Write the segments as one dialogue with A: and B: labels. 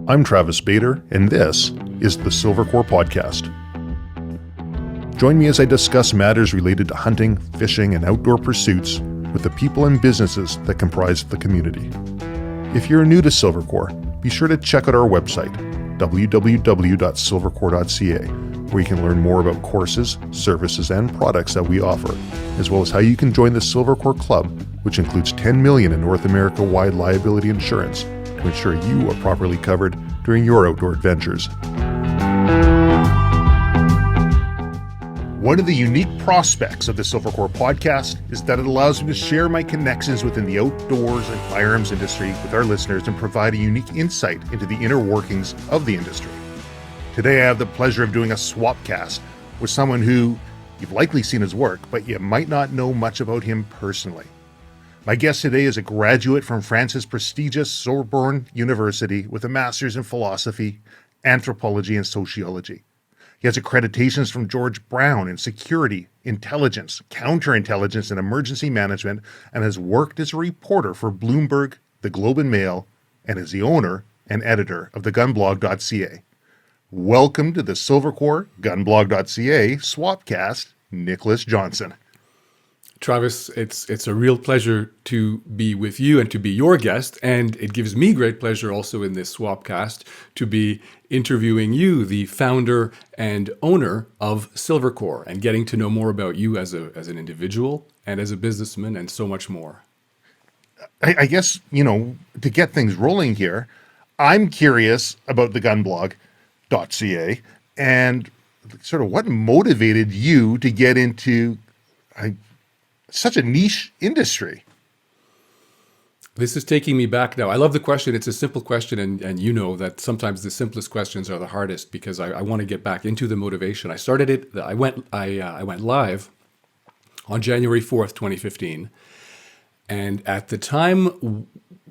A: I'm Travis Bader, and this is the Silvercore Podcast. Join me as I discuss matters related to hunting, fishing, and outdoor pursuits with the people and businesses that comprise the community. If you're new to Silvercore, be sure to check out our website, www.silvercore.ca, where you can learn more about courses, services, and products that we offer, as well as how you can join the Silvercore Club, which includes $10 million in North America-wide liability insurance to ensure you are properly covered during your outdoor adventures. One of the unique prospects of the Silvercore podcast is that it allows me to share my connections within the outdoors and firearms industry with our listeners and provide a unique insight into the inner workings of the industry. Today I have the pleasure of doing a Swapcast with someone who you've likely seen his work, but you might not know much about him personally. My guest today is a graduate from France's prestigious Sorbonne University with a master's in philosophy, anthropology, and sociology. He has accreditations from George Brown in security, intelligence, counterintelligence, and emergency management, and has worked as a reporter for Bloomberg, the Globe and Mail, and is the owner and editor of TheGunBlog.ca. Welcome to the Silvercore TheGunBlog.ca Swapcast, Nicolas Johnson.
B: Travis, it's a real pleasure to be with you and to be your guest, and it gives me great pleasure also in this Swapcast to be interviewing you, the founder and owner of Silvercore, and getting to know more about you as an individual and as a businessman and so much more.
A: I guess, to get things rolling here, I'm curious about TheGunBlog.ca and sort of what motivated you to get into such a niche industry.
B: This is taking me back now. I love the question. It's a simple question, and you know that sometimes the simplest questions are the hardest because I want to get back into the motivation. I started it. I went live on January 4th, 2015, and at the time,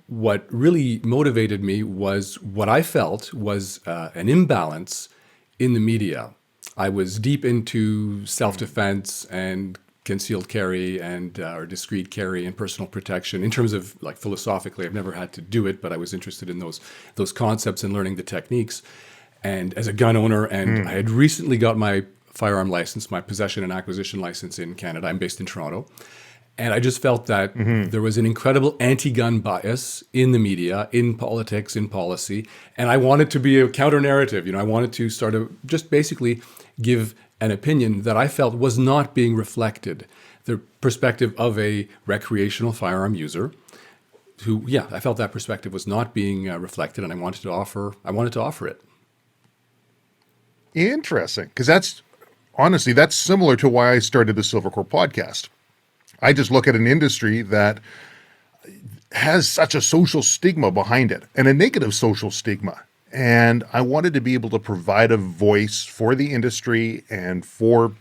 B: what really motivated me was what I felt was an imbalance in the media. I was deep into self-defense and concealed carry and or discreet carry and personal protection. In terms of like philosophically, I've never had to do it, but I was interested in those concepts and learning the techniques. And as a gun owner, and I had recently got my firearm license, my possession and acquisition license in Canada. I'm based in Toronto. And I just felt that there was an incredible anti-gun bias in the media, in politics, in policy. And I wanted to be a counter-narrative. I wanted to start just basically give an opinion that I felt was not being reflected, the perspective of a recreational firearm user who, I felt that perspective was not being reflected, and I wanted to offer it.
A: Interesting, because that's similar to why I started the Silvercore podcast. I just look at an industry that has such a social stigma behind it, and a negative social stigma. And I wanted to be able to provide a voice for the industry and for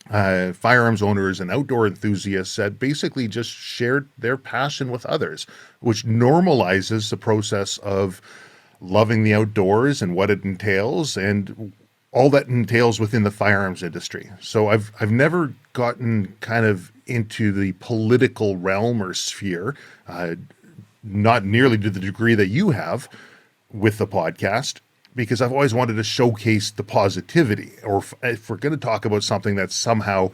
A: firearms owners and outdoor enthusiasts that basically just shared their passion with others, which normalizes the process of loving the outdoors and what it entails and all that entails within the firearms industry. So I've never gotten kind of into the political realm or sphere, not nearly to the degree that you have with the podcast, because I've always wanted to showcase the positivity, or if we're going to talk about something that somehow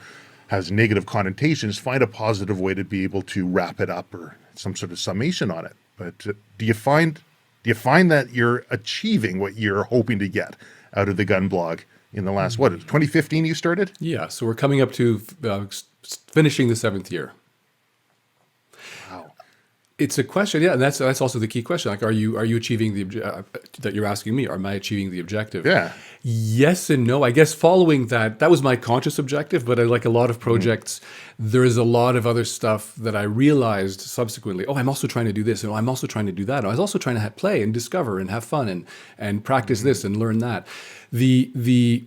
A: has negative connotations, find a positive way to be able to wrap it up or some sort of summation on it. But do you find that you're achieving what you're hoping to get out of the Gun Blog in the last, 2015 you started?
B: Yeah, so we're coming up to finishing the 7th year.
A: Wow.
B: It's a question, and that's also the key question. Like, are you achieving that you're asking me? Am I achieving the objective?
A: Yeah.
B: Yes and no. I guess following that was my conscious objective. But like a lot of projects, there is a lot of other stuff that I realized subsequently. Oh, I'm also trying to do this, and I'm also trying to do that. I was also trying to play and discover and have fun and practice this and learn that. It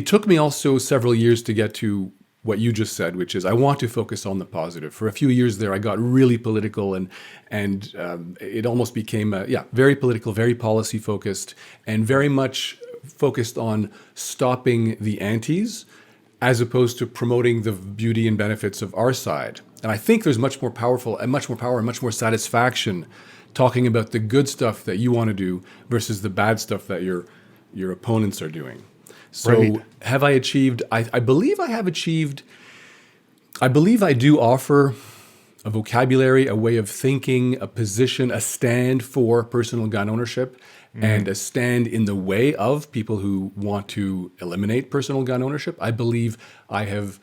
B: took me also several years to get to what you just said, which is I want to focus on the positive. For a few years there, I got really political and it almost became very political, very policy focused, and very much focused on stopping the antis as opposed to promoting the beauty and benefits of our side. And I think there's much more power and much more satisfaction talking about the good stuff that you want to do versus the bad stuff that your opponents are doing. So
A: Right.
B: have I achieved? I believe I have achieved. I believe I do offer a vocabulary, a way of thinking, a position, a stand for personal gun ownership, and a stand in the way of people who want to eliminate personal gun ownership. I believe I have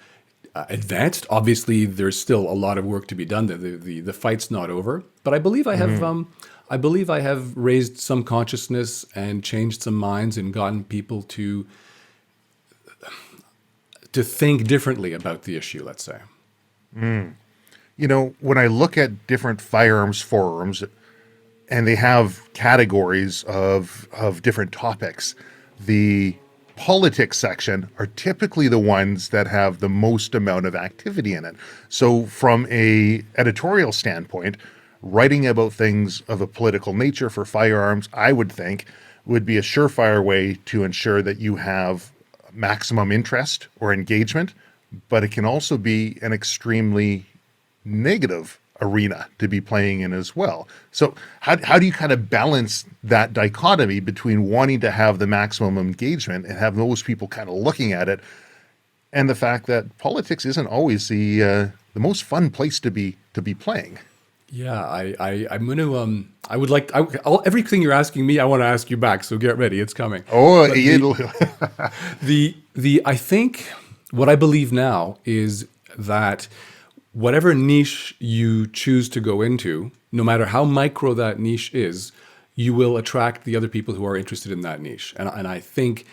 B: advanced. Obviously, there's still a lot of work to be done. The fight's not over, but I believe I have. I believe I have raised some consciousness and changed some minds and gotten people to think differently about the issue. Let's say.
A: You know, when I look at different firearms forums and they have categories of different topics, the politics section are typically the ones that have the most amount of activity in it. So from a editorial standpoint, writing about things of a political nature for firearms, I would think would be a surefire way to ensure that you have maximum interest or engagement, but it can also be an extremely negative arena to be playing in as well. So how do you kind of balance that dichotomy between wanting to have the maximum engagement and have those people kind of looking at it, and the fact that politics isn't always the most fun place to be playing?
B: Yeah, I'm going to I would like everything you're asking me, I want to ask you back. So get ready, it's coming.
A: Oh,
B: But
A: it'll
B: the I think what I believe now is that whatever niche you choose to go into, no matter how micro that niche is, you will attract the other people who are interested in that niche. And I think,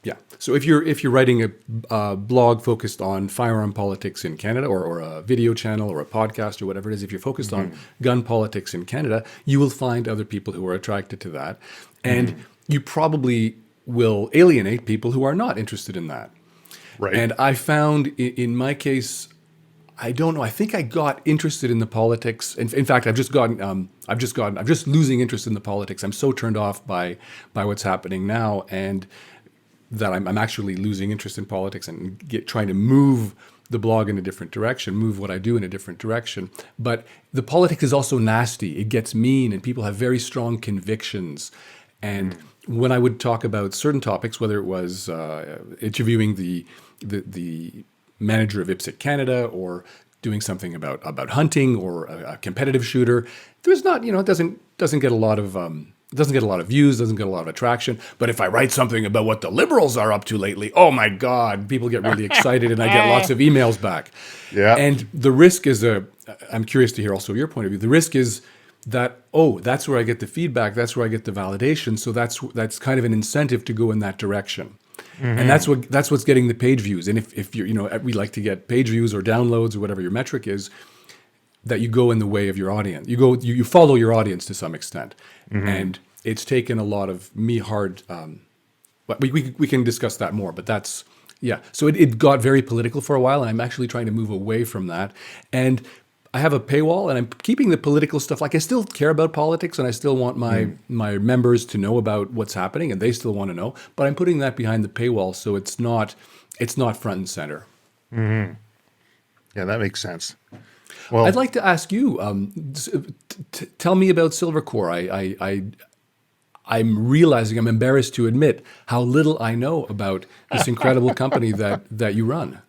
B: yeah. So if you're writing a blog focused on firearm politics in Canada, or a video channel or a podcast or whatever it is, if you're focused on gun politics in Canada, you will find other people who are attracted to that. And you probably will alienate people who are not interested in that.
A: right.
B: And I found in my case, I don't know. I think I got interested in the politics. In fact, I'm just losing interest in the politics. I'm so turned off by what's happening now, and that I'm actually losing interest in politics and trying to move the blog in a different direction, move what I do in a different direction. But the politics is also nasty. It gets mean, and people have very strong convictions. And when I would talk about certain topics, whether it was interviewing the manager of IPSC Canada, or doing something about hunting, or a competitive shooter, there's not, it doesn't get a lot of views, doesn't get a lot of attraction. But if I write something about what the Liberals are up to lately, oh my God, people get really excited, and I get lots of emails back.
A: Yeah.
B: And the risk is I'm curious to hear also your point of view. The risk is that, that's where I get the feedback, that's where I get the validation. So that's kind of an incentive to go in that direction. And that's what's getting the page views. And if you're, we like to get page views or downloads or whatever your metric is, that you go in the way of your audience. You follow your audience to some extent. And it's taken a lot of me hard, but we can discuss that more, but that's, yeah. So it got very political for a while, and I'm actually trying to move away from that. And I have a paywall, and I'm keeping the political stuff. Like, I still care about politics, and I still want my members to know about what's happening, and they still want to know. But I'm putting that behind the paywall, so it's not front and center.
A: Yeah, that makes sense. Well,
B: I'd like to ask you, tell me about Silvercore. I'm realizing, I'm embarrassed to admit how little I know about this incredible company that you run.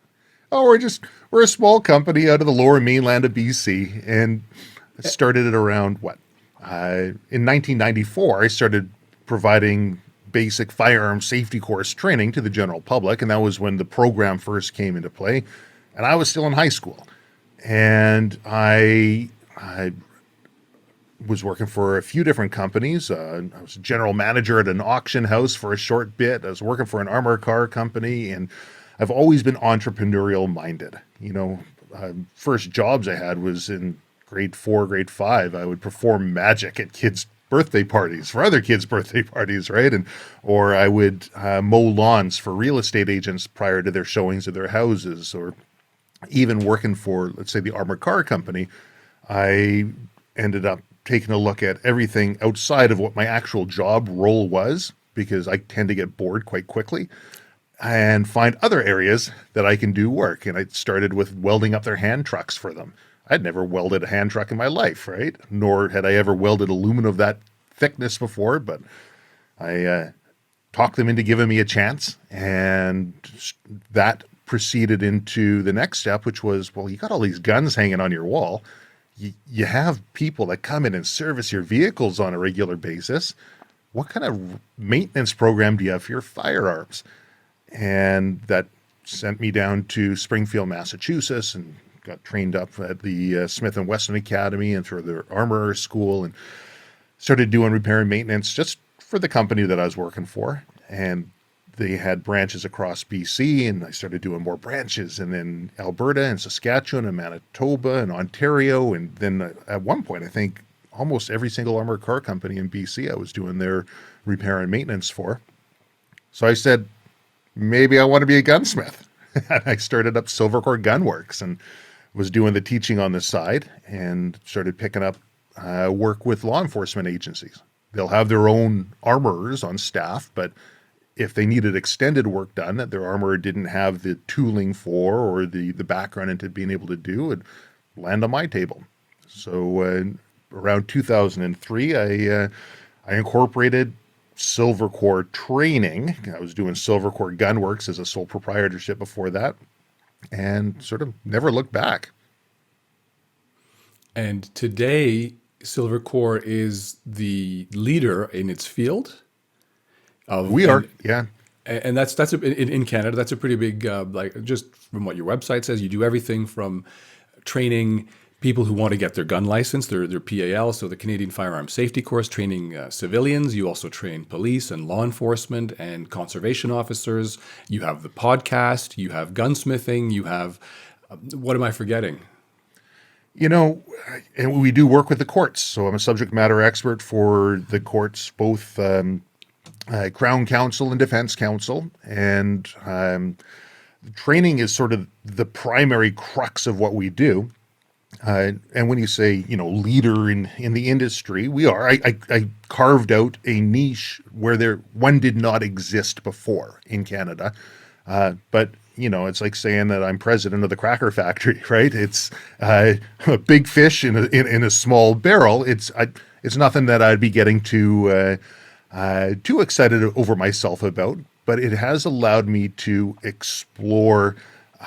A: oh, we're a small company out of the lower mainland of BC, and I started it around in 1994. I started providing basic firearm safety course training to the general public, and that was when the program first came into play, and I was still in high school. And I was working for a few different companies. I was a general manager at an auction house for a short bit. I was working for an armor car company, and I've always been entrepreneurial minded. First jobs I had was in grade 4, grade 5. I would perform magic at kids' birthday parties for other kids' birthday parties, right? Or I would mow lawns for real estate agents prior to their showings of their houses, or even working for, let's say, the armor car company. I ended up taking a look at everything outside of what my actual job role was, because I tend to get bored quite quickly, and find other areas that I can do work. And I started with welding up their hand trucks for them. I'd never welded a hand truck in my life, right? Nor had I ever welded aluminum of that thickness before, but I talked them into giving me a chance, and that proceeded into the next step, which was, well, you got all these guns hanging on your wall. You have people that come in and service your vehicles on a regular basis. What kind of maintenance program do you have for your firearms? And that sent me down to Springfield, Massachusetts, and got trained up at the Smith & Wesson Academy and through their armorer school, and started doing repair and maintenance just for the company that I was working for. And they had branches across BC, and I started doing more branches, and then Alberta and Saskatchewan and Manitoba and Ontario. And then at one point, I think almost every single armored car company in BC I was doing their repair and maintenance for. So I said, maybe I want to be a gunsmith. And I started up Silvercore Gunworks and was doing the teaching on the side, and started picking up work with law enforcement agencies. They'll have their own armorers on staff, but if they needed extended work done that their armorer didn't have the tooling for or the background into being able to do, it'd land on my table. So around 2003, I incorporated Silvercore training. I was doing Silvercore Gunworks as a sole proprietorship before that, and sort of never looked back.
B: And today, Silvercore is the leader in its field.
A: We are, yeah.
B: And that's in Canada. That's a pretty big, like, just from what your website says, you do everything from training people who want to get their gun license, their PAL, so the Canadian Firearms Safety Course, training civilians. You also train police and law enforcement and conservation officers. You have the podcast. You have gunsmithing. You have, what am I forgetting?
A: You know, and we do work with the courts. So I'm a subject matter expert for the courts, both Crown Counsel and Defense Counsel. And training is sort of the primary crux of what we do. And when you say, leader in the industry, we are. I carved out a niche where one did not exist before in Canada. But it's like saying that I'm president of the cracker factory, right? It's a big fish in a small barrel. It's nothing that I'd be getting too excited over myself about. But it has allowed me to explore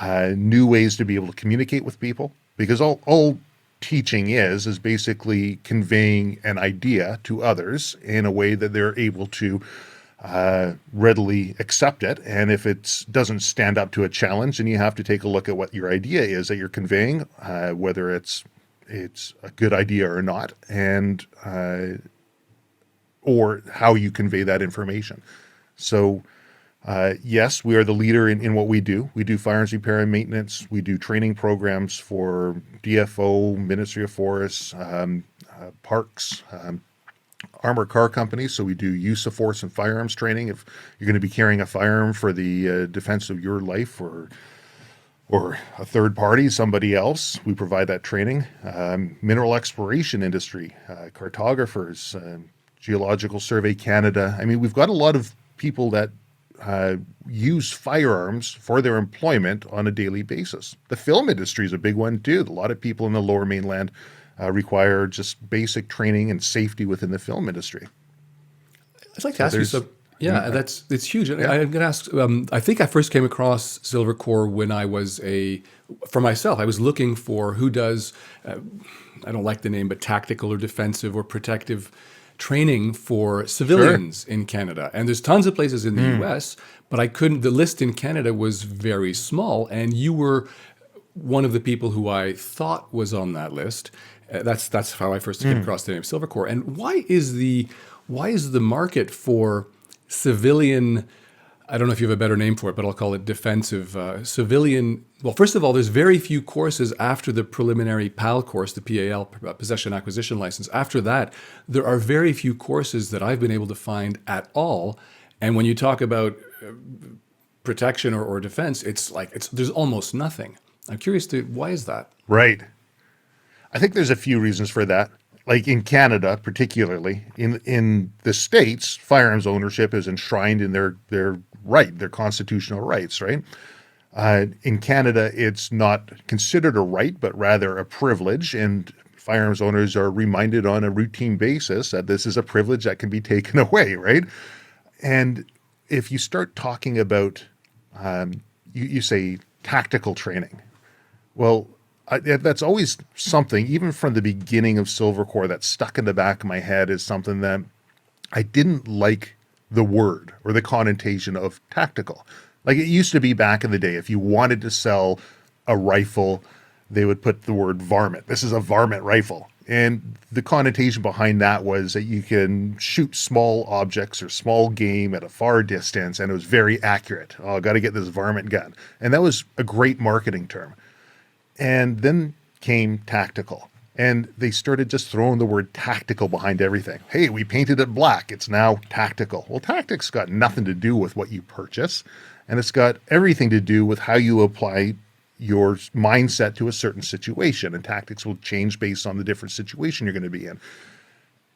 A: new ways to be able to communicate with people. Because all teaching is basically conveying an idea to others in a way that they're able to readily accept it. And if it doesn't stand up to a challenge, then you have to take a look at what your idea is that you're conveying, whether it's a good idea or not, and or how you convey that information. So yes, we are the leader in what we do. We do firearms repair and maintenance. We do training programs for DFO, Ministry of Forests, parks, armored car companies. So we do use of force and firearms training. If you're going to be carrying a firearm for the defense of your life or a third party, somebody else, we provide that training. Mineral exploration industry, cartographers, Geological Survey Canada. I mean, we've got a lot of people that use firearms for their employment on a daily basis. The film industry is a big one too. A lot of people in the Lower Mainland require just basic training and safety within the film industry.
B: I'd like to ask you something. Yeah, it's huge. Yeah. I'm going to ask. I think I first came across Silvercore when I was for myself. I was looking for who does. I don't like the name, but tactical or defensive or protective training for civilians in Canada. And there's tons of places in the US, but the list in Canada was very small. And you were one of the people who I thought was on that list. That's how I first came across the name Silvercore. And why is the market for civilian, I don't know if you have a better name for it, but I'll call it defensive civilian. Well, first of all, there's very few courses after the preliminary PAL course, the PAL, Possession Acquisition License. After that, there are very few courses that I've been able to find at all. And when you talk about protection or defense, there's almost nothing. I'm curious why is that?
A: Right. I think there's a few reasons for that. Like in Canada, particularly in the States, firearms ownership is enshrined in their constitutional rights, right? In Canada, it's not considered a right, but rather a privilege, and firearms owners are reminded on a routine basis that this is a privilege that can be taken away, right? And if you start talking about, you say tactical training, well, that's always something, even from the beginning of Silvercore, that stuck in the back of my head is something that I didn't like the word or the connotation of tactical. Like it used to be back in the day, if you wanted to sell a rifle, they would put the word varmint. This is a varmint rifle. And the connotation behind that was that you can shoot small objects or small game at a far distance, and it was very accurate. Oh, I got to get this varmint gun. And that was a great marketing term. And then came tactical. And they started just throwing the word tactical behind everything. Hey, we painted it black. It's now tactical. Well, tactics got nothing to do with what you purchase. And it's got everything to do with how you apply your mindset to a certain situation. And tactics will change based on the different situation you're going to be in.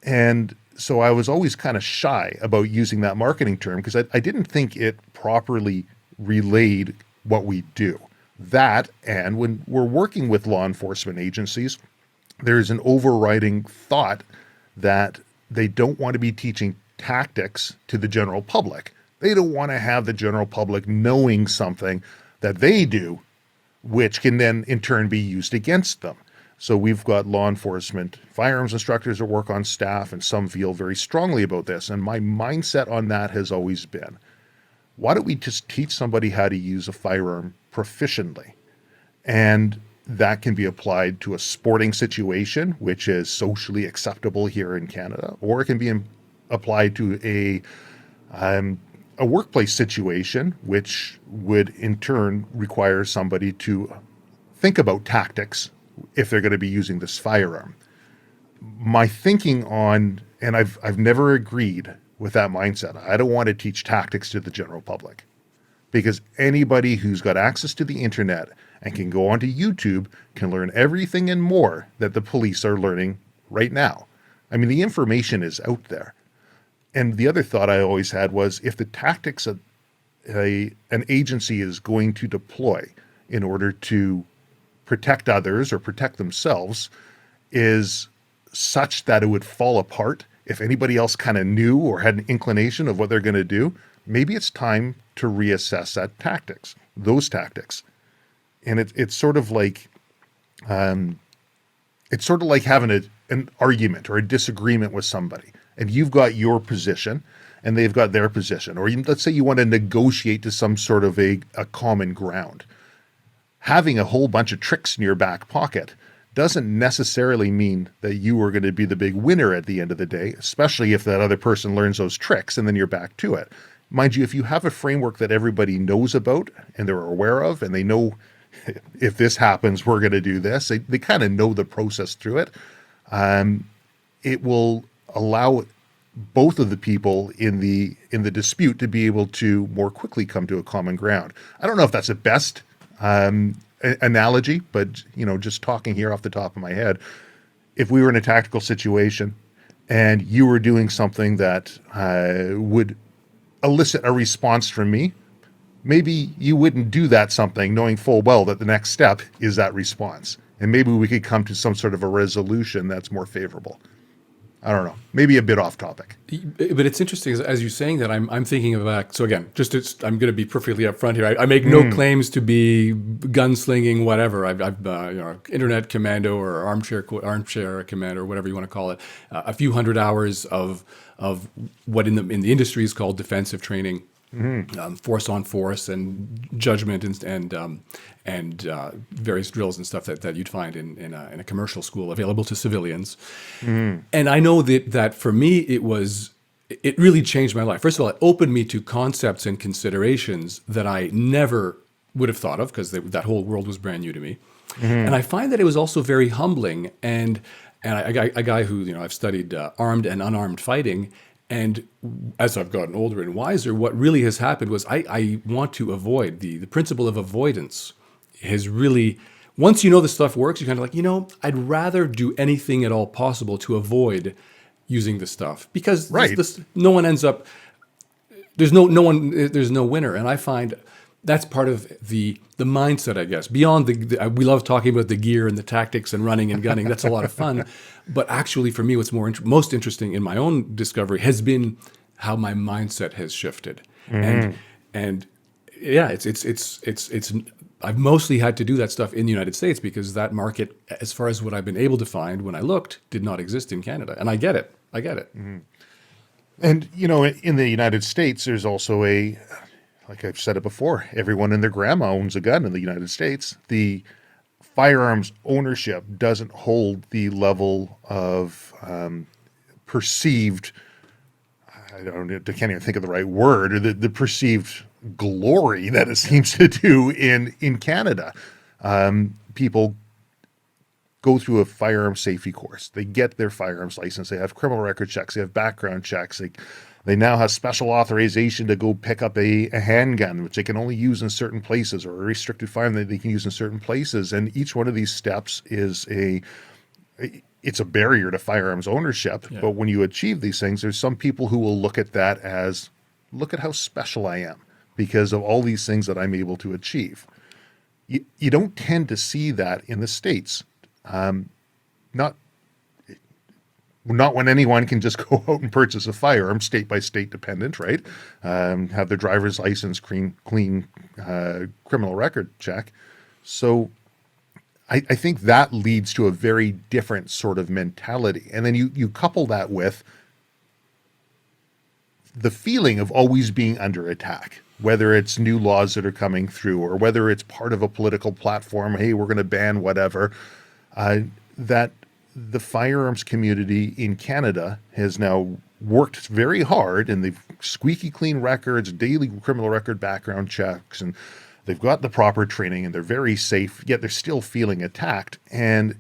A: And so I was always kind of shy about using that marketing term because I didn't think it properly relayed what we do. That, and when we're working with law enforcement agencies, there's an overriding thought that they don't want to be teaching tactics to the general public. They don't want to have the general public knowing something that they do, which can then in turn be used against them. So we've got law enforcement firearms instructors that work on staff, and some feel very strongly about this. And my mindset on that has always been, why don't we just teach somebody how to use a firearm proficiently? And that can be applied to a sporting situation, which is socially acceptable here in Canada, or it can be applied to a workplace situation, which would in turn require somebody to think about tactics if they're going to be using this firearm. My thinking on, and I've never agreed with that mindset. I don't want to teach tactics to the general public, because anybody who's got access to the internet and can go onto YouTube can learn everything and more that the police are learning right now. I mean, the information is out there. And the other thought I always had was, if the tactics an agency is going to deploy in order to protect others or protect themselves is such that it would fall apart if anybody else kind of knew or had an inclination of what they're going to do, maybe it's time to reassess those tactics. And it's sort of like having an argument or a disagreement with somebody, and you've got your position and they've got their position, or let's say you want to negotiate to some sort of a common ground. Having a whole bunch of tricks in your back pocket doesn't necessarily mean that you are going to be the big winner at the end of the day, especially if that other person learns those tricks and then you're back to it. Mind you, if you have a framework that everybody knows about and they're aware of, and they know if this happens, we're going to do this, they kind of know the process through it. It will allow both of the people in the dispute to be able to more quickly come to a common ground. I don't know if that's the best analogy, but just talking here off the top of my head, if we were in a tactical situation and you were doing something that would elicit a response from me, maybe you wouldn't do that something knowing full well that the next step is that response. And maybe we could come to some sort of a resolution that's more favorable. I don't know, maybe a bit off topic.
B: But it's interesting, as you're saying that, I'm thinking of back. So again, I'm going to be perfectly upfront here. I make no claims to be gunslinging, whatever. I've internet commando or armchair commando or whatever you want to call it. A few hundred hours of what in the industry is called defensive training. Force on force and judgment and various drills and stuff that you'd find in a commercial school available to civilians. And I know that for me it really changed my life. First of all, it opened me to concepts and considerations that I never would have thought of, because that whole world was brand new to me. And I find that it was also very humbling. And a guy who I've studied armed and unarmed fighting. And as I've gotten older and wiser, what really has happened was I want to avoid the principle of avoidance has really, once you know the stuff works, you're kind of like, I'd rather do anything at all possible to avoid using the stuff, because no one ends up, there's no winner. And I find that's part of the mindset, I guess. Beyond we love talking about the gear and the tactics and running and gunning. That's a lot of fun. But actually, for me, what's most interesting in my own discovery has been how my mindset has shifted. And yeah, it's I've mostly had to do that stuff in the United States because that market, as far as what I've been able to find when I looked, did not exist in Canada. And I get it.
A: And, in the United States, there's also like I've said it before, everyone and their grandma owns a gun in the United States. The firearms ownership doesn't hold the level of perceived, I can't even think of the right word, or the perceived glory that it seems to do in Canada. People go through a firearms safety course. They get their firearms license. They have criminal record checks. They have background checks. They now have special authorization to go pick up a handgun, which they can only use in certain places, or a restricted firearm that they can use in certain places. And each one of these steps is it's a barrier to firearms ownership. Yeah. But when you achieve these things, there's some people who will look at that as, look at how special I am because of all these things that I'm able to achieve. You don't tend to see that in the States. Not when anyone can just go out and purchase a firearm, state by state dependent, right? Have their driver's license, clean criminal record check. So I think that leads to a very different sort of mentality. And then you couple that with the feeling of always being under attack, whether it's new laws that are coming through or whether it's part of a political platform, hey, we're going to ban whatever. That the firearms community in Canada has now worked very hard, and they've squeaky clean records, daily criminal record background checks, and they've got the proper training, and they're very safe, yet they're still feeling attacked. And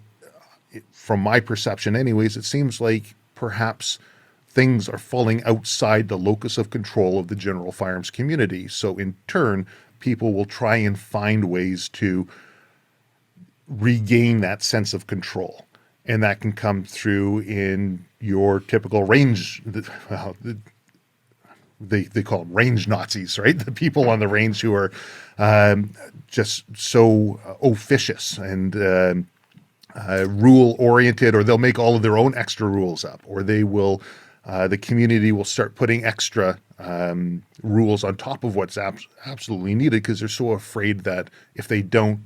A: from my perception anyways, it seems like perhaps things are falling outside the locus of control of the general firearms community. So in turn, people will try and find ways to regain that sense of control. And that can come through in your typical range. They call them range Nazis, right? The people on the range who are just so officious and rule oriented, or they'll make all of their own extra rules up, or they will, the community will start putting extra rules on top of what's absolutely needed because they're so afraid that if they don't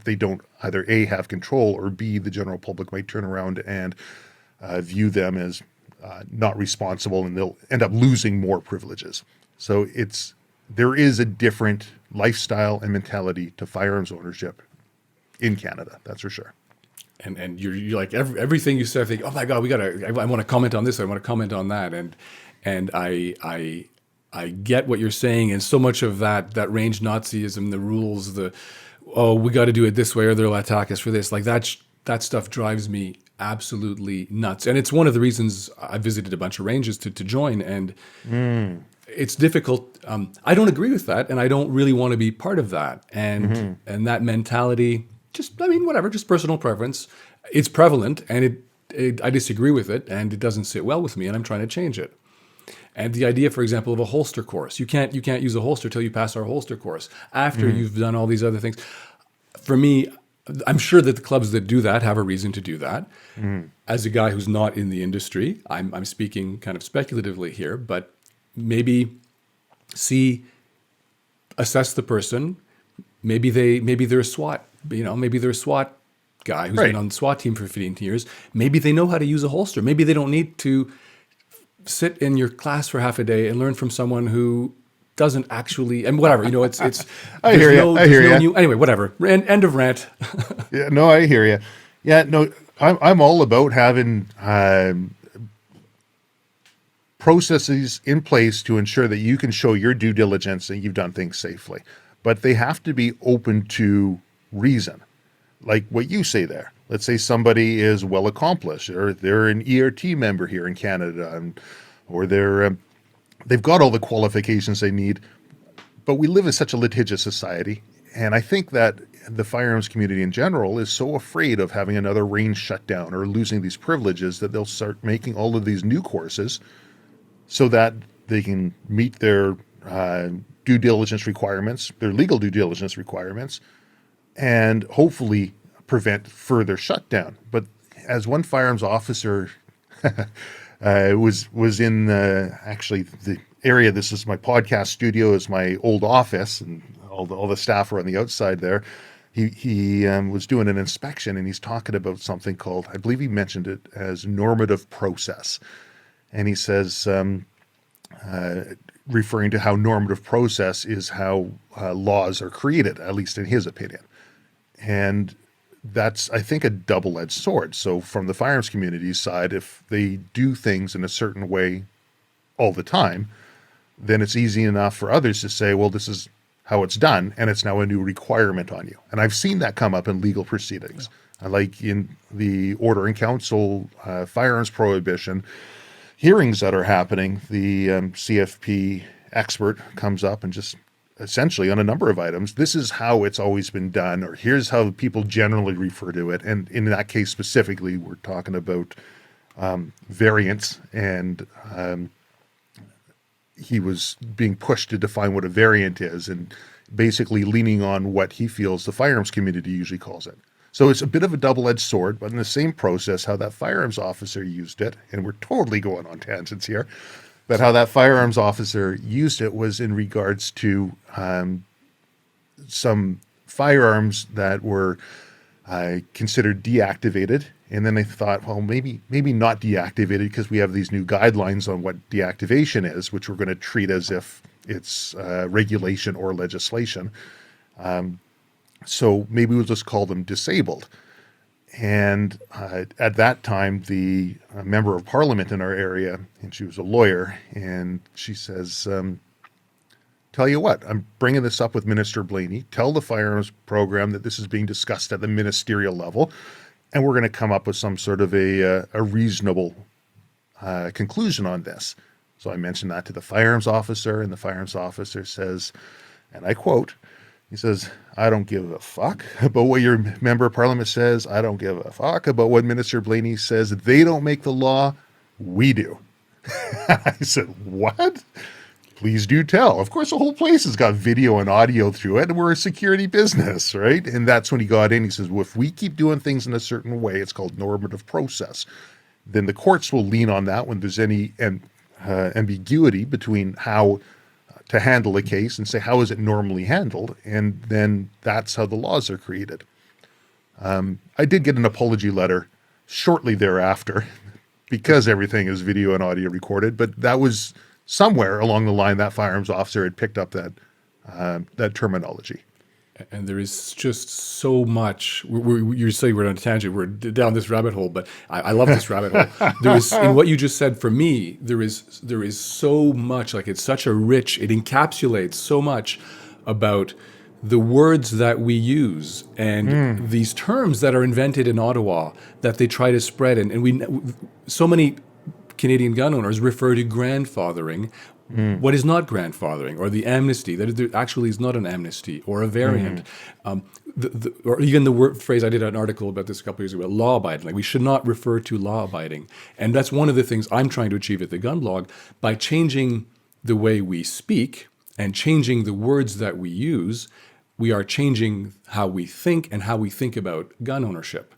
A: either A, have control, or B, the general public might turn around and view them as not responsible, and they'll end up losing more privileges. So there is a different lifestyle and mentality to firearms ownership in Canada, that's for sure.
B: And you're like everything you said, I think, oh my God, I want to comment on this, I want to comment on that, and I get what you're saying, and so much of that range Nazism, the rules, we got to do it this way or they'll attack us for this, like that stuff drives me absolutely nuts. And it's one of the reasons I visited a bunch of ranges to join, and it's difficult. I don't agree with that, and I don't really want to be part of that. And that mentality, just personal preference. It's prevalent, and I disagree with it, and it doesn't sit well with me, and I'm trying to change it. And the idea, for example, of a holster course. You can't use a holster till you pass our holster course. After you've done all these other things. For me, I'm sure that the clubs that do that have a reason to do that. As a guy who's not in the industry, I'm speaking kind of speculatively here, but maybe assess the person. Maybe they're a SWAT, maybe they're a SWAT guy who's been on the SWAT team for 15 years. Maybe they know how to use a holster. Maybe they don't need to sit in your class for half a day and learn from someone who doesn't actually, and whatever, it's.
A: I hear you.
B: Anyway, whatever. End of rant.
A: Yeah, no, I hear you. Yeah, no, I'm all about having processes in place to ensure that you can show your due diligence and you've done things safely. But they have to be open to reason. Like what you say there. Let's say somebody is well accomplished, or they're an ERT member here in Canada, or they've got all the qualifications they need. But we live in such a litigious society, and I think that the firearms community in general is so afraid of having another range shut down or losing these privileges that they'll start making all of these new courses so that they can meet their due diligence requirements, their legal due diligence requirements, and hopefully prevent further shutdown. But as one firearms officer was in actually the area. This is my podcast studio, is my old office, and all the staff are on the outside there. He was doing an inspection, and he's talking about something called, I believe he mentioned it as normative process, and he says, referring to how normative process is how laws are created, at least in his opinion, and that's, I think, a double-edged sword. So from the firearms community's side, if they do things in a certain way all the time, then it's easy enough for others to say, well, this is how it's done, and it's now a new requirement on you. And I've seen that come up in legal proceedings. Like in the Order in Council firearms prohibition hearings that are happening, the CFP expert comes up and just essentially on a number of items, this is how it's always been done, or here's how people generally refer to it. And in that case specifically, we're talking about variants, and he was being pushed to define what a variant is, and basically leaning on what he feels the firearms community usually calls it. So it's a bit of a double-edged sword, but in the same process, how that firearms officer used it, and we're totally going on tangents here, but how that firearms officer used it was in regards to some firearms that were considered deactivated. And then they thought, well, maybe not deactivated, because we have these new guidelines on what deactivation is, which we're going to treat as if it's regulation or legislation. So maybe we'll just call them disabled. And at that time, the member of parliament in our area, and she was a lawyer, and she says, tell you what, I'm bringing this up with Minister Blaney. Tell the firearms program that this is being discussed at the ministerial level, and we're going to come up with some sort of a reasonable conclusion on this. So I mentioned that to the firearms officer, and the firearms officer says, and I quote, he says, I don't give a fuck about what your member of parliament says. I don't give a fuck about what Minister Blaney says. They don't make the law. We do. I said, what? Please do tell. Of course, the whole place has got video and audio through it, and we're a security business, right? And that's when he got in. He says, well, if we keep doing things in a certain way, it's called normative process, then the courts will lean on that when there's any ambiguity between how to handle a case, and say, how is it normally handled? And then that's how the laws are created. I did get an apology letter shortly thereafter because everything is video and audio recorded, but that was somewhere along the line that firearms officer had picked up that terminology.
B: And there is just so much. You say we're on a tangent. We're down this rabbit hole, but I love this rabbit hole. There is, in what you just said, for me, there is so much. Like, it's such a rich. It encapsulates so much about the words that we use and these terms that are invented in Ottawa that they try to spread. And so many Canadian gun owners refer to grandfathering. What is not grandfathering, or the amnesty, that there actually is not an amnesty or a variant, or even the phrase, I did an article about this a couple of years ago, law-abiding. Like, we should not refer to law-abiding. And that's one of the things I'm trying to achieve at the Gun Blog, by changing the way we speak and changing the words that we use. We are changing how we think and how we think about gun ownership.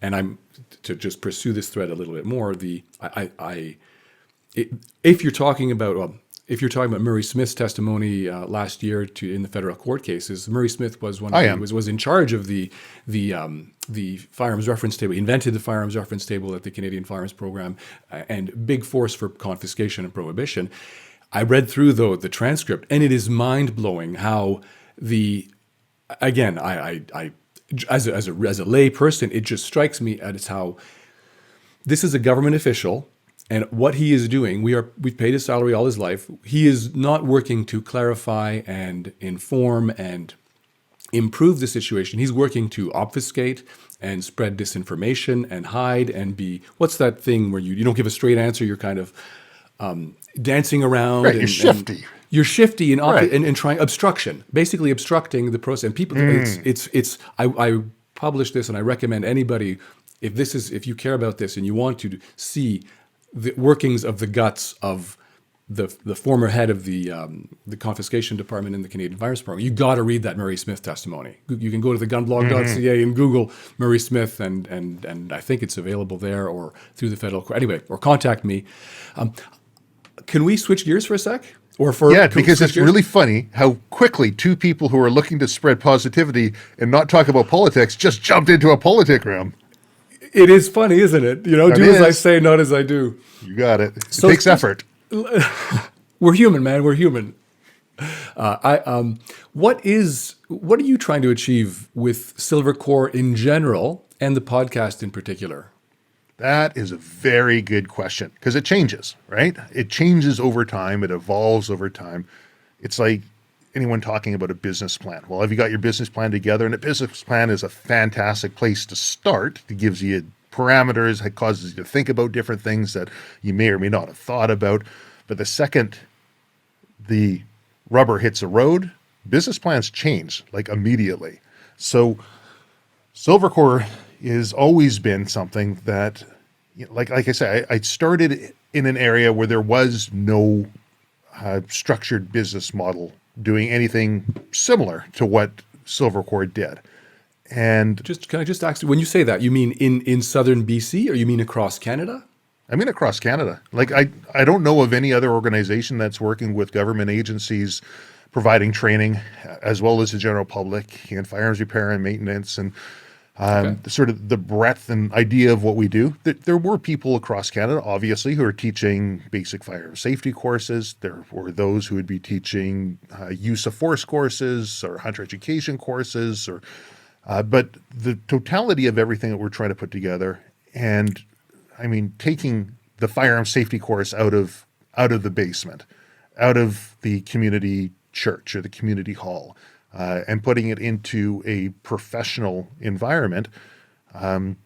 B: And I'm, to just pursue this thread a little bit more, if you're talking about Murray Smith's testimony last year in the federal court cases, Murray Smith was was in charge of the firearms reference table. He invented the firearms reference table at the Canadian Firearms Program, and big force for confiscation and prohibition. I read through the transcript, and it is mind blowing how as a lay person, it just strikes me as how this is a government official. And what he is doing, we've paid his salary all his life. He is not working to clarify and inform and improve the situation. He's working to obfuscate and spread disinformation and hide and be, what's that thing where you don't give a straight answer, you're kind of dancing around.
A: Right, you're shifty.
B: You're shifty and trying obstruction, basically obstructing the process. And people, I published this, and I recommend anybody, if you care about this and you want to see the workings of the guts of the former head of the confiscation department in the Canadian Environment Department. You got to read that Murray Smith testimony. You can go to TheGunBlog.ca and Google Murray Smith, and I think it's available there or through the federal court. Anyway, or contact me. Can we switch gears for a sec?
A: Because it's really funny how quickly two people who are looking to spread positivity and not talk about politics just jumped into a politic room.
B: It is funny, isn't it? Do as I say, not as I do.
A: You got it. It takes effort.
B: We're human, man. We're human. What are you trying to achieve with Silvercore in general and the podcast in particular?
A: That is a very good question because it changes, right? It changes over time. It evolves over time. It's like anyone talking about a business plan. Well, have you got your business plan together? And a business plan is a fantastic place to start. It gives you parameters. It causes you to think about different things that you may or may not have thought about. But the second the rubber hits the road, business plans change like immediately. So Silvercore has always been something that, like I say, I started in an area where there was no structured business model doing anything similar to what Silvercore did. And
B: can I just ask you, when you say that, you mean in southern BC or you mean across Canada?
A: I mean across Canada. Like I don't know of any other organization that's working with government agencies providing training as well as the general public in firearms repair and maintenance and sort of the breadth and idea of what we do. There were people across Canada, obviously, who are teaching basic firearm safety courses. There were those who would be teaching use of force courses or hunter education courses, but the totality of everything that we're trying to put together, and I mean, taking the firearm safety course out of the basement, out of the community church or the community hall, and putting it into a professional environment, I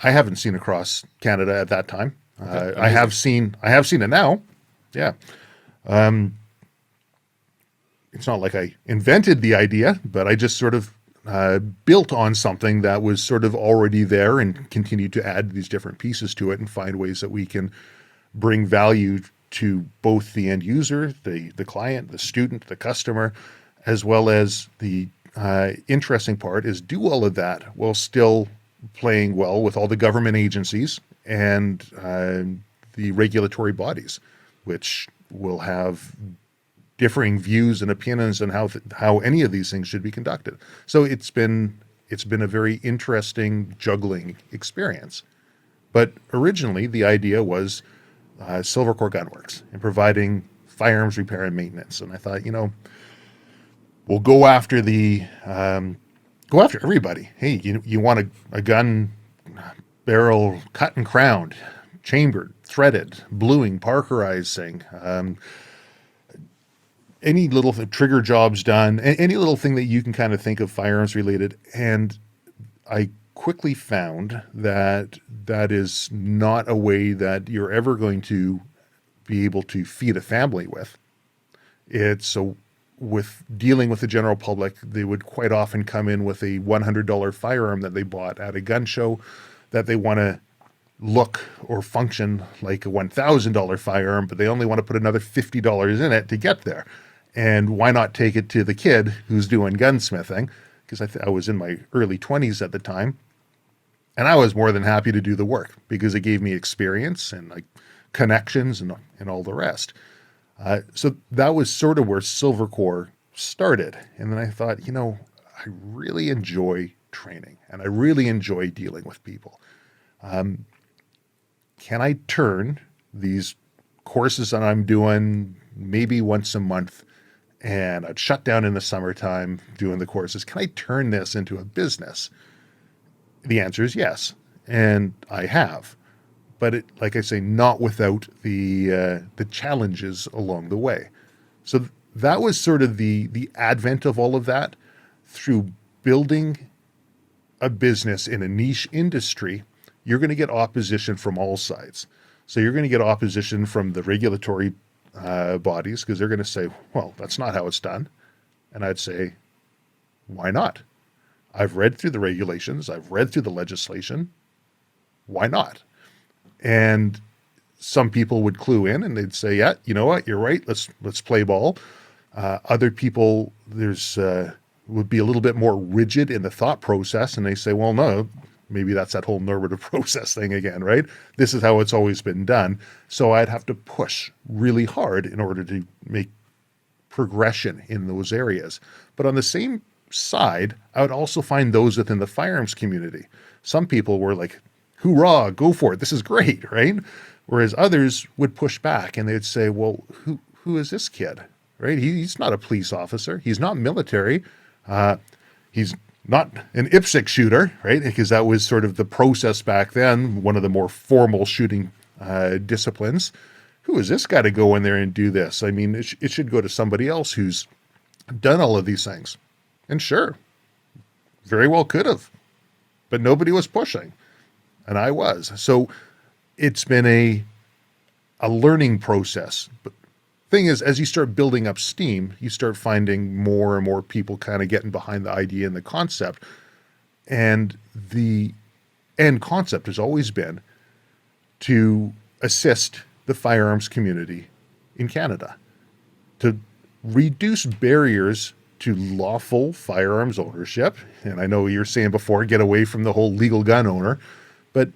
A: haven't seen across Canada at that time. I have seen it now. Yeah. It's not like I invented the idea, but I just sort of built on something that was sort of already there and continued to add these different pieces to it and find ways that we can bring value to both the end user, the client, the student, the customer, as well as the interesting part is do all of that while still playing well with all the government agencies and the regulatory bodies, which will have differing views and opinions on how any of these things should be conducted. So it's been a very interesting juggling experience. But originally the idea was Silvercore Gunworks and providing firearms repair and maintenance. And I thought, we'll go after everybody. Hey, you want a gun barrel cut and crowned, chambered, threaded, bluing, parkerizing, any little trigger jobs done, any little thing that you can kind of think of firearms related. And I quickly found that is not a way that you're ever going to be able to feed a family with. With dealing with the general public, they would quite often come in with a $100 firearm that they bought at a gun show that they want to look or function like a $1,000 firearm, but they only want to put another $50 in it to get there. And why not take it to the kid who's doing gunsmithing? Because I was in my early 20s at the time. And I was more than happy to do the work because it gave me experience and like connections and all the rest. So that was sort of where Silvercore started. And then I thought, I really enjoy training and I really enjoy dealing with people. Can I turn these courses that I'm doing maybe once a month and I'd shut down in the summertime doing the courses? Can I turn this into a business? The answer is yes. And I have. But like I say, not without the challenges along the way. So that was sort of the advent of all of that through building a business in a niche industry. You're going to get opposition from all sides. So you're going to get opposition from the regulatory bodies because they're going to say, well, that's not how it's done. And I'd say, why not? I've read through the regulations. I've read through the legislation. Why not? And some people would clue in and they'd say, yeah, you know what, you're right. Let's play ball. Other people, would be a little bit more rigid in the thought process, and they say, well, no, maybe that's that whole normative process thing again, right? This is how it's always been done. So I'd have to push really hard in order to make progression in those areas. But on the same side, I would also find those within the firearms community. Some people were like, hoorah, go for it. This is great, right? Whereas others would push back and they'd say, well, who is this kid, right? He's not a police officer. He's not military. He's not an IPSC shooter, right? Because that was sort of the process back then, one of the more formal shooting disciplines. Who is this guy to go in there and do this? I mean, it should go to somebody else who's done all of these things. And sure, very well could have, but nobody was pushing, and I was. So it's been a learning process. But thing is, as you start building up steam, you start finding more and more people kind of getting behind the idea and the concept. And the end concept has always been to assist the firearms community in Canada, to reduce barriers to lawful firearms ownership. And I know you're saying before, get away from the whole legal gun owner, but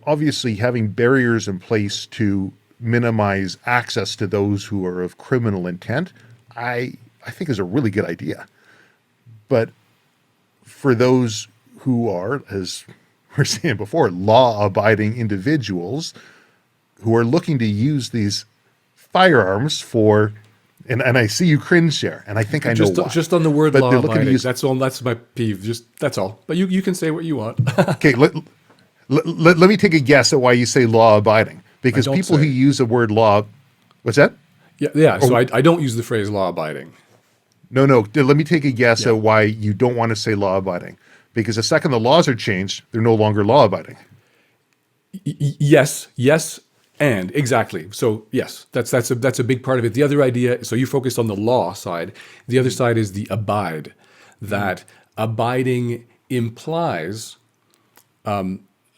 A: obviously having barriers in place to minimize access to those who are of criminal intent, I think is a really good idea. But for those who are, as we were saying before, law-abiding individuals who are looking to use these firearms for, and I see you cringe there, and I think I know why.
B: Just on the word
A: But they're looking
B: law-abiding,
A: to use,
B: that's all. That's my peeve. That's all. But you can say what you want.
A: okay, let me take a guess at why you say law-abiding. Because people who use the word law, what's that?
B: Yeah. So I don't use the phrase law-abiding.
A: No. Let me take a guess at why you don't want to say law-abiding. Because the second the laws are changed, they're no longer law-abiding.
B: Yes, and exactly. So yes, that's a big part of it. The other idea. So you focused on the law side. The other side is the abide. That abiding implies.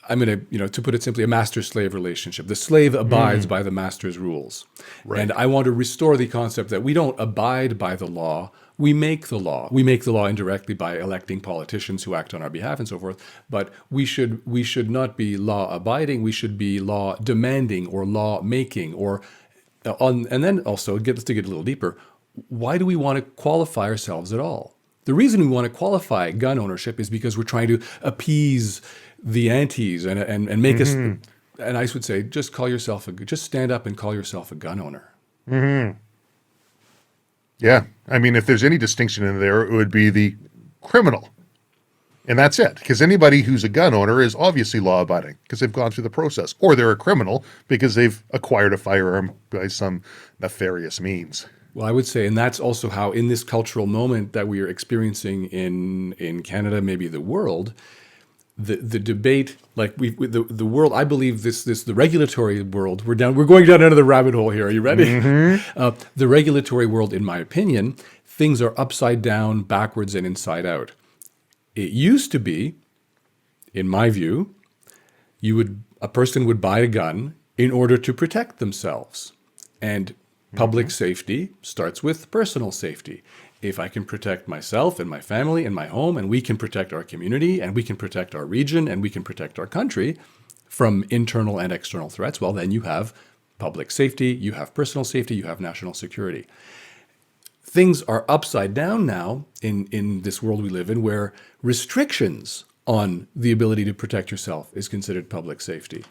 B: I'm going to put it simply, a master-slave relationship. The slave abides by the master's rules. Right. And I want to restore the concept that we don't abide by the law, we make the law. We make the law indirectly by electing politicians who act on our behalf and so forth. But we should not be law-abiding, we should be law-demanding or law-making. And then also, let's dig it a little deeper, why do we want to qualify ourselves at all? The reason we want to qualify gun ownership is because we're trying to appease the antis and make us, and I would say, just stand up and call yourself a gun owner.
A: Mm-hmm. Yeah. I mean, if there's any distinction in there, it would be the criminal. And that's it. Because anybody who's a gun owner is obviously law-abiding because they've gone through the process. Or they're a criminal because they've acquired a firearm by some nefarious means.
B: Well, I would say, and that's also how in this cultural moment that we are experiencing in Canada, maybe the world, the debate, like the world, I believe the regulatory world, we're going down into the rabbit hole here. Are you ready? Mm-hmm. The regulatory world, in my opinion, things are upside down, backwards, and inside out. It used to be, in my view, a person would buy a gun in order to protect themselves. And public safety starts with personal safety. If I can protect myself and my family and my home, and we can protect our community, and we can protect our region, and we can protect our country from internal and external threats, well, then you have public safety, you have personal safety, you have national security. Things are upside down now in this world we live in, where restrictions on the ability to protect yourself is considered public safety.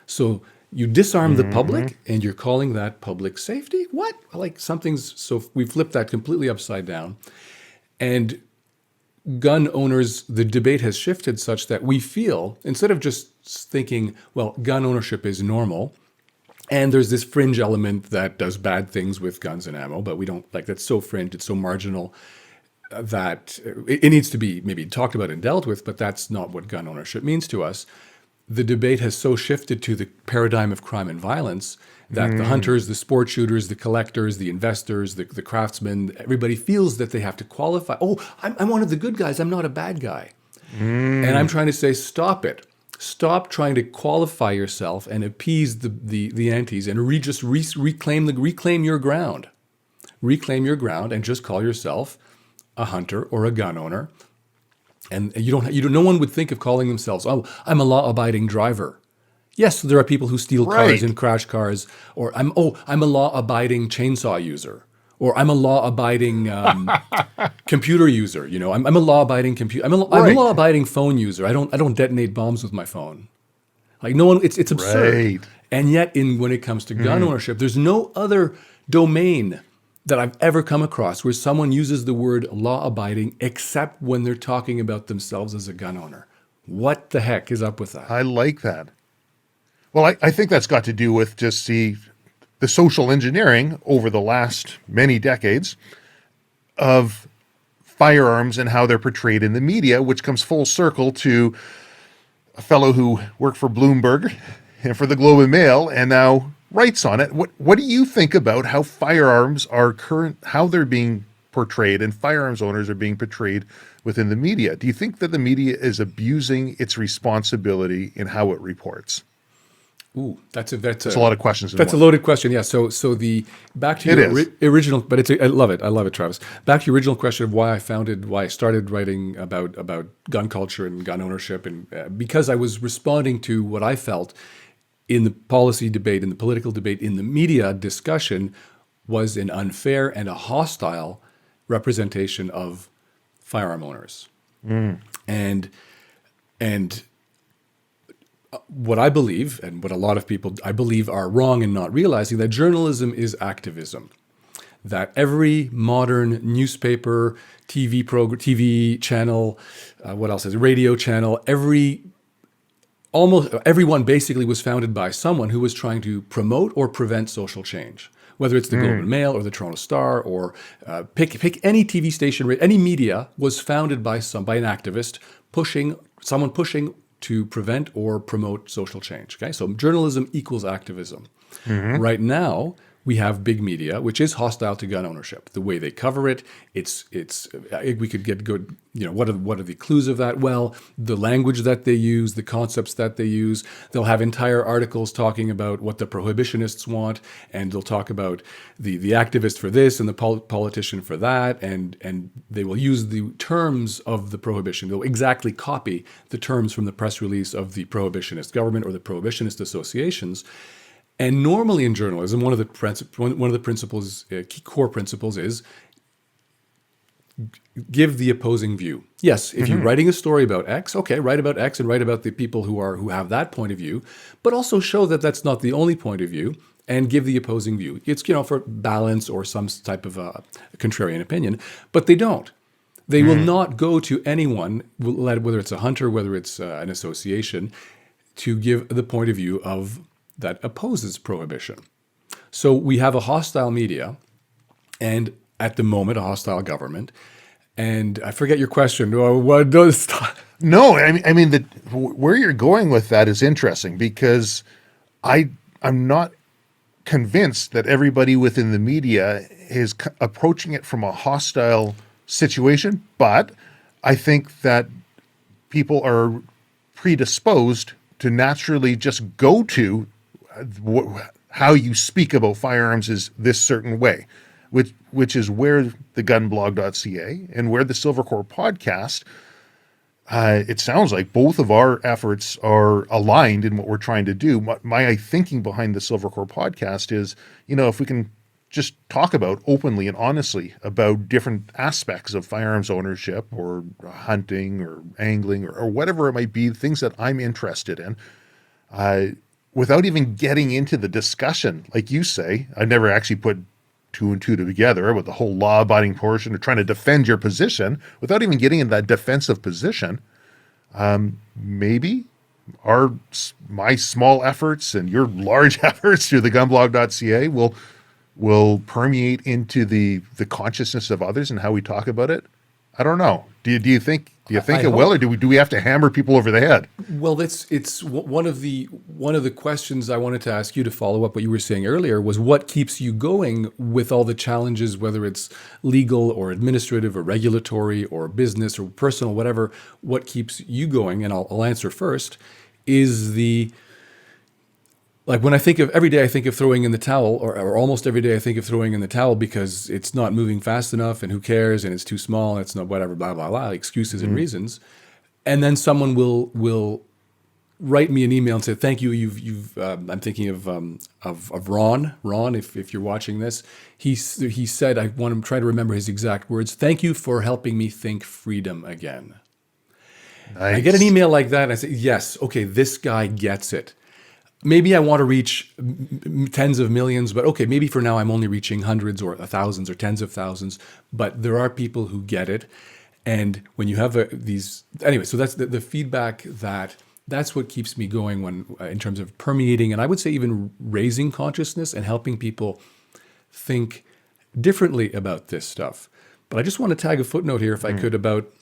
B: So you disarm the public, and you're calling that public safety? What? So we flipped that completely upside down. And gun owners, the debate has shifted such that we feel, instead of just thinking, well, gun ownership is normal, and there's this fringe element that does bad things with guns and ammo, but we don't, that's so fringe, it's so marginal that it needs to be maybe talked about and dealt with, but that's not what gun ownership means to us. The debate has so shifted to the paradigm of crime and violence that the hunters, the sport shooters, the collectors, the investors, the craftsmen, everybody feels that they have to qualify. Oh, I'm one of the good guys. I'm not a bad guy. And I'm trying to say, stop it. Stop trying to qualify yourself and appease the antis, and reclaim your ground. Reclaim your ground and just call yourself a hunter or a gun owner. And no one would think of calling themselves, oh, I'm a law-abiding driver. Yes, there are people who steal cars and crash cars, or I'm a law-abiding chainsaw user, or I'm a law-abiding computer user. I'm a law-abiding I'm a law-abiding phone user. I don't detonate bombs with my phone. Like no one, it's absurd.
A: Right.
B: And yet, when it comes to gun ownership, there's no other domain that I've ever come across where someone uses the word law-abiding except when they're talking about themselves as a gun owner. What the heck is up with that?
A: I like that. Well, I think that's got to do with just the social engineering over the last many decades of firearms and how they're portrayed in the media, which comes full circle to a fellow who worked for Bloomberg and for the Globe and Mail and now writes on it. What do you think about how firearms are how they're being portrayed and firearms owners are being portrayed within the media? Do you think that the media is abusing its responsibility in how it reports?
B: Ooh, that's a
A: lot of questions.
B: That's a loaded question. Yeah. So back to your original, but I love it, Travis. Back to your original question of why I started writing about gun culture and gun ownership, and because I was responding to what I felt in the policy debate, in the political debate, in the media discussion was an unfair and a hostile representation of firearm owners. And what I believe, and what a lot of people I believe are wrong in not realizing, that journalism is activism. That every modern newspaper, TV channel, radio channel, almost everyone basically was founded by someone who was trying to promote or prevent social change. Whether it's the Globe and Mail or the Toronto Star, or pick any TV station, any media was founded by an activist pushing to prevent or promote social change. Okay, so journalism equals activism. Right now, we have big media, which is hostile to gun ownership. The way they cover it, we could get good. What are the clues of that? Well, the language that they use, the concepts that they use. They'll have entire articles talking about what the prohibitionists want, and they'll talk about the activist for this and the politician for that, and they will use the terms of the prohibition. They'll exactly copy the terms from the press release of the prohibitionist government or the prohibitionist associations. And normally in journalism, one of the principles, key core principles, is give the opposing view. Yes, if you're writing a story about X, okay, write about X and write about the people who have that point of view, but also show that that's not the only point of view and give the opposing view. It's for balance or some type of contrarian opinion, but they don't. They will not go to anyone, whether it's a hunter, whether it's an association, to give the point of view of that opposes prohibition. So we have a hostile media, and at the moment, a hostile government. And I forget your question. What does?
A: No, I mean where you're going with that is interesting, because I'm not convinced that everybody within the media is approaching it from a hostile situation, but I think that people are predisposed to naturally just go to how you speak about firearms is this certain way, which is where TheGunBlog.ca and where the Silvercore podcast, it sounds like both of our efforts are aligned in what we're trying to do. My thinking behind the Silvercore podcast is, if we can just talk about openly and honestly about different aspects of firearms ownership or hunting or angling or whatever it might be, things that I'm interested in, without even getting into the discussion. Like you say, I never actually put two and two together with the whole law-abiding portion of trying to defend your position without even getting in that defensive position. Maybe my small efforts and your large efforts through TheGunBlog.ca will permeate into the consciousness of others and how we talk about it. I don't know. Do you think it will, or do we have to hammer people over the head?
B: Well, it's one of the questions I wanted to ask you to follow up what you were saying earlier was what keeps you going with all the challenges, whether it's legal or administrative or regulatory or business or personal, whatever. What keeps you going? And I'll answer first is like when I think of every day, I think of throwing in the towel, or almost every day I think of throwing in the towel because it's not moving fast enough and who cares and it's too small and it's not whatever, blah, blah, blah, excuses and reasons. And then someone will write me an email and say, thank you. I'm thinking of Ron. Ron, if you're watching this, he said, I'm trying to remember his exact words. Thank you for helping me think freedom again.
A: Nice.
B: I get an email like that and I say, yes, okay, this guy gets it. Maybe I want to reach tens of millions, but okay, maybe for now I'm only reaching hundreds or thousands or tens of thousands, but there are people who get it. And when you have anyway, so that's the feedback that's what keeps me going when in terms of permeating, and I would say even raising consciousness and helping people think differently about this stuff. But I just want to tag a footnote here, if I could, about,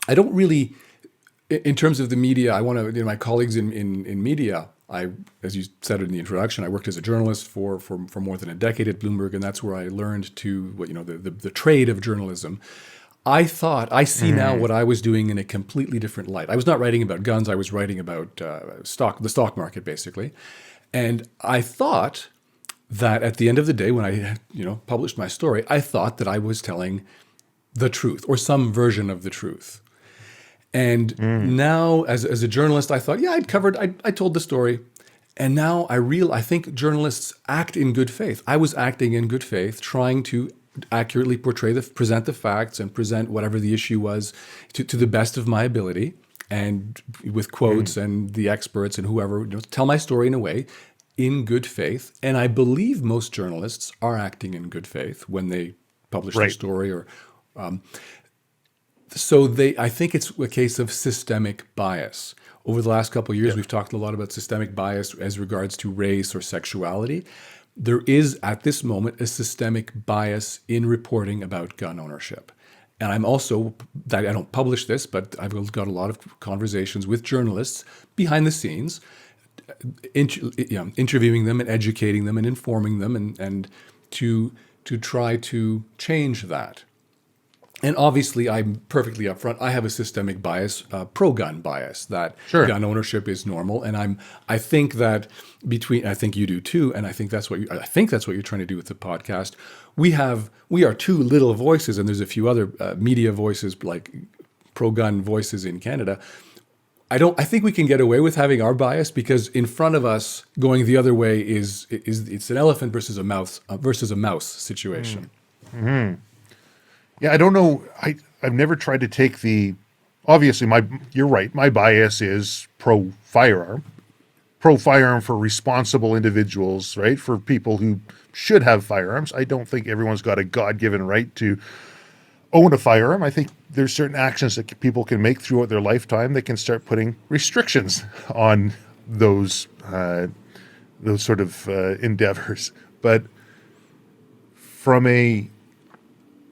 B: I don't really, in terms of the media, I want to, my colleagues in media, as you said in the introduction, I worked as a journalist for more than a decade at Bloomberg, and that's where I learned the trade of journalism. I see now what I was doing in a completely different light. I was not writing about guns. I was writing about the stock market, basically. And I thought that at the end of the day, when I published my story, I thought that I was telling the truth or some version of the truth. And now, as a journalist, I thought, yeah, I told the story. And now I think journalists act in good faith. I was acting in good faith, trying to accurately present the facts and present whatever the issue was to the best of my ability, and with quotes and the experts and whoever, tell my story in a way in good faith. And I believe most journalists are acting in good faith when they publish their story, or I think it's a case of systemic bias. Over the last couple of years, we've talked a lot about systemic bias as regards to race or sexuality. There is, at this moment, a systemic bias in reporting about gun ownership. And I'm also, I don't publish this, but I've got a lot of conversations with journalists behind the scenes, interviewing them and educating them and informing them, and to try to change that. And obviously, I'm perfectly upfront. I have a systemic bias, pro-gun bias, that gun ownership is normal, and I think that I think you do too, and I think that's what you're trying to do with the podcast. We are two little voices, and there's a few other media voices, like pro-gun voices in Canada. I think we can get away with having our bias, because in front of us, going the other way is it's an elephant versus a mouse situation.
A: Mm-hmm. Yeah, I don't know. I've never tried to take obviously you're right. My bias is pro firearm for responsible individuals, right? For people who should have firearms. I don't think everyone's got a God-given right to own a firearm. I think there's certain actions that people can make throughout their lifetime that can start putting restrictions on those sort of endeavors. But from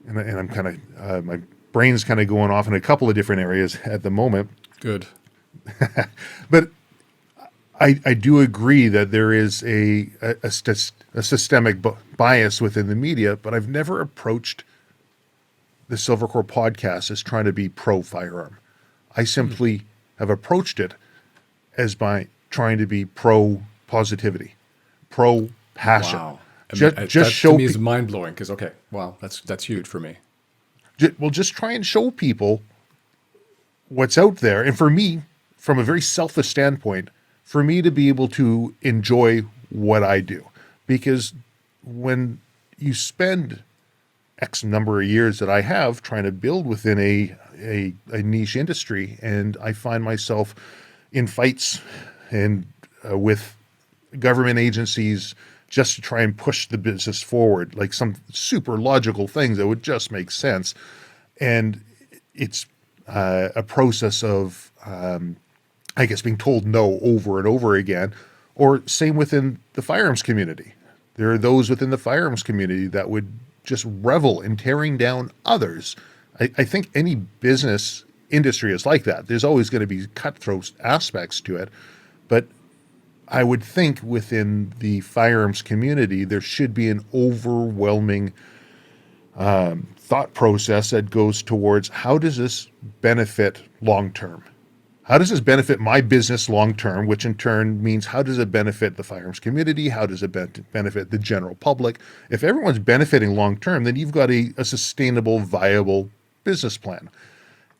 A: and I'm kind of, my brain's kind of going off in a couple of different areas at the moment.
B: Good.
A: But I do agree that there is a systemic bias within the media, but I've never approached the Silvercore podcast as trying to be pro-firearm. I simply have approached it as by trying to be pro-positivity, pro-passion.
B: Wow.
A: Just show
B: to me is mind-blowing, because that's huge for me.
A: Just try and show people what's out there. And for me, from a very selfish standpoint, for me to be able to enjoy what I do. Because when you spend X number of years that I have trying to build within a niche industry, and I find myself in fights and with government agencies just to try and push the business forward, like some super logical things that would just make sense. And it's a process of, I guess, being told no over and over again, or same within the firearms community. There are those within the firearms community that would just revel in tearing down others. I think any business industry is like that. There's always going to be cutthroat aspects to it, but I would think within the firearms community, there should be an overwhelming thought process that goes towards, how does this benefit long-term? How does this benefit my business long term, which in turn means how does it benefit the firearms community? How does it benefit the general public? If everyone's benefiting long term, then you've got a sustainable, viable business plan.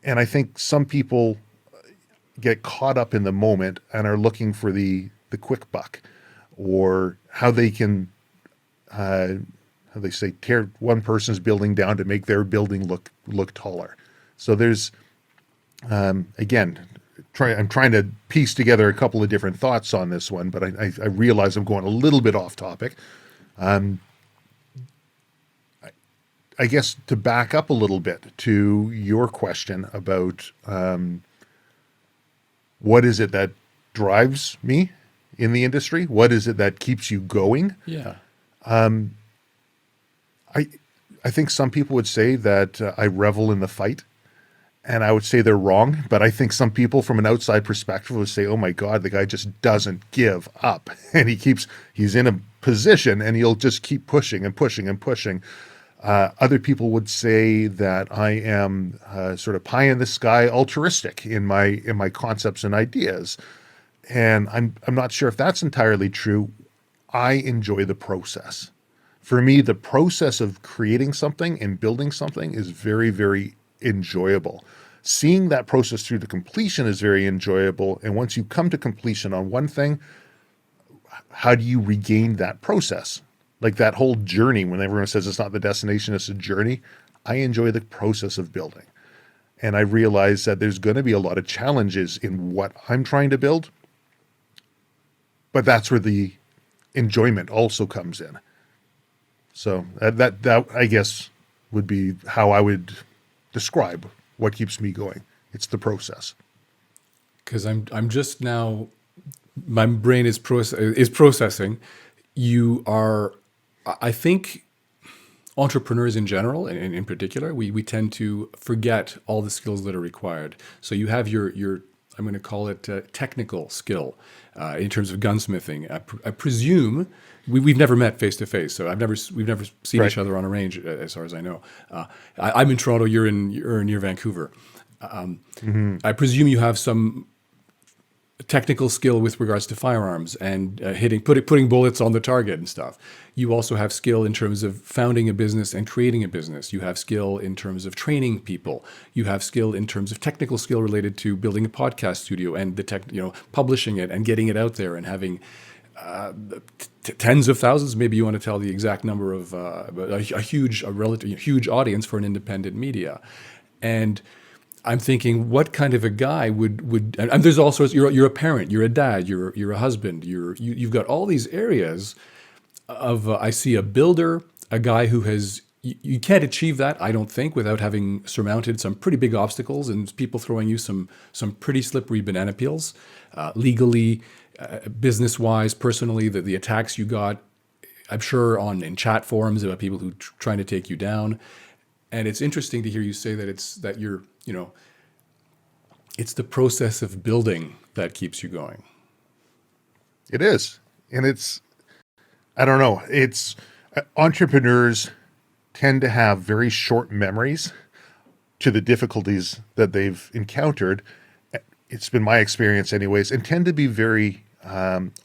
A: And I think some people get caught up in the moment and are looking for the quick buck, or how they can, how they say, tear one person's building down to make their building look taller. So there's, again, I'm trying to piece together a couple of different thoughts on this one, but I realize I'm going a little bit off topic. I guess to back up a little bit to your question about what is it that drives me in the industry? What is it that keeps you going?
B: Yeah.
A: I think some people would say that I revel in the fight. And I would say they're wrong, but I think some people from an outside perspective would say, oh my God, the guy just doesn't give up. And he's in a position and he'll just keep pushing and pushing and pushing. Other people would say that I am sort of pie in the sky altruistic in my concepts and ideas. And I'm not sure if that's entirely true. I enjoy the process. For me, the process of creating something and building something is very, very enjoyable. Seeing that process through to completion is very enjoyable. And once you come to completion on one thing, how do you regain that process? Like that whole journey, when everyone says it's not the destination, it's a journey. I enjoy the process of building. And I realize that there's going to be a lot of challenges in what I'm trying to build. But that's where the enjoyment also comes in. So that I guess would be how I would describe what keeps me going. It's the process.
B: Because I'm just now, my brain is processing. You are, I think, entrepreneurs in general, and in particular, we tend to forget all the skills that are required. So you have your I'm going to call it technical skill in terms of gunsmithing. I presume. We've never met face to face, so we've never seen each other on a range, as far as I know. I'm in Toronto. You're near Vancouver. I presume you have some technical skill with regards to firearms and putting bullets on the target and stuff. You also have skill in terms of founding a business and creating a business. You have skill in terms of training people. You have skill in terms of technical skill related to building a podcast studio and publishing it and getting it out there and having tens of thousands, maybe you want to tell the exact number of a relatively huge audience for an independent media. And I'm thinking, what kind of a guy would and there's all sorts. You're a parent, you're a dad, you're a husband, you've got all these areas of I see a builder, a guy who has. You can't achieve that, I don't think, without having surmounted some pretty big obstacles and people throwing you some pretty slippery banana peels, legally, business-wise, personally. The attacks you got, I'm sure, in chat forums about people who trying to take you down. And it's interesting to hear you say that it's the process of building that keeps you going.
A: It is, and I don't know. It's entrepreneurs tend to have very short memories to the difficulties that they've encountered. It's been my experience anyways, and tend to be very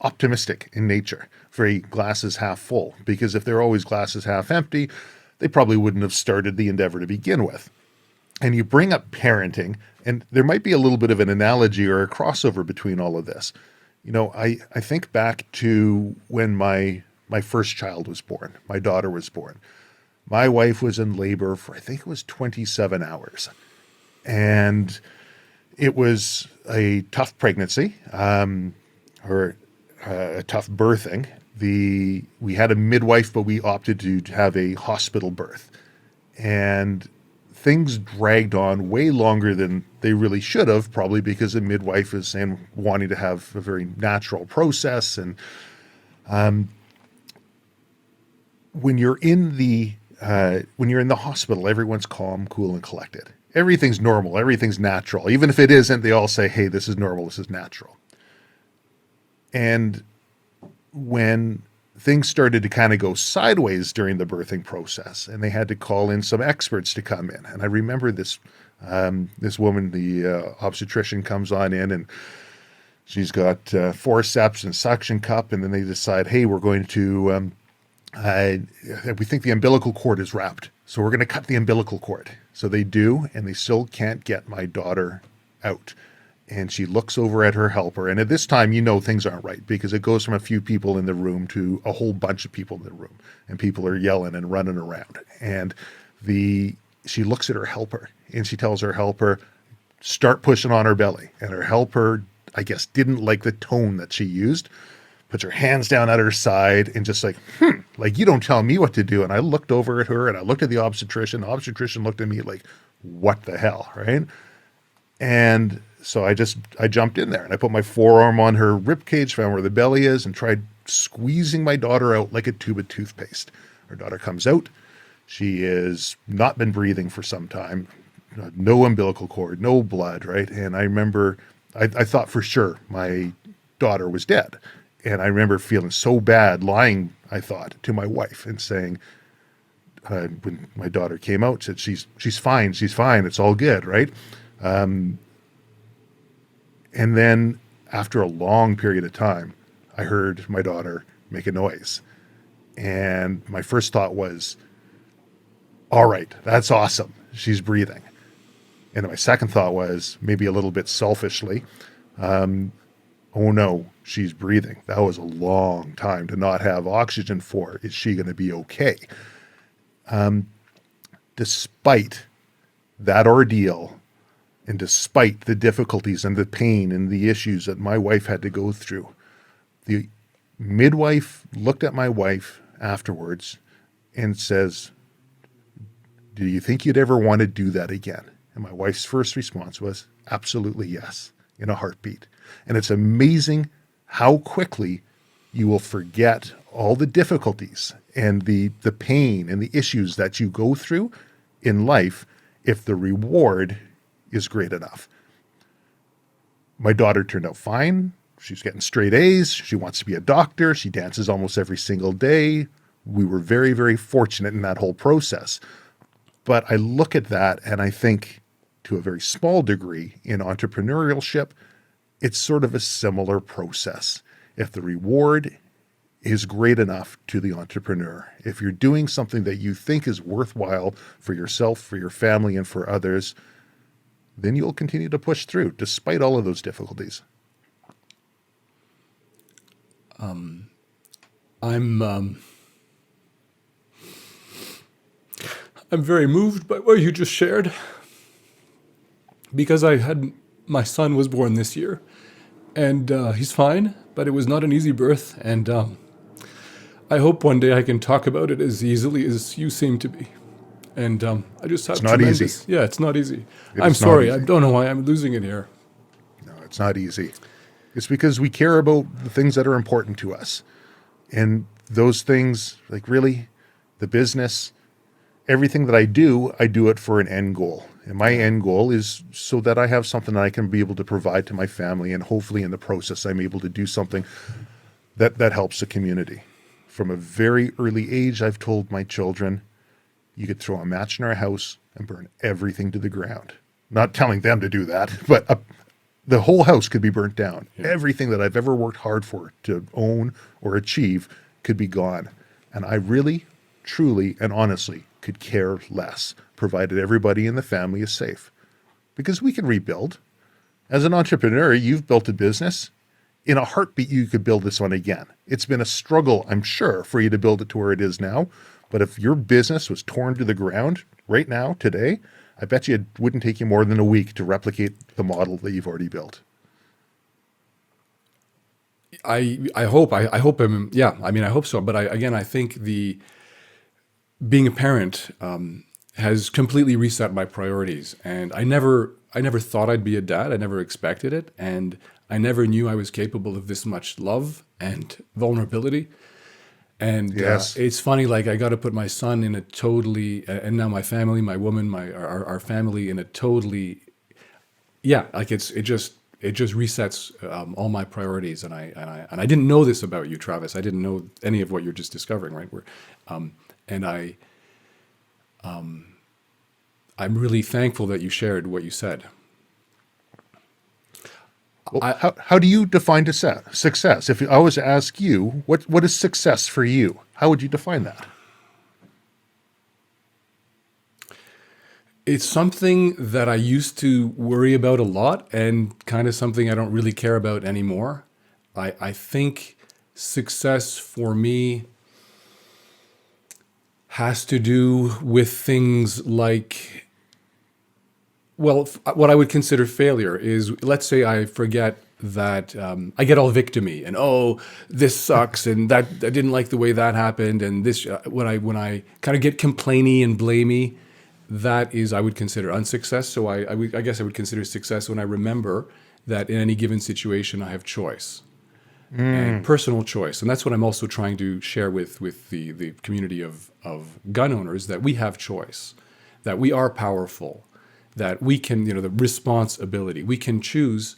A: optimistic in nature, very glasses half full, because if they're always glasses half empty, they probably wouldn't have started the endeavor to begin with. And you bring up parenting, and there might be a little bit of an analogy or a crossover between all of this. I think back to when my first child was born, my daughter was born. My wife was in labor for, I think it was 27 hours. And it was a tough pregnancy, or a tough birthing. We had a midwife, but we opted to have a hospital birth. And things dragged on way longer than they really should have, probably because the midwife is wanting to have a very natural process. And when you're in the hospital, everyone's calm, cool, and collected. Everything's normal. Everything's natural. Even if it isn't, they all say, hey, this is normal. This is natural. And when things started to kind of go sideways during the birthing process, and they had to call in some experts to come in. And I remember this This woman, the obstetrician, comes on in, and she's got forceps and suction cup, and then they decide, hey, we're going to, we think the umbilical cord is wrapped, so we're going to cut the umbilical cord. So they do, and they still can't get my daughter out. And she looks over at her helper, and at this time, things aren't right, because it goes from a few people in the room to a whole bunch of people in the room, and people are yelling and running around. And she looks at her helper, and she tells her helper, start pushing on her belly. And her helper, I guess, didn't like the tone that she used, puts her hands down at her side and just like, you don't tell me what to do. And I looked over at her, and I looked at the obstetrician. The obstetrician looked at me like, what the hell, right? And so I jumped in there, and I put my forearm on her rib cage, found where the belly is, and tried squeezing my daughter out like a tube of toothpaste. Her daughter comes out. She has not been breathing for some time. No umbilical cord, no blood, right? And I remember, I thought for sure my daughter was dead. And I remember feeling so bad, lying, I thought, to my wife and saying, when my daughter came out, said, she's fine, it's all good, right? And then after a long period of time, I heard my daughter make a noise. And my first thought was, all right, that's awesome, she's breathing. And then my second thought was, maybe a little bit selfishly, oh no, she's breathing. That was a long time to not have oxygen for. Is she going to be okay? Despite that ordeal, and despite the difficulties and the pain and the issues that my wife had to go through, the midwife looked at my wife afterwards and says, do you think you'd ever want to do that again? And my wife's first response was, absolutely yes, in a heartbeat. And it's amazing how quickly you will forget all the difficulties and the pain and the issues that you go through in life if the reward is great enough. My daughter turned out fine. She's getting straight A's. She wants to be a doctor. She dances almost every single day. We were very, very fortunate in that whole process. But I look at that and I think, to a very small degree, in entrepreneurship, it's sort of a similar process. If the reward is great enough to the entrepreneur, if you're doing something that you think is worthwhile for yourself, for your family, and for others, then you'll continue to push through despite all of those difficulties.
B: I'm very moved by what you just shared, because my son was born this year, and he's fine, but it was not an easy birth, and I hope one day I can talk about it as easily as you seem to be. And I just have
A: It's not easy.
B: Yeah, it's not easy.
A: It
B: I'm
A: is not
B: sorry.
A: easy.
B: I don't know why I'm losing it here.
A: No, it's not easy. It's because we care about the things that are important to us. And those things, like really, the business, everything that I do it for an end goal. And my end goal is so that I have something that I can be able to provide to my family, and hopefully in the process I'm able to do something that helps the community. From a very early age, I've told my children, you could throw a match in our house and burn everything to the ground. Not telling them to do that, but the whole house could be burnt down. Yeah. Everything that I've ever worked hard for to own or achieve could be gone. And I really, truly, and honestly could care less, provided everybody in the family is safe. Because we can rebuild. As an entrepreneur, you've built a business. In a heartbeat, you could build this one again. It's been a struggle, I'm sure, for you to build it to where it is now. But if your business was torn to the ground right now, today, I bet you it wouldn't take you more than a week to replicate the model that you've already built.
B: I hope so. But I think being a parent has completely reset my priorities. And I never thought I'd be a dad. I never expected it. And I never knew I was capable of this much love and vulnerability. And
A: yes.
B: It's funny, like I got to put my son in a totally, and now my family, my woman, our family in a totally, like it just resets all my priorities. And I didn't know this about you, Travis. I didn't know any of what you're just discovering, right? I'm really thankful that you shared what you said.
A: Well, how do you define success? If I was to ask you, what is success for you? How would you define that?
B: It's something that I used to worry about a lot and kind of something I don't really care about anymore. I think success for me has to do with things like, well, what I would consider failure is, let's say I forget that I get all victimy and, oh, this sucks and that I didn't like the way that happened, and this when I kind of get complainy and blamey, that is, I would consider unsuccess. So I guess I would consider success when I remember that in any given situation I have choice and personal choice, and that's what I'm also trying to share with the community of gun owners, that we have choice, that we are powerful, that we can, the responsibility, we can choose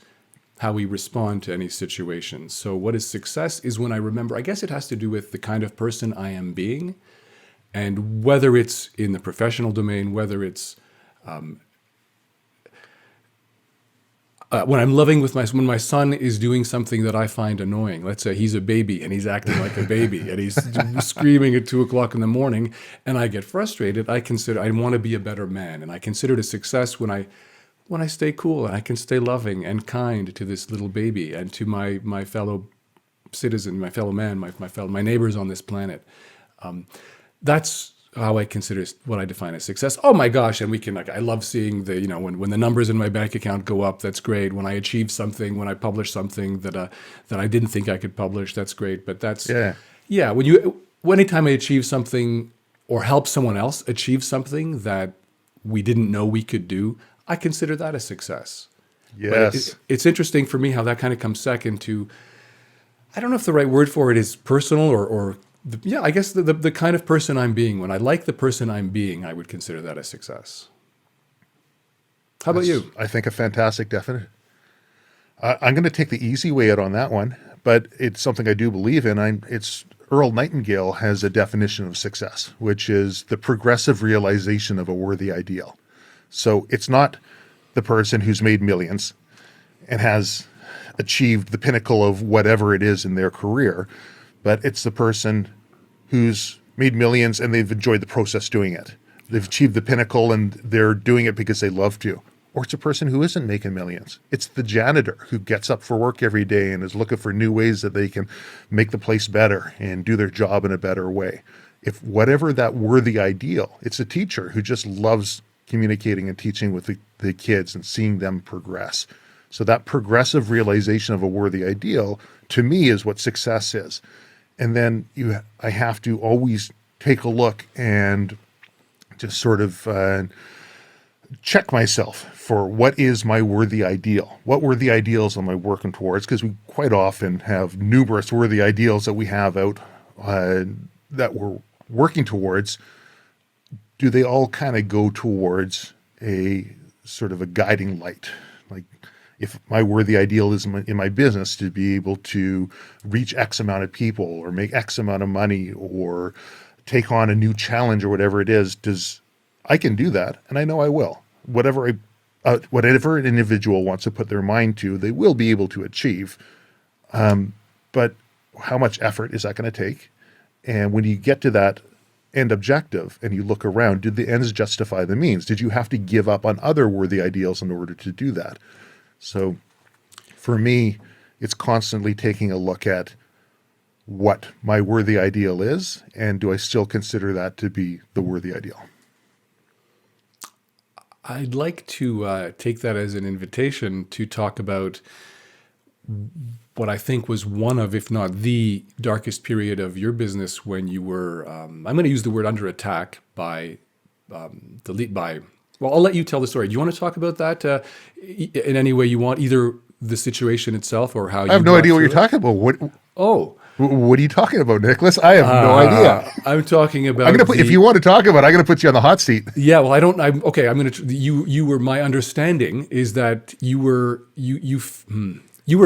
B: how we respond to any situation. So what is success is when I remember, I guess it has to do with the kind of person I am being, and whether it's in the professional domain, whether it's when I'm loving with when my son is doing something that I find annoying. Let's say he's a baby and he's acting like a baby and he's screaming at 2:00 in the morning, and I get frustrated. I want to be a better man, and I consider it a success when I stay cool and I can stay loving and kind to this little baby and to my fellow citizen, my fellow man, my neighbors on this planet. That's how I consider what I define as success. Oh my gosh. And I love seeing when the numbers in my bank account go up, that's great. When I achieve something, when I publish something that I didn't think I could publish, that's great. But anytime I achieve something or help someone else achieve something that we didn't know we could do, I consider that a success.
A: Yes.
B: It's interesting for me how that kind of comes second to, I don't know if the right word for it is personal or I guess the kind of person I'm being. When I like the person I'm being, I would consider that a success. How about you?
A: I think a fantastic definition. I'm going to take the easy way out on that one, but it's something I do believe in. It's Earl Nightingale has a definition of success, which is the progressive realization of a worthy ideal. So it's not the person who's made millions and has achieved the pinnacle of whatever it is in their career, but it's the person who's made millions and they've enjoyed the process doing it. They've achieved the pinnacle and they're doing it because they love to. Or it's a person who isn't making millions. It's the janitor who gets up for work every day and is looking for new ways that they can make the place better and do their job in a better way. If whatever that worthy ideal, it's a teacher who just loves communicating and teaching with the kids and seeing them progress. So that progressive realization of a worthy ideal, to me, is what success is. And then I have to always take a look and just sort of check myself for what is my worthy ideal. What worthy ideals am I working towards? Because we quite often have numerous worthy ideals that we have out that we're working towards. Do they all kind of go towards a sort of a guiding light? Like, if my worthy ideal is in my business to be able to reach X amount of people or make X amount of money or take on a new challenge or whatever it is, I can do that, and I know I will. Whatever an individual wants to put their mind to, they will be able to achieve. But how much effort is that going to take? And when you get to that end objective and you look around, did the ends justify the means? Did you have to give up on other worthy ideals in order to do that? So for me, it's constantly taking a look at what my worthy ideal is, and do I still consider that to be the worthy ideal?
B: I'd like to take that as an invitation to talk about what I think was one of, if not the darkest period of your business, when you were, I'm going to use the word under attack by well, I'll let you tell the story. Do you want to talk about that in any way you want, either the situation itself or how you...
A: I have no idea what you're talking about. What are you talking about, Nicolas? I have no idea.
B: I'm talking about...
A: if you want to talk about it, I'm going to put you on the hot seat.
B: Yeah, well, I'm going to... You were... My understanding is that you were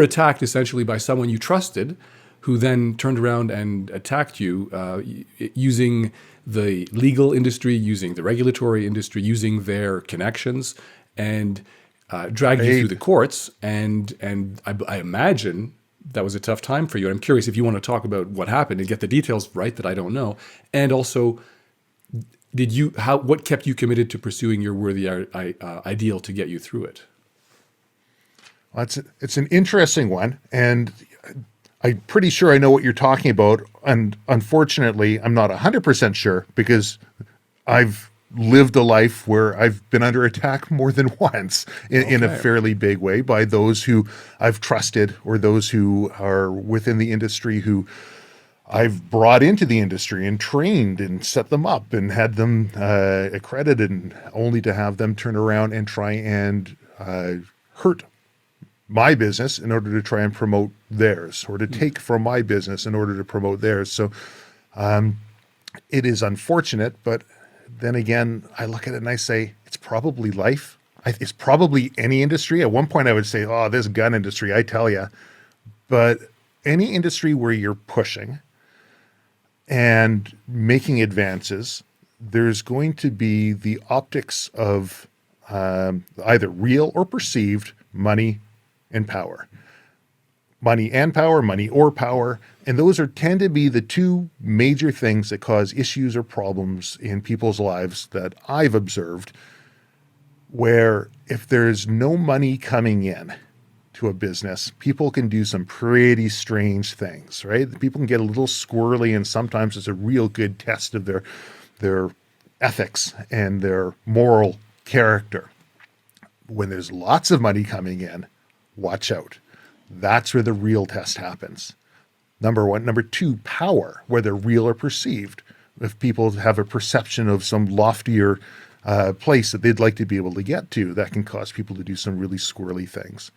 B: attacked essentially by someone you trusted, who then turned around and attacked you using the legal industry, using the regulatory industry, using their connections, and dragged you through the courts. And I imagine that was a tough time for you. I'm curious if you want to talk about what happened and get the details right that I don't know. And also, what kept you committed to pursuing your worthy ideal to get you through it?
A: Well, it's an interesting one, and I'm pretty sure I know what you're talking about. And unfortunately, I'm not 100% sure because I've lived a life where I've been under attack more than once in a fairly big way by those who I've trusted or those who are within the industry who I've brought into the industry and trained and set them up and had them accredited, and only to have them turn around and try and hurt my business in order to try and promote theirs, or to take from my business in order to promote theirs. So it is unfortunate, but then again, I look at it and I say, it's probably life. It's probably any industry. At one point I would say, oh, this gun industry, I tell you. But any industry where you're pushing and making advances, there's going to be the optics of either real or perceived money and power. Money and power, money or power. And those tend to be the two major things that cause issues or problems in people's lives that I've observed, where if there's no money coming in to a business, people can do some pretty strange things, right? People can get a little squirrely, and sometimes it's a real good test of their ethics and their moral character. When there's lots of money coming in, watch out. That's where the real test happens. Number one. Number two, power, whether real or perceived. If people have a perception of some loftier place that they'd like to be able to get to, that can cause people to do some really squirrely things.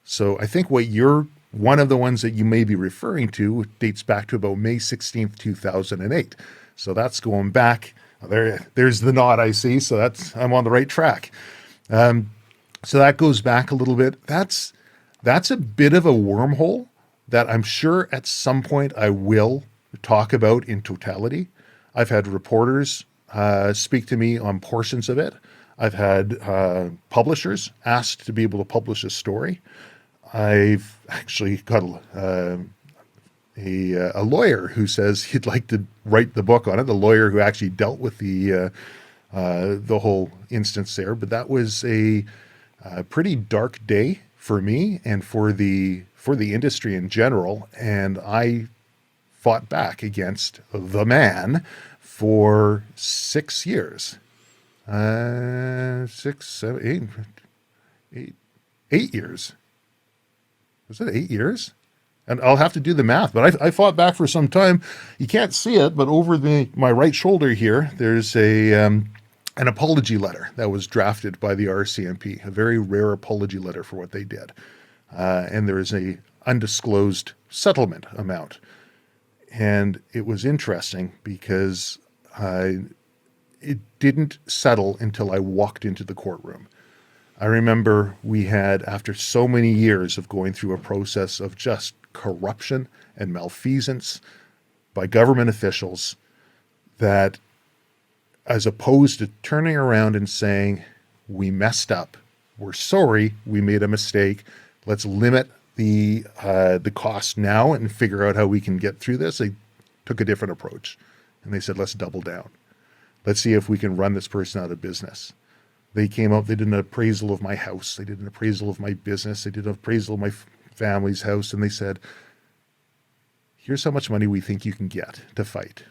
A: So I think one of the ones that you may be referring to dates back to about May 16th, 2008. So that's going back. There's the nod I see. So I'm on the right track. So that goes back a little bit. That's a bit of a wormhole that I'm sure at some point I will talk about in totality. I've had reporters speak to me on portions of it. I've had publishers asked to be able to publish a story. I've actually got a lawyer who says he'd like to write the book on it, the lawyer who actually dealt with the whole instance there. But that was a pretty dark day for me and for the industry in general, and I fought back against the man for 6 years. 6, 7, 8 years. Was it 8 years? And I'll have to do the math, but I fought back for some time. You can't see it, but over my right shoulder here, there's an apology letter that was drafted by the RCMP, a very rare apology letter for what they did. And there is a undisclosed settlement amount. And it was interesting because it didn't settle until I walked into the courtroom. I remember we had, after so many years of going through a process of just corruption and malfeasance by government officials, that as opposed to turning around and saying, we messed up, we're sorry, we made a mistake, let's limit the cost now and figure out how we can get through this, they took a different approach. And they said, let's double down. Let's see if we can run this person out of business. They came up, they did an appraisal of my house, they did an appraisal of my business, they did an appraisal of my family's house, and they said, here's how much money we think you can get to fight.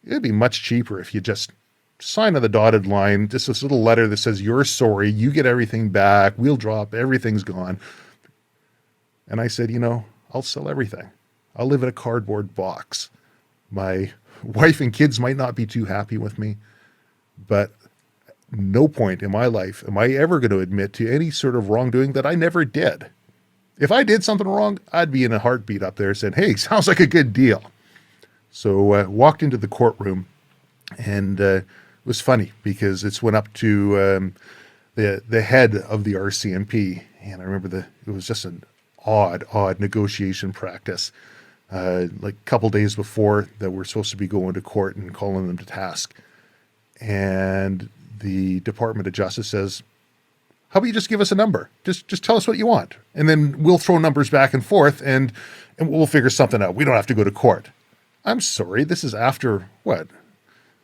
A: It'd be much cheaper if you just sign on the dotted line, just this little letter that says, you're sorry, you get everything back, we'll drop, everything's gone. And I said, I'll sell everything. I'll live in a cardboard box. My wife and kids might not be too happy with me, but no point in my life am I ever going to admit to any sort of wrongdoing that I never did. If I did something wrong, I'd be in a heartbeat up there saying, hey, sounds like a good deal. So walked into the courtroom, and it was funny because it's went up to the head of the RCMP. And I remember it was just an odd negotiation practice. like a couple days before that we're supposed to be going to court and calling them to task. And the Department of Justice says, how about you just give us a number? Just tell us what you want. And then we'll throw numbers back and forth and we'll figure something out. We don't have to go to court. I'm sorry. This is after what?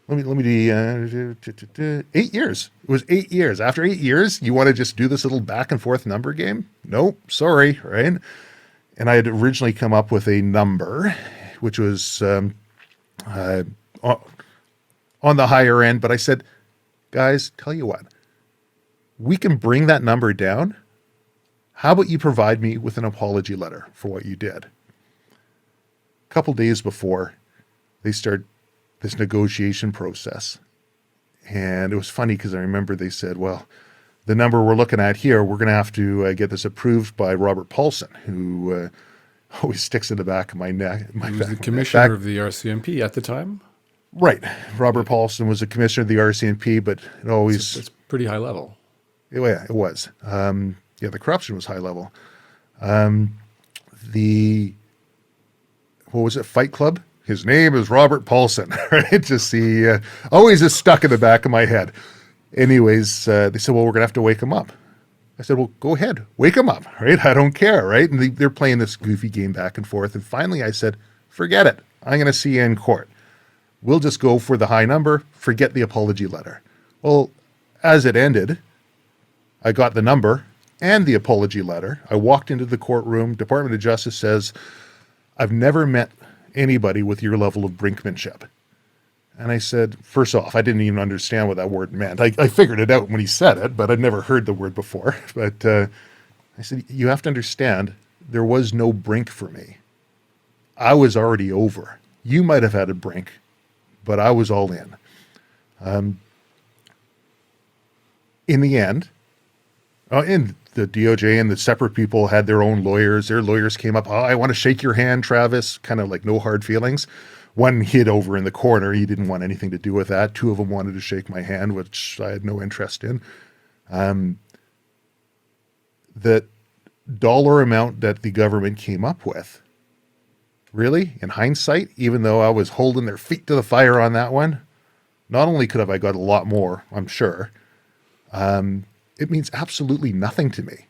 A: Let me be 8 years. It was 8 years. After 8 years, you want to just do this little back and forth number game? Nope. Sorry. Right. And I had originally come up with a number, which was on the higher end. But I said, guys, tell you what, we can bring that number down. How about you provide me with an apology letter for what you did? A couple days before, they start this negotiation process. And it was funny because I remember they said, well, the number we're looking at here, we're going to have to get this approved by Robert Paulson, who always sticks in the back of my neck.
B: He was the commissioner of the RCMP at the time?
A: Right. Robert Paulson was a commissioner of the RCMP, but it always...
B: It's pretty high level.
A: Yeah, it was. The corruption was high level. What was it, Fight Club? His name is Robert Paulson, right? Just always is stuck in the back of my head. Anyways, they said, well, we're going to have to wake him up. I said, well, go ahead, wake him up, right? I don't care, right? And they're playing this goofy game back and forth. And finally I said, forget it. I'm going to see you in court. We'll just go for the high number, forget the apology letter. Well, as it ended, I got the number and the apology letter. I walked into the courtroom. Department of Justice says, I've never met anybody with your level of brinkmanship. And I said, first off, I didn't even understand what that word meant. I figured it out when he said it, but I'd never heard the word before. But I said, you have to understand, there was no brink for me. I was already over. You might have had a brink, but I was all in. In the end, and the DOJ and the separate people had their own lawyers. Their lawyers came up, I want to shake your hand, Travis, kind of like no hard feelings. One hid over in the corner. He didn't want anything to do with that. Two of them wanted to shake my hand, which I had no interest in. The dollar amount that the government came up with, really, in hindsight, even though I was holding their feet to the fire on that one, not only could have I got a lot more, I'm sure, it means absolutely nothing to me.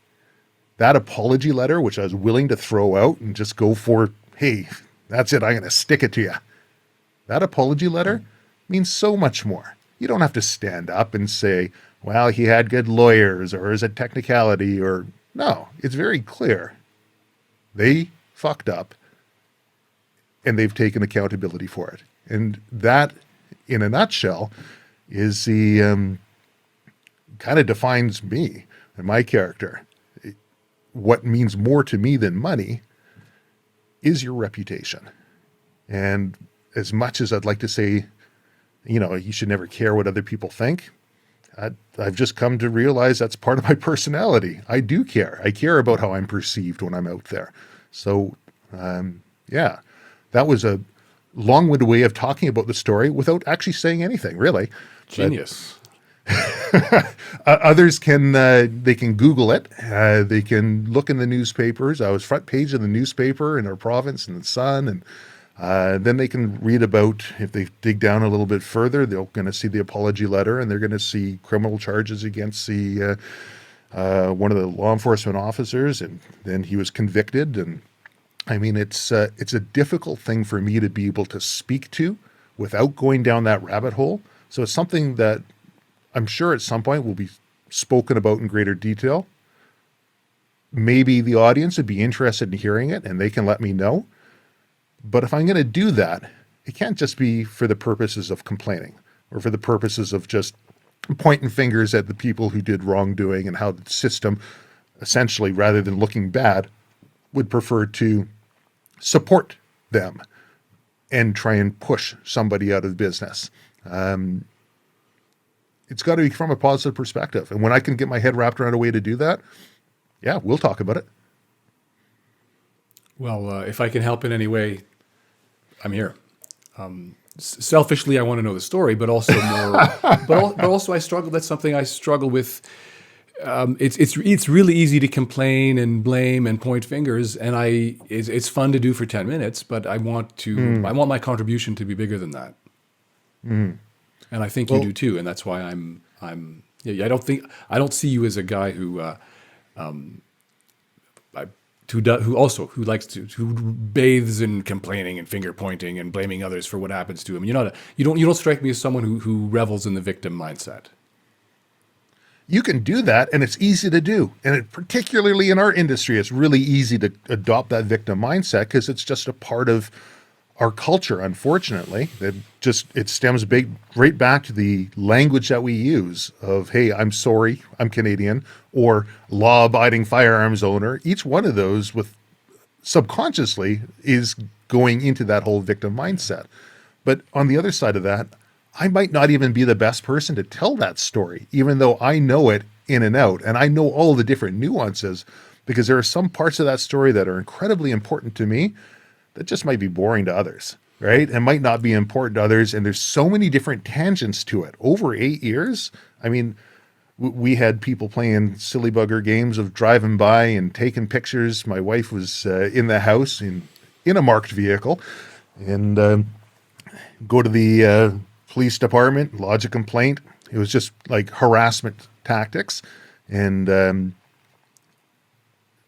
A: That apology letter, which I was willing to throw out and just go for, hey, that's it, I'm going to stick it to you. That apology letter means so much more. You don't have to stand up and say, well, he had good lawyers, or is it technicality, or no, it's very clear. They fucked up and they've taken accountability for it. And that, in a nutshell, is the kind of defines me and my character. What means more to me than money is your reputation. And as much as I'd like to say, you should never care what other people think, I've just come to realize that's part of my personality. I do care. I care about how I'm perceived when I'm out there. So, that was a long-winded way of talking about the story without actually saying anything, really.
B: Genius.
A: Others can Google it. They can look in the newspapers. I was front page of the newspaper in our province and the Sun, and then they can read about, if they dig down a little bit further, they're going to see the apology letter, and they're going to see criminal charges against the one of the law enforcement officers, and then he was convicted. And I mean, it's a difficult thing for me to be able to speak to without going down that rabbit hole. So it's something that I'm sure at some point will be spoken about in greater detail. Maybe the audience would be interested in hearing it and they can let me know. But if I'm going to do that, it can't just be for the purposes of complaining or for the purposes of just pointing fingers at the people who did wrongdoing and how the system, essentially, rather than looking bad, would prefer to support them and try and push somebody out of business. It's got to be from a positive perspective. And when I can get my head wrapped around a way to do that, yeah, we'll talk about it.
B: Well, if I can help in any way, I'm here. Selfishly, I want to know the story, but also more. but also, I struggle. That's something I struggle with. it's really easy to complain and blame and point fingers, and it's fun to do for 10 minutes, but I want my contribution to be bigger than that. And I think you
A: Well,
B: do too, and that's why yeah, I don't see you as a guy who likes who bathes in complaining and finger pointing and blaming others for what happens to him. You don't strike me as someone who revels in the victim mindset.
A: you can do that, and it's easy to do. And particularly in our industry, it's really easy to adopt that victim mindset because it's just a part of our culture, unfortunately. It stems right back to the language that we use of, hey, I'm sorry, I'm Canadian, or law-abiding firearms owner. Each one of those with subconsciously is going into that whole victim mindset. But on the other side of that, I might not even be the best person to tell that story, even though I know it in and out, and I know all the different nuances, because there are some parts of that story that are incredibly important to me that just might be boring to others, right? And might not be important to others. And there's so many different tangents to it. Over 8 years, I mean, we had people playing silly bugger games of driving by and taking pictures. My wife was in the house in a marked vehicle, and go to the police department, lodge a complaint. It was just like harassment tactics. And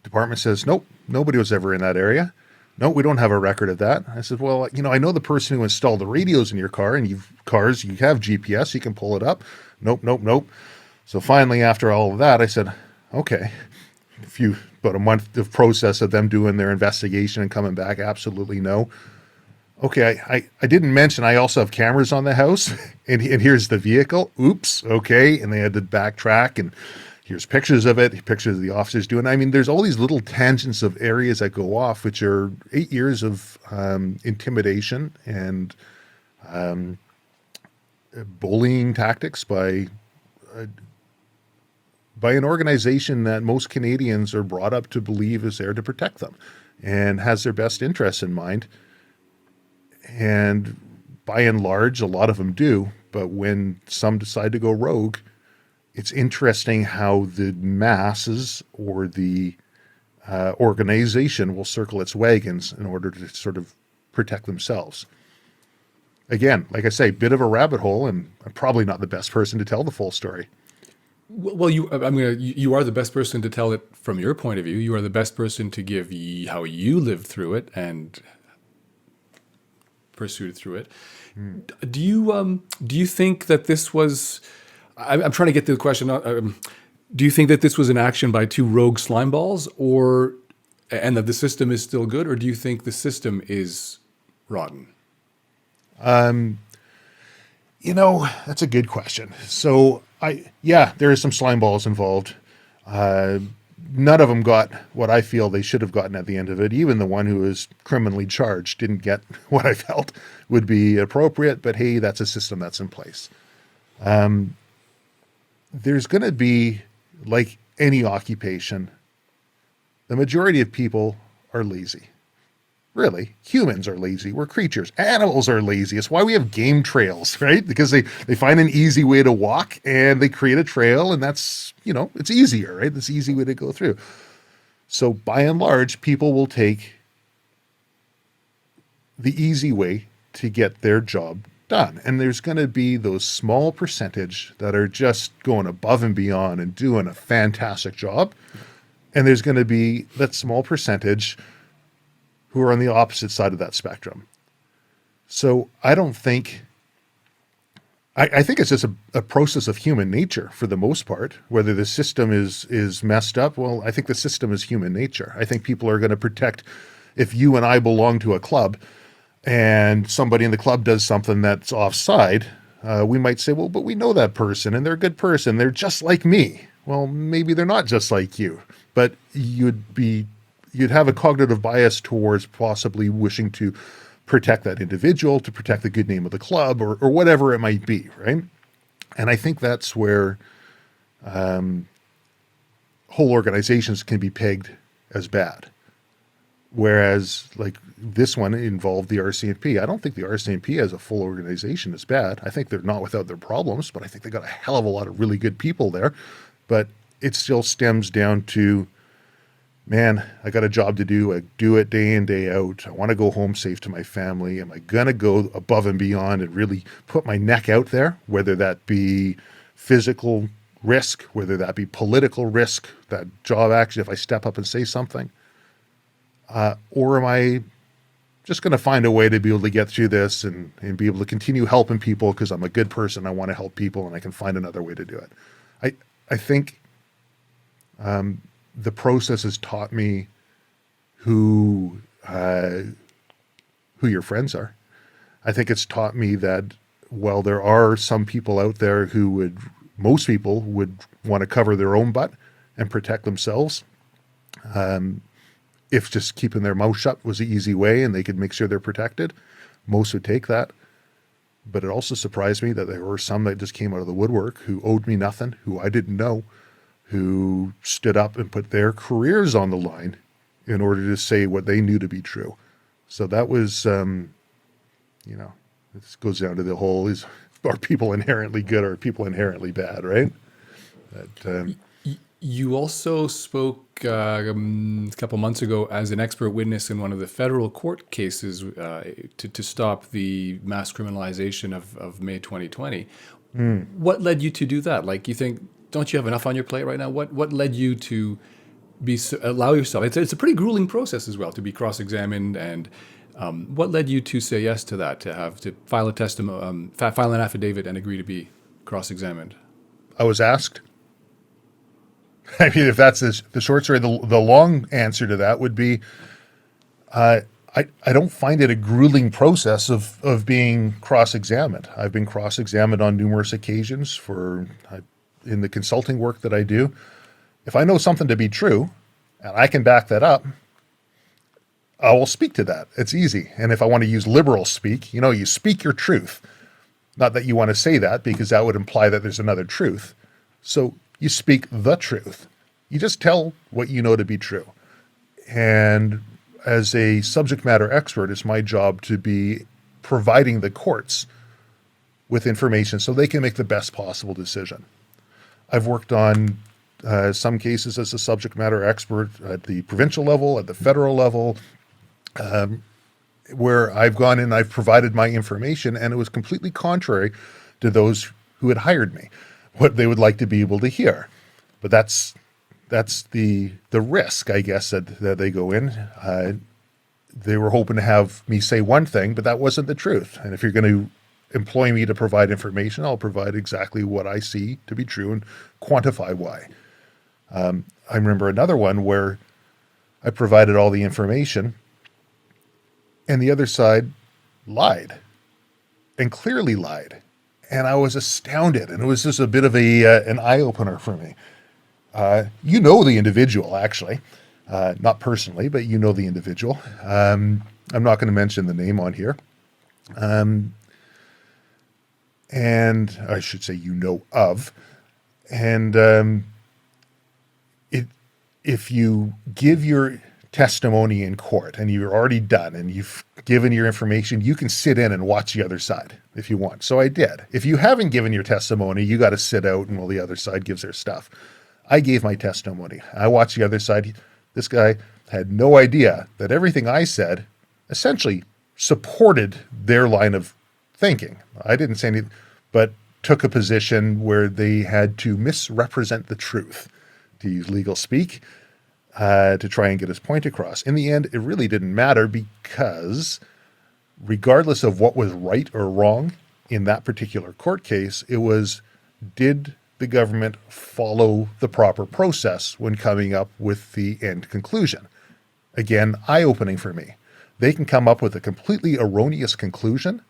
A: department says, nope, nobody was ever in that area. No, we don't have a record of that. I said, well, I know the person who installed the radios in your car, and you have GPS, you can pull it up. Nope. So finally, after all of that, I said, okay, about a month of process of them doing their investigation and coming back, absolutely no. Okay, I didn't mention I also have cameras on the house, and here's the vehicle. Oops, okay. And they had to backtrack, and here's pictures of it, pictures of the officers doing. I mean, there's all these little tangents of areas that go off, which are 8 years of intimidation and bullying tactics by an organization that most Canadians are brought up to believe is there to protect them and has their best interests in mind. And by and large, a lot of them do. But when some decide to go rogue, it's interesting how the masses or the organization will circle its wagons in order to sort of protect themselves. Again, like I say, bit of a rabbit hole, and I'm probably not the best person to tell the full story.
B: Well, you are the best person to tell it from your point of view. You are the best person to give how you lived through it and pursued through it. Do you think that this was? I'm trying to get to the question. Do you think that this was an action by two rogue slimeballs, and that the system is still good, or do you think the system is rotten?
A: That's a good question. So there is some slime balls involved. None of them got what I feel they should have gotten at the end of it. Even the one who was criminally charged didn't get what I felt would be appropriate, but hey, that's a system that's in place. There's going to be, like any occupation, the majority of people are lazy. Really, humans are lazy. We're creatures. Animals are lazy. It's why we have game trails, right? Because they find an easy way to walk and they create a trail, and that's, it's easier, right? It's an easy way to go through. So by and large, people will take the easy way to get their job done. And there's going to be those small percentage that are just going above and beyond and doing a fantastic job. And there's going to be that small percentage who are on the opposite side of that spectrum. So I think it's just a process of human nature for the most part. Whether the system is messed up, well, I think the system is human nature. I think people are going to protect, if you and I belong to a club and somebody in the club does something that's offside, we might say, well, but we know that person and they're a good person. They're just like me. Well, maybe they're not just like you, but you'd have a cognitive bias towards possibly wishing to protect that individual, to protect the good name of the club, or whatever it might be, right? And I think that's where whole organizations can be pegged as bad. Whereas, like this one involved the RCMP. I don't think the RCMP as a full organization is bad. I think they're not without their problems, but I think they got a hell of a lot of really good people there. But it still stems down to, man, I got a job to do. I do it day in, day out. I want to go home safe to my family. Am I going to go above and beyond and really put my neck out there, whether that be physical risk, whether that be political risk, that job action, if I step up and say something? Or am I just going to find a way to be able to get through this and be able to continue helping people because I'm a good person. I want to help people and I can find another way to do it. I think the process has taught me who your friends are. I think it's taught me that while there are some people out there who most people would want to cover their own butt and protect themselves, if just keeping their mouth shut was the easy way and they could make sure they're protected, most would take that. But it also surprised me that there were some that just came out of the woodwork who owed me nothing, who I didn't know, who stood up and put their careers on the line in order to say what they knew to be true. So that was, this goes down to the whole, are people inherently good or are people inherently bad, right?
B: You also spoke a couple months ago as an expert witness in one of the federal court cases to stop the mass criminalization of May 2020. What led you to do that? Like, you think, don't you have enough on your plate right now? What led you to allow yourself? It's a pretty grueling process as well to be cross-examined, and what led you to say yes to that, to file file an affidavit and agree to be cross-examined?
A: I was asked. I mean, if that's the short story, the long answer to that would be, I don't find it a grueling process of being cross-examined. I've been cross-examined on numerous occasions in the consulting work that I do. If I know something to be true and I can back that up, I will speak to that. It's easy. And if I want to use liberal speak, you speak your truth. Not that you want to say that because that would imply that there's another truth. So you speak the truth. You just tell what you know to be true. And as a subject matter expert, it's my job to be providing the courts with information so they can make the best possible decision. I've worked on some cases as a subject matter expert at the provincial level, at the federal level, where I've gone in, I've provided my information, and it was completely contrary to those who had hired me, what they would like to be able to hear. But that's the risk, I guess, that they go in. They were hoping to have me say one thing, but that wasn't the truth. And if you're going to employ me to provide information, I'll provide exactly what I see to be true and quantify why. I remember another one where I provided all the information and the other side lied, and clearly lied. And I was astounded, and it was just a bit of an eye-opener for me. The individual, actually. Not personally, but the individual. I'm not going to mention the name on here. And I should say of. And if you give your testimony in court and you're already done and you've given your information, you can sit in and watch the other side if you want. So I did. If you haven't given your testimony, you got to sit out and while the other side gives their stuff. I gave my testimony. I watched the other side. This guy had no idea that everything I said essentially supported their line of thinking. I didn't say anything, but took a position where they had to misrepresent the truth, to use legal speak, to try and get his point across. In the end, it really didn't matter because regardless of what was right or wrong in that particular court case, it was, did the government follow the proper process when coming up with the end conclusion? Again, eye-opening for me. They can come up with a completely erroneous conclusion,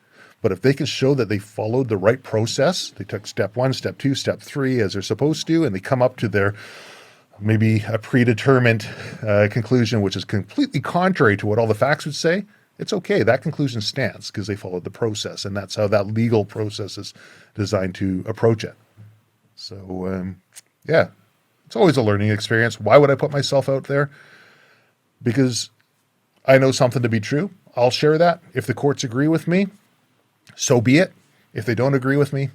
A: but if they can show that they followed the right process, they took step 1, step 2, step 3 as they're supposed to, and they come up to their maybe a predetermined conclusion, which is completely contrary to what all the facts would say, it's okay. That conclusion stands because they followed the process, and that's how that legal process is designed to approach it. So, it's always a learning experience. Why would I put myself out there? Because I know something to be true. I'll share that. If the courts agree with me, so be it. If they don't agree with me,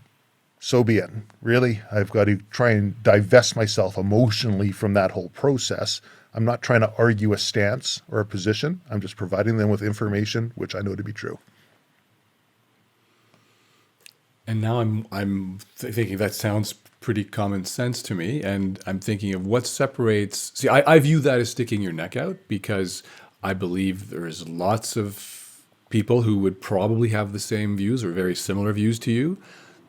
A: so be it. Really, I've got to try and divest myself emotionally from that whole process. I'm not trying to argue a stance or a position. I'm just providing them with information which I know to be true.
B: And now I'm thinking that sounds pretty common sense to me, and I'm thinking of what separates. See, I view that as sticking your neck out because I believe there's lots of people who would probably have the same views or very similar views to you.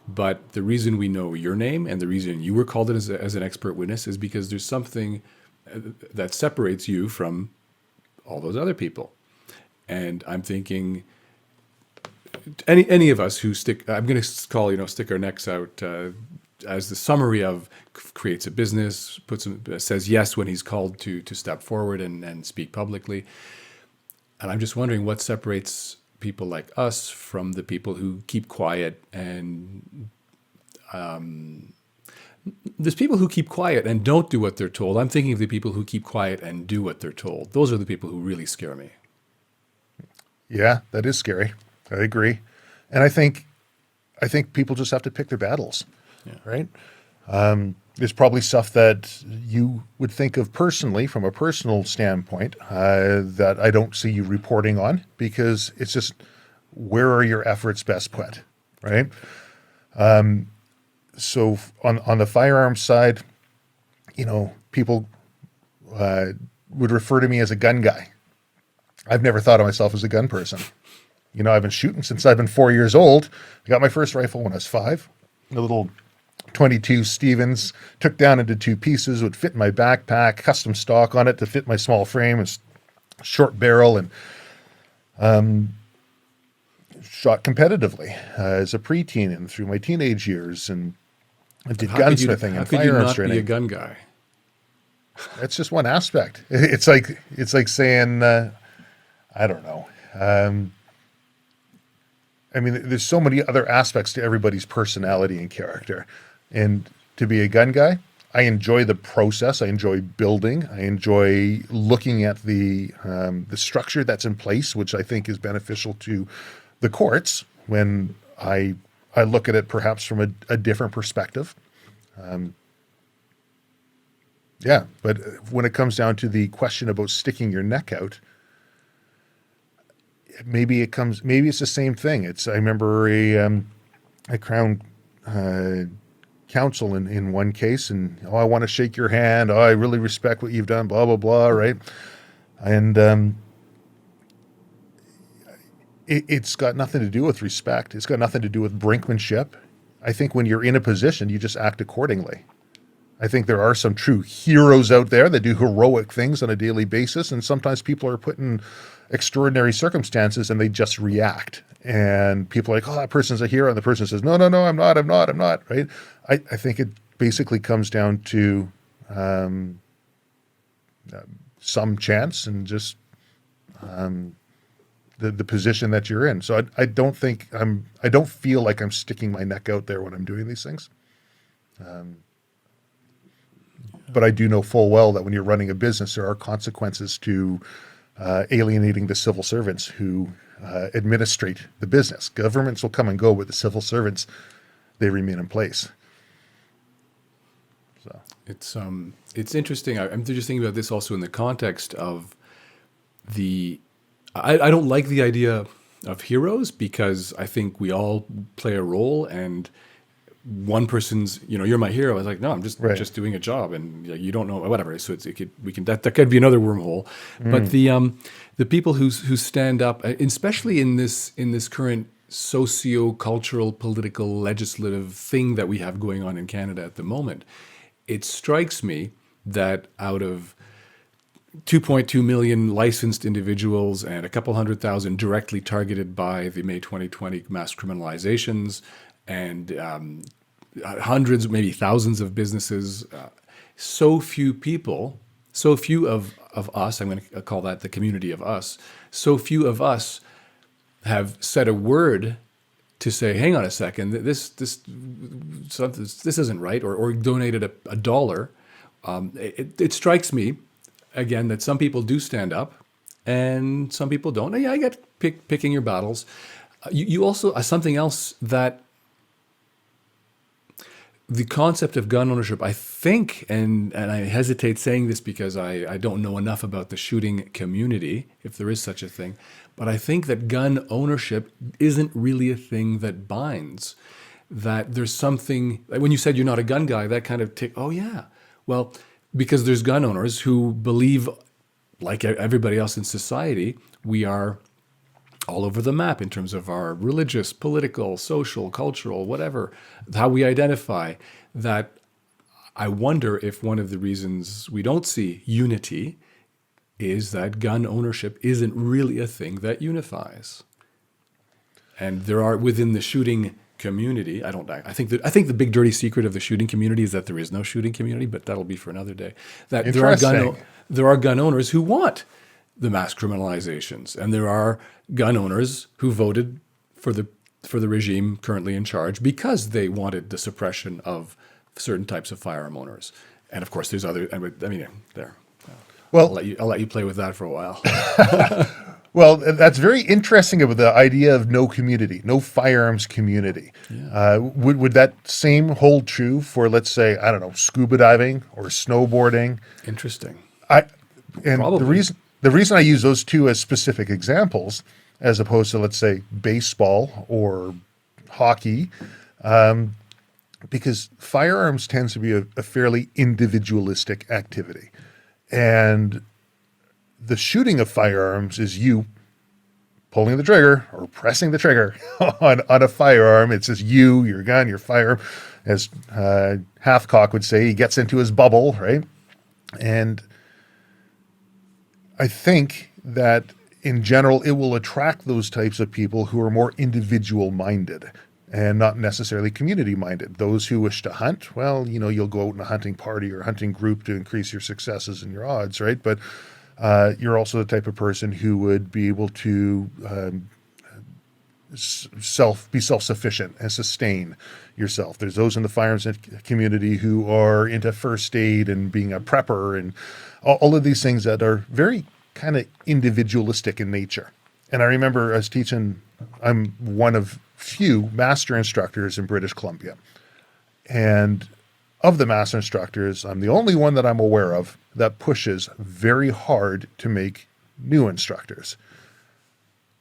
B: But the reason we know your name and the reason you were called in as an expert witness is because there's something that separates you from all those other people. And I'm thinking any of us who stick, I'm going to call, stick our necks out as the summary of creates a business, says yes when he's called to step forward and speak publicly. And I'm just wondering what separates people like us from the people who keep quiet. And there's people who keep quiet and don't do what they're told. I'm thinking of the people who keep quiet and do what they're told. Those are the people who really scare me.
A: Yeah, that is scary. I agree. And I think people just have to pick their battles, right? There's probably stuff that you would think of personally from a personal standpoint that I don't see you reporting on because it's just, where are your efforts best put, right? So on the firearms side, people would refer to me as a gun guy. I've never thought of myself as a gun person. I've been shooting since I've been 4 years old. I got my first rifle when I was 5. A little 22 Stevens, took down into 2 pieces, would fit in my backpack, custom stock on it to fit my small frame, it's short barrel, and shot competitively as a preteen and through my teenage years, and I did gunsmithing and firearms training. How could you not be a
B: gun guy?
A: That's just one aspect. It's like saying, I don't know. There's so many other aspects to everybody's personality and character. And to be a gun guy, I enjoy the process. I enjoy building. I enjoy looking at the structure that's in place, which I think is beneficial to the courts when I look at it perhaps from a different perspective. But when it comes down to the question about sticking your neck out, maybe it's the same thing. I remember a Crown counsel in one case, and I want to shake your hand. I really respect what you've done. Blah blah blah. Right, and it's got nothing to do with respect. It's got nothing to do with brinkmanship. I think when you're in a position, you just act accordingly. I think there are some true heroes out there that do heroic things on a daily basis, and sometimes people are put in extraordinary circumstances and they just react. And people are like, oh, that person's a hero. And the person says, no, I'm not, right? I think it basically comes down to some chance and just the position that you're in. So I don't feel like I'm sticking my neck out there when I'm doing these things. But I do know full well that when you're running a business, there are consequences to alienating the civil servants who administrate the business. Governments will come and go, but the civil servants, they remain in place. So
B: it's interesting. I'm just thinking about this also in the context of I don't like the idea of heroes because I think we all play a role, and one person's, you're my hero. I was like, no, I'm just doing a job, and you don't know, whatever. So that could be another wormhole. But the people who stand up, especially in this current socio-cultural, political, legislative thing that we have going on in Canada at the moment, it strikes me that out of 2.2 million licensed individuals and a couple 100,000 directly targeted by the May 2020 mass criminalizations, and hundreds, maybe thousands of businesses, so few of us, I'm going to call that the community of us, so few of us have said a word to say, hang on a second, this isn't right, or donated a dollar. It strikes me, again, that some people do stand up and some people don't. Yeah, I get picking your battles. You also, something else that the concept of gun ownership, I think, and I hesitate saying this because I don't know enough about the shooting community, if there is such a thing, but I think that gun ownership isn't really a thing that binds. That there's something, like when you said you're not a gun guy, that kind of oh yeah. Well, because there's gun owners who believe, like everybody else in society, we are all over the map in terms of our religious, political, social, cultural, whatever, how we identify. That I wonder if one of the reasons we don't see unity is that gun ownership isn't really a thing that unifies. And there are, within the shooting community, I think the big dirty secret of the shooting community is that there is no shooting community, but that'll be for another day. That there are gun owners who want the mass criminalizations, and there are gun owners who voted for the regime currently in charge because they wanted the suppression of certain types of firearm owners. And of course, there's other. I mean, there.
A: Well,
B: I'll let you play with that for a while.
A: Well, that's very interesting about the idea of no community, no firearms community. Yeah. Would that same hold true for, let's say, I don't know, scuba diving or snowboarding?
B: Interesting.
A: Probably. The reason I use those two as specific examples, as opposed to, let's say, baseball or hockey, because firearms tends to be a fairly individualistic activity. And the shooting of firearms is you pulling the trigger or pressing the trigger on a firearm. It's just you, your gun, your firearm. As Halfcock would say, he gets into his bubble, right? And I think that in general, it will attract those types of people who are more individual-minded and not necessarily community-minded. Those who wish to hunt, well, you'll go out in a hunting party or hunting group to increase your successes and your odds, right? But you're also the type of person who would be able to be self-sufficient and sustain yourself. There's those in the firearms community who are into first aid and being a prepper and all of these things that are very kind of individualistic in nature. And I remember I was teaching, I'm one of few master instructors in British Columbia. And of the master instructors, I'm the only one that I'm aware of that pushes very hard to make new instructors.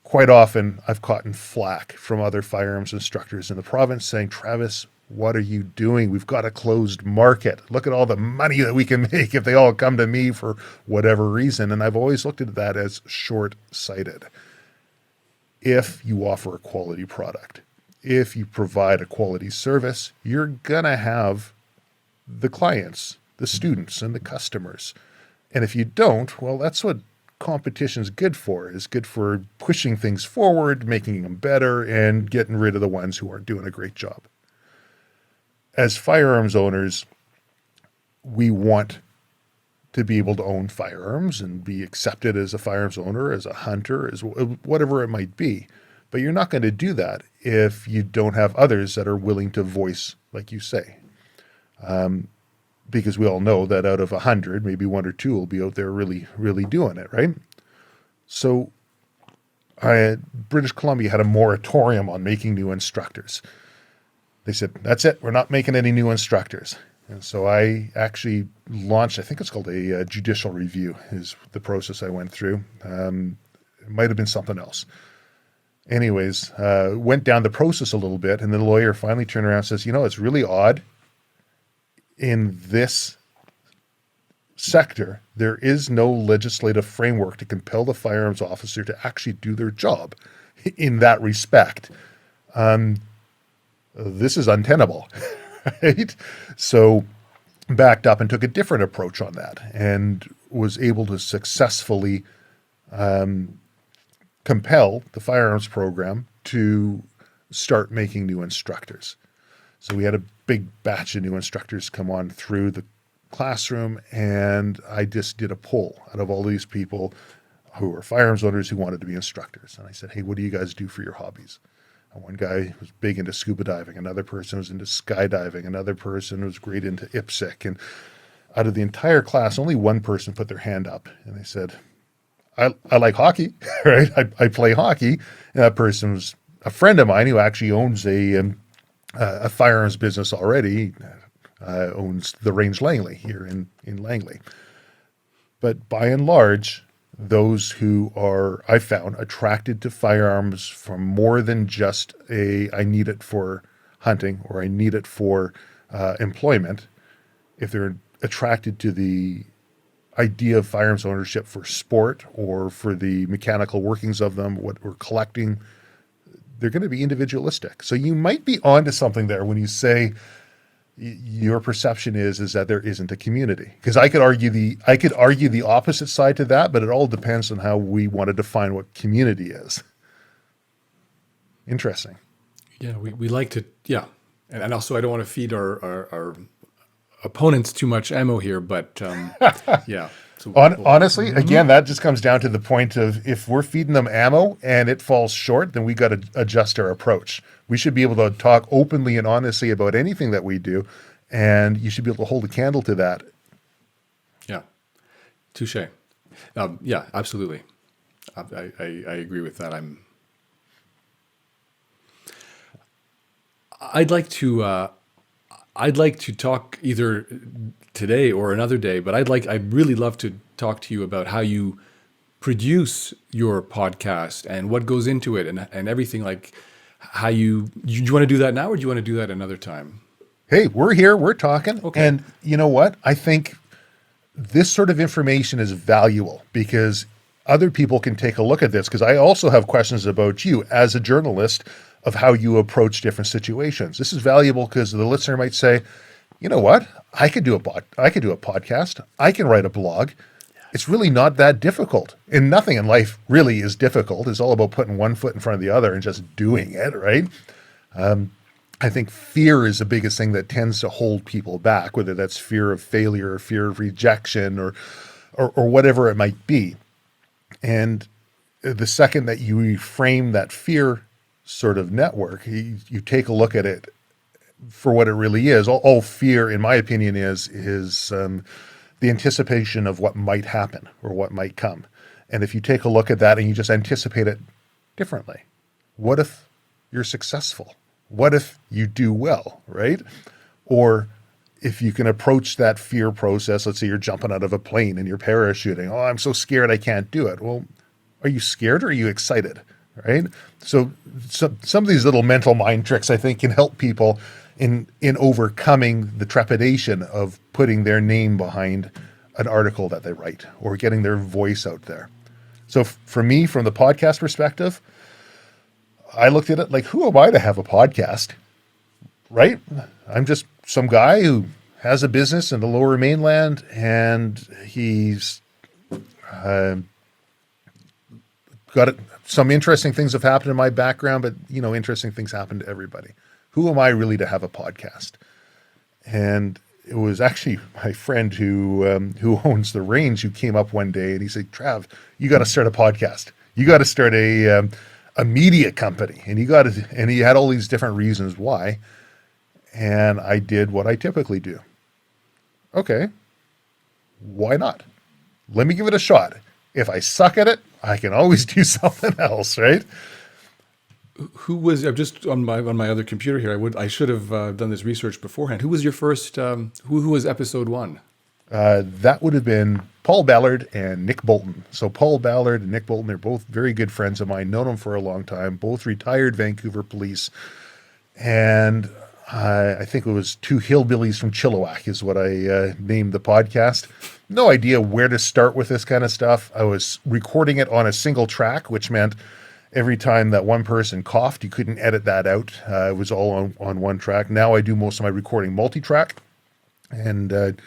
A: Quite often, I've caught flack from other firearms instructors in the province saying, Travis, what are you doing? We've got a closed market. Look at all the money that we can make if they all come to me for whatever reason. And I've always looked at that as short-sighted. If you offer a quality product, if you provide a quality service, you're going to have the clients, the students, and the customers. And if you don't, well, that's what competition's good for. It's good for pushing things forward, making them better, and getting rid of the ones who aren't doing a great job. As firearms owners, we want to be able to own firearms and be accepted as a firearms owner, as a hunter, as whatever it might be. But you're not going to do that if you don't have others that are willing to voice, like you say. Because we all know that out of 100, maybe one or two will be out there really, really doing it, right? So British Columbia had a moratorium on making new instructors. They said, that's it, we're not making any new instructors. And so I actually launched, I think it's called a judicial review is the process I went through. It might have been something else. Anyways, went down the process a little bit, and the lawyer finally turned around and says, it's really odd. In this sector, there is no legislative framework to compel the firearms officer to actually do their job in that respect. This is untenable, right? So backed up and took a different approach on that and was able to successfully compel the firearms program to start making new instructors. So we had a big batch of new instructors come on through the classroom, and I just did a poll out of all these people who were firearms owners who wanted to be instructors. And I said, hey, what do you guys do for your hobbies? And one guy was big into scuba diving. Another person was into skydiving. Another person was great into IPSC. And out of the entire class, only one person put their hand up. And they said, I like hockey, right? I play hockey. And that person was a friend of mine who actually owns a firearms business already. owns the Range Langley here in Langley. But by and large, those who are, I found, attracted to firearms from more than just I need it for hunting or I need it for employment, if they're attracted to the idea of firearms ownership for sport or for the mechanical workings of them, what we're collecting, they're going to be individualistic. So you might be onto something there when you say your perception is that there isn't a community. Because I could argue the opposite side to that, but it all depends on how we want to define what community is. Interesting.
B: Yeah, we like to, yeah. And also I don't want to feed our opponents too much ammo here, but yeah. So
A: honestly, again, that just comes down to the point of if we're feeding them ammo and it falls short, then we got to adjust our approach. We should be able to talk openly and honestly about anything that we do, and you should be able to hold a candle to that.
B: Yeah, touche. Yeah, absolutely. I agree with that. I'd like to talk either today or another day, but I'd really love to talk to you about how you produce your podcast and what goes into it and everything, like how do you want to do that now or do you want to do that another time?
A: Hey, we're here, we're talking.
B: Okay.
A: And you know what? I think this sort of information is valuable because other people can take a look at this, because I also have questions about you as a journalist of how you approach different situations. This is valuable because the listener might say, you know what? I could do a podcast. I can write a blog. It's really not that difficult. And nothing in life really is difficult. It's all about putting one foot in front of the other and just doing it, right? I think fear is the biggest thing that tends to hold people back, whether that's fear of failure or fear of rejection or whatever it might be. And the second that you reframe that fear sort of network, you take a look at it for what it really is. All fear, in my opinion, is the anticipation of what might happen or what might come. And if you take a look at that and you just anticipate it differently, what if you're successful? What if you do well, right? Or if you can approach that fear process, let's say you're jumping out of a plane and you're parachuting. Oh, I'm so scared I can't do it. Well, are you scared or are you excited, right? So some of these little mental mind tricks, I think, can help people in overcoming the trepidation of putting their name behind an article that they write or getting their voice out there. So for me, from the podcast perspective, I looked at it like, who am I to have a podcast, right? I'm just some guy who has a business in the Lower Mainland, and he's got it. Some interesting things have happened in my background, but interesting things happen to everybody. Who am I really to have a podcast? And it was actually my friend who owns the Range who came up one day and he said, "Trav, you got to start a podcast. You got to start a media company." And he had all these different reasons why. And I did what I typically do. Okay, why not? Let me give it a shot. If I suck at it, I can always do something else, right?
B: Who was, I'm just on my other computer here. I should have done this research beforehand. Who was your first? Who was episode 1?
A: That would have been Paul Ballard and Nick Bolton. So Paul Ballard and Nick Bolton, they're both very good friends of mine. Known them for a long time. Both retired Vancouver police, and I think it was Two Hillbillies from Chilliwack is what I named the podcast. No idea where to start with this kind of stuff. I was recording it on a single track, which meant every time that one person coughed, you couldn't edit that out. It was all on one track. Now I do most of my recording multi-track, and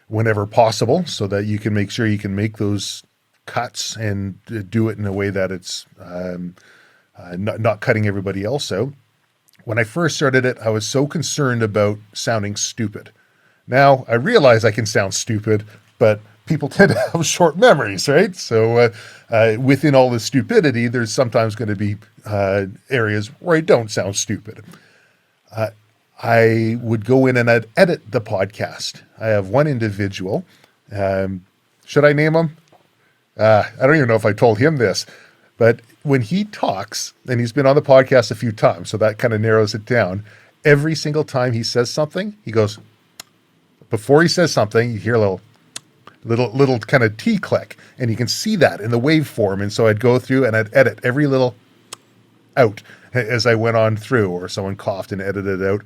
A: whenever possible, so that you can make sure you can make those cuts and do it in a way that it's not cutting everybody else out. When I first started it, I was so concerned about sounding stupid. Now I realize I can sound stupid, but people tend to have short memories, right? So within all the stupidity, there's sometimes going to be areas where I don't sound stupid. I would go in and I'd edit the podcast. I have one individual. Should I name him? I don't even know if I told him this, but when he talks, and he's been on the podcast a few times, so that kind of narrows it down. Every single time he says something, he goes, before he says something, you hear a little kind of T click, and you can see that in the waveform. And so I'd go through and I'd edit every little out as I went on through, or someone coughed and edited it out.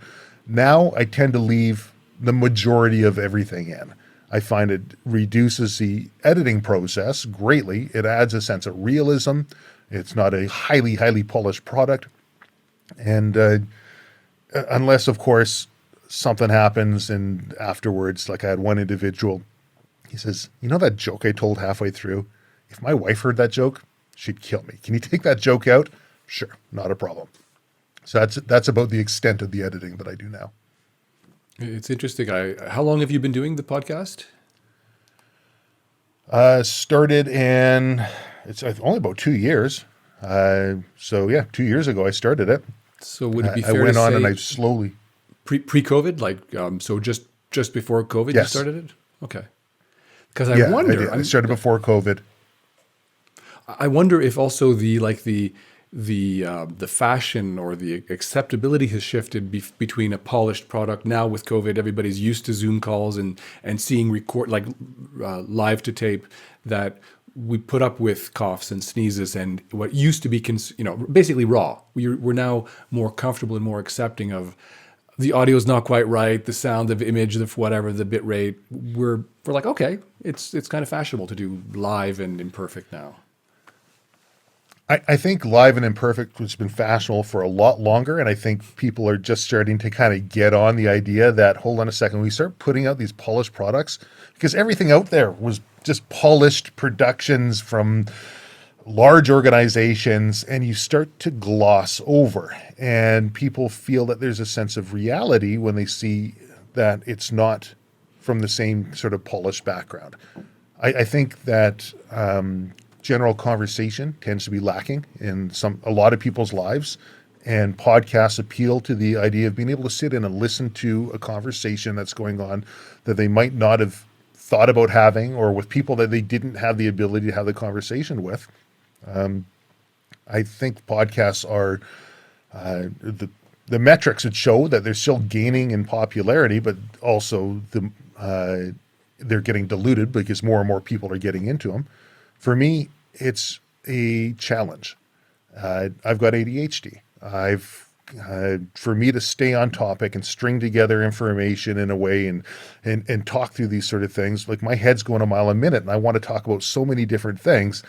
A: Now I tend to leave the majority of everything in. I find it reduces the editing process greatly. It adds a sense of realism. It's not a highly polished product. And unless, of course, something happens and afterwards, like I had one individual, he says, you know that joke I told halfway through? If my wife heard that joke, she'd kill me. Can you take that joke out? Sure, not a problem. So that's about the extent of the editing that I do now.
B: It's interesting. How long have you been doing the podcast?
A: Started in, it's only about 2 years. So yeah, 2 years ago I started it.
B: So would it be
A: I
B: fair
A: went
B: to
A: on
B: say
A: and I slowly,
B: pre-COVID, like so just before COVID, you
A: Yes.
B: started it? Okay. Because I
A: yeah,
B: wonder,
A: I started before COVID.
B: I wonder if also the fashion or the acceptability has shifted between a polished product. Now with COVID, everybody's used to Zoom calls and seeing record live to tape, that we put up with coughs and sneezes and what used to be basically raw. We're now more comfortable and more accepting of the audio's not quite right, the sound, the image, the whatever, the bit rate. We're like, okay, it's kind of fashionable to do live and imperfect now.
A: I think live and imperfect has been fashionable for a lot longer, and I think people are just starting to kind of get on the idea that, hold on a second, we start putting out these polished products, because everything out there was just polished productions from large organizations, and you start to gloss over, and people feel that there's a sense of reality when they see that it's not from the same sort of polished background. I think that general conversation tends to be lacking in a lot of people's lives, and podcasts appeal to the idea of being able to sit in and listen to a conversation that's going on that they might not have thought about having, or with people that they didn't have the ability to have the conversation with. I think podcasts are the metrics that show that they're still gaining in popularity, but also they're getting diluted because more and more people are getting into them. For me, it's a challenge. I've got ADHD. For me to stay on topic and string together information in a way and talk through these sort of things, like my head's going a mile a minute, and I want to talk about so many different things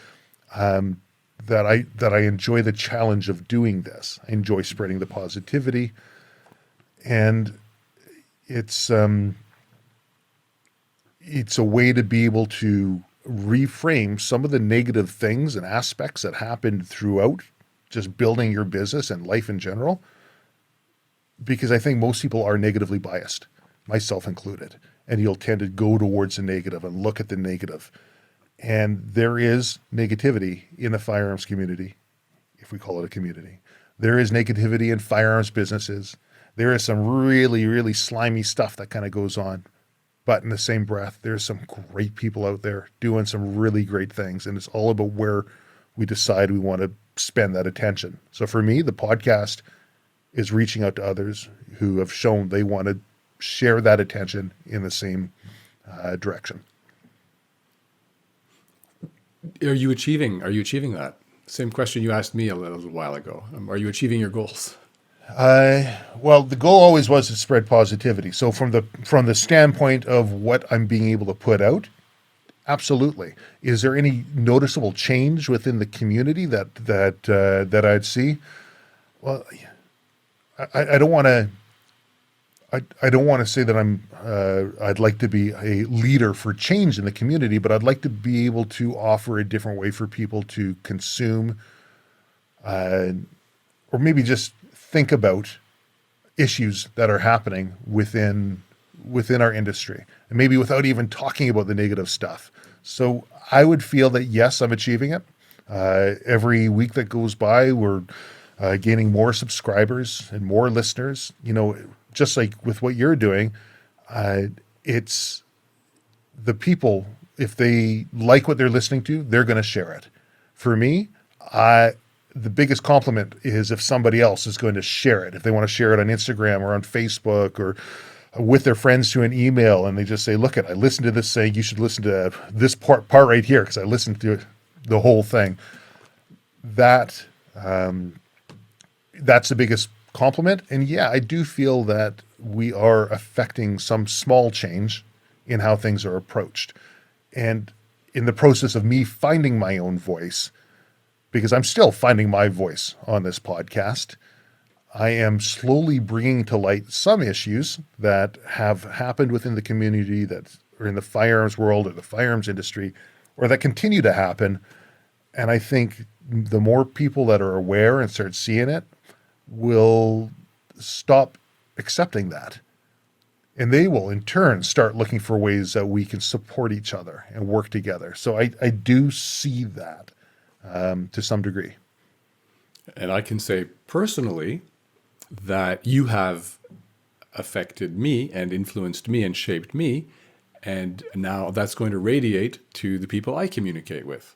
A: that I enjoy the challenge of doing this. I enjoy spreading the positivity, and it's a way to be able to reframe some of the negative things and aspects that happened throughout just building your business and life in general, because I think most people are negatively biased, myself included, and you'll tend to go towards the negative and look at the negative. And there is negativity in the firearms community, if we call it a community. There is negativity in firearms businesses. There is some really, really slimy stuff that kind of goes on. But in the same breath, there's some great people out there doing some really great things. And it's all about where we decide we want to spend that attention. So for me, the podcast is reaching out to others who have shown they want to share that attention in the same direction.
B: Are you achieving that? Same question you asked me a little while ago. Are you achieving your goals?
A: Well, the goal always was to spread positivity. So from the standpoint of what I'm being able to put out, absolutely. Is there any noticeable change within the community that I'd see? Well, I don't want to. I don't want to say that I'd like to be a leader for change in the community, but I'd like to be able to offer a different way for people to consume, or maybe just think about issues that are happening within our industry, and maybe without even talking about the negative stuff. So I would feel that, yes, I'm achieving it. Every week that goes by, we're gaining more subscribers and more listeners. Just like with what you're doing, it's the people, if they like what they're listening to, they're going to share it. For me, the biggest compliment is if somebody else is going to share it. If they want to share it on Instagram or on Facebook or with their friends to an email, and they just say, look, I listened to this saying you should listen to this part right here because I listened to the whole thing. That's the biggest compliment. And yeah, I do feel that we are affecting some small change in how things are approached. And in the process of me finding my own voice, because I'm still finding my voice on this podcast, I am slowly bringing to light some issues that have happened within the community that are in the firearms world or the firearms industry, or that continue to happen. And I think the more people that are aware and start seeing it will stop accepting that. And they will, in turn, start looking for ways that we can support each other and work together. So I do see that to some degree.
B: And I can say personally that you have affected me and influenced me and shaped me. And now that's going to radiate to the people I communicate with.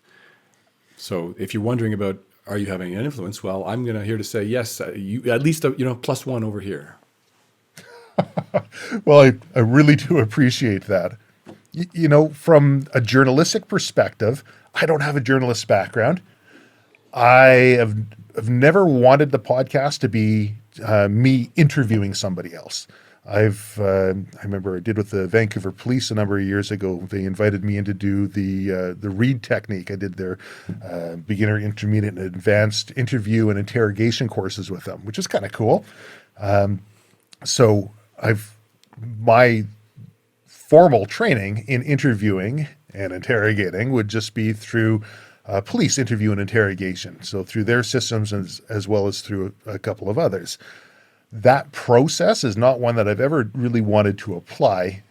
B: So if you're wondering about, are you having an influence? Well, I'm here to say, yes, you at least, +1 over here.
A: Well, I really do appreciate that. From a journalistic perspective, I don't have a journalist background. I have never wanted the podcast to be me interviewing somebody else. I remember I did with the Vancouver Police a number of years ago. They invited me in to do the READ technique. I did their beginner, intermediate, and advanced interview and interrogation courses with them, which is kind of cool. So my formal training in interviewing and interrogating would just be through police interview and interrogation. So through their systems as well as through a couple of others. That process is not one that I've ever really wanted to apply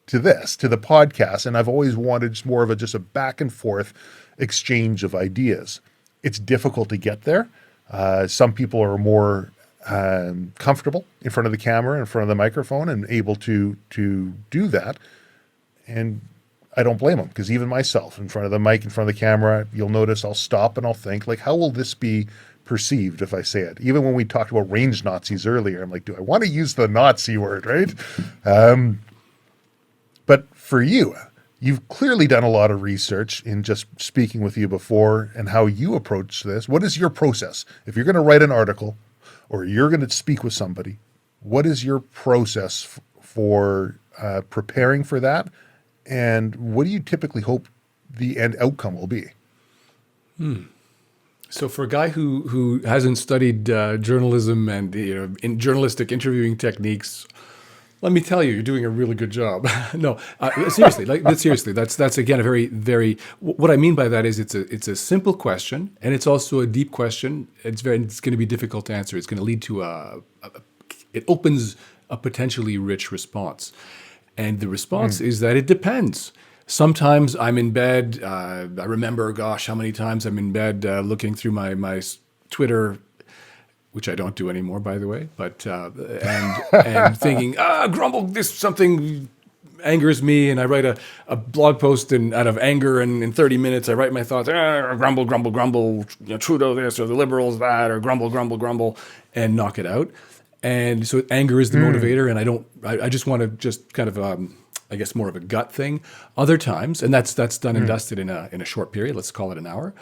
A: to the podcast. And I've always wanted just more of just a back and forth exchange of ideas. It's difficult to get there. Some people are more comfortable in front of the camera, in front of the microphone, and able to do that. And I don't blame them, because even myself, in front of the mic, in front of the camera, you'll notice I'll stop and I'll think, like, how will this be perceived if I say it? Even when we talked about range Nazis earlier, I'm like, do I want to use the Nazi word, right? But for you, you've clearly done a lot of research in just speaking with you before and how you approach this. What is your process? If you're going to write an article or you're going to speak with somebody, what is your process for preparing for that? And what do you typically hope the end outcome will be?
B: So for a guy who hasn't studied journalism and in journalistic interviewing techniques, let me tell you, you're doing a really good job. No, seriously, that's again a very, very. What I mean by that is it's a simple question, and it's also a deep question. It's going to be difficult to answer. It's going to lead to it opens a potentially rich response, and the response is that it depends. Sometimes I'm in bed. I remember, gosh, how many times I'm in bed looking through my Twitter, which I don't do anymore, by the way, but and thinking, grumble, something angers me, and I write a blog post out of anger, and in 30 minutes I write my thoughts, grumble, grumble, grumble, Trudeau this, or the Liberals that, or grumble, grumble, grumble, and knock it out. And so anger is the motivator, and I just want to just kind of, I guess, more of a gut thing. Other times, and that's done and dusted in a short period, let's call it an hour.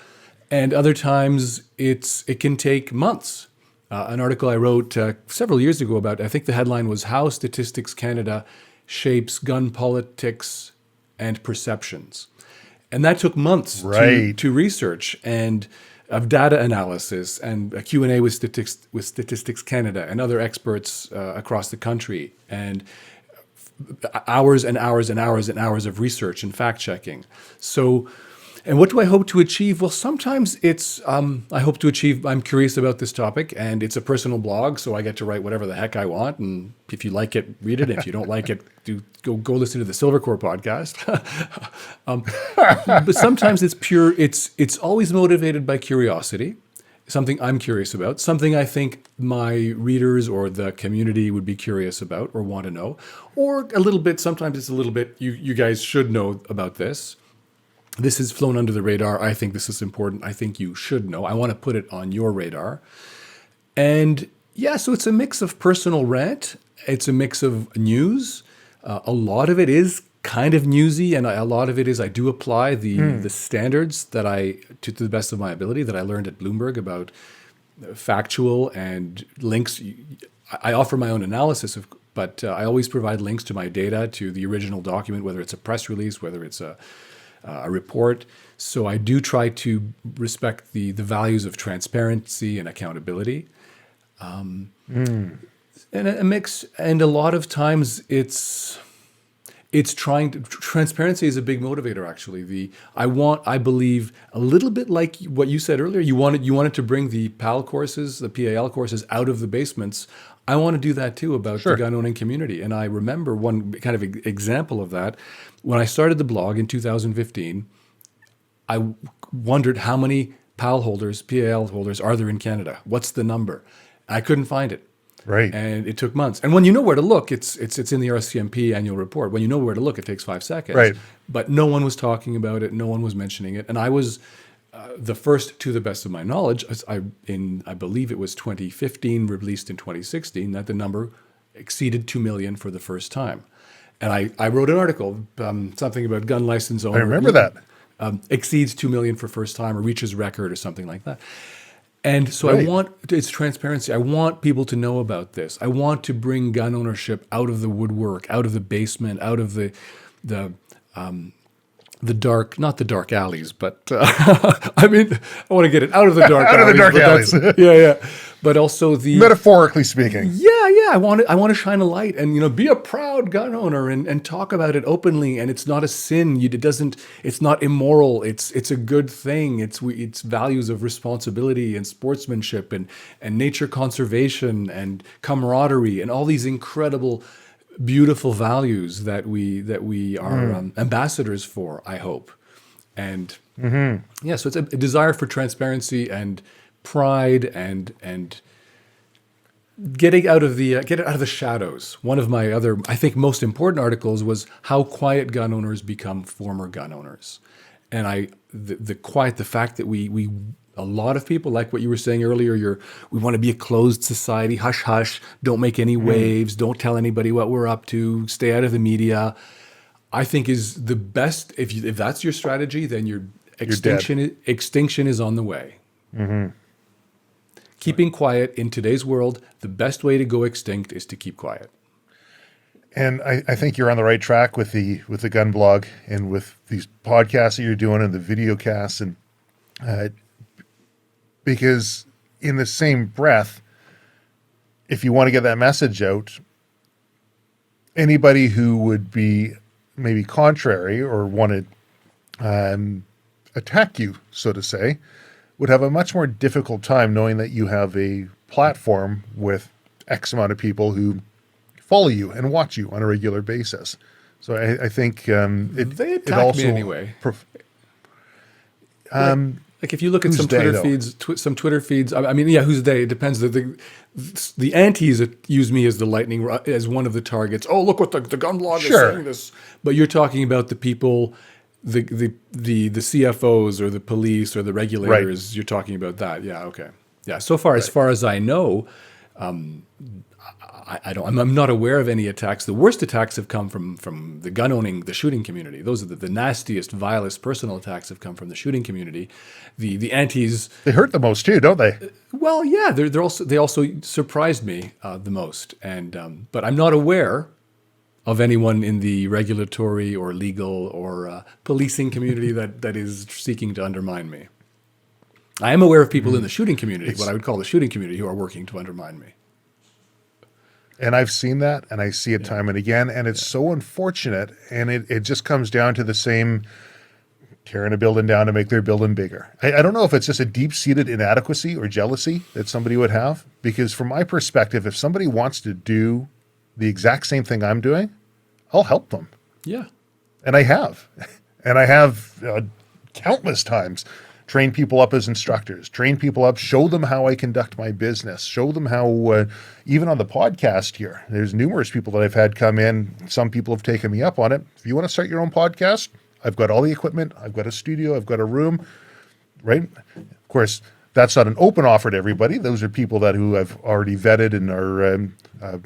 B: And other times it can take months. An article I wrote several years ago about, I think the headline was How Statistics Canada Shapes Gun Politics and Perceptions. And that took months to research and of data analysis and a Q&A with Statistics Canada and other experts across the country, and hours and hours and hours and hours of research and fact-checking. So, and what do I hope to achieve? Well, sometimes it's, I hope to achieve, I'm curious about this topic, and it's a personal blog, so I get to write whatever the heck I want, and if you like it, read it. If you don't like it, go listen to the Silvercore podcast. But sometimes it's pure, it's always motivated by curiosity, something I'm curious about, something I think my readers or the community would be curious about or want to know, or a little bit, sometimes it's a little bit, you guys should know about this. This has flown under the radar. I think this is important. I think you should know. I want to put it on your radar. And Yeah, so it's a mix of personal rant. It's a mix of news. A lot of it is kind of newsy, and a lot of it is I do apply the standards that to the best of my ability that I learned at Bloomberg about factual and links. I offer my own analysis, but I always provide links to my data, to the original document, whether it's a press release, whether it's a report. So I do try to respect the values of transparency and accountability. And a mix, and a lot of times it's transparency is a big motivator. Actually, I believe a little bit like what you said earlier. You wanted to bring the PAL courses, the PAL courses, out of the basements. I want to do that too about the gun owning community. And I remember one kind of example of that when I started the blog in 2015. I wondered how many PAL holders, PAL holders, are there in Canada? What's the number? I couldn't find it.
A: Right.
B: And it took months. And when you know where to look, it's in the RCMP annual report. When you know where to look, it takes 5 seconds.
A: Right.
B: But no one was talking about it. No one was mentioning it. And I was the first, to the best of my knowledge, I believe it was 2015, released in 2016, that the number exceeded 2 million for the first time. And I wrote an article, something about gun license owner.
A: I remember that.
B: Exceeds 2 million for first time or reaches record or something like that. And so it's transparency. I want people to know about this. I want to bring gun ownership out of the woodwork, out of the basement, out of the dark, not the dark alleys, but I mean, I want to get it out of the dark
A: out
B: alleys.
A: of the dark alleys.
B: Yeah. But also
A: metaphorically speaking.
B: Yeah. I want to shine a light and be a proud gun owner and talk about it openly. And it's not a sin. It's not immoral. It's a good thing. It's values of responsibility and sportsmanship and nature conservation and camaraderie and all these incredible, beautiful values that we are ambassadors for, I hope. And so it's a desire for transparency and pride and get it out of the shadows. One of my other, I think, most important articles was how quiet gun owners become former gun owners. And the fact that we a lot of people, like what you were saying earlier, we want to be a closed society, hush hush, don't make any waves, don't tell anybody what we're up to, stay out of the media. I think is the best. If that's your strategy, then your extinction is on the way. Keeping quiet in today's world, the best way to go extinct is to keep quiet.
A: And I think you're on the right track with the gun blog and with these podcasts that you're doing and the video casts, and because in the same breath, if you want to get that message out, anybody who would be maybe contrary or want to attack you, so to say, would have a much more difficult time knowing that you have a platform with X amount of people who follow you and watch you on a regular basis. So I think
B: they attack me anyway. Like if you look at some Twitter feeds. I mean, yeah, who's they? It depends. The antis use me as the lightning as one of the targets. Oh, look what the gun blog is saying this. But you're talking about the people, the CFOs or the police or the regulators. Right. You're talking about that. Yeah. Okay. Yeah. So far, as far as I know, I'm not aware of any attacks. The worst attacks have come from the gun owning, the shooting community. Those are the nastiest, vilest personal attacks have come from the shooting community. The antis,
A: they hurt the most too, don't they?
B: Well, yeah, they also surprised me the most. And but I'm not aware of anyone in the regulatory or legal or policing community that is seeking to undermine me. I am aware of people in the shooting community, what I would call the shooting community, who are working to undermine me.
A: And I've seen that, and I see it time and again, and it's so unfortunate, and it just comes down to the same tearing a building down to make their building bigger. I don't know if it's just a deep-seated inadequacy or jealousy that somebody would have, because from my perspective, if somebody wants to do the exact same thing I'm doing, I'll help them.
B: Yeah.
A: And I have. And I have countless times train people up as instructors, train people up, show them how I conduct my business, show them how, even on the podcast here, there's numerous people that I've had come in. Some people have taken me up on it. If you want to start your own podcast, I've got all the equipment. I've got a studio. I've got a room, right? Of course, That's not an open offer to everybody. Those are people who have already vetted and are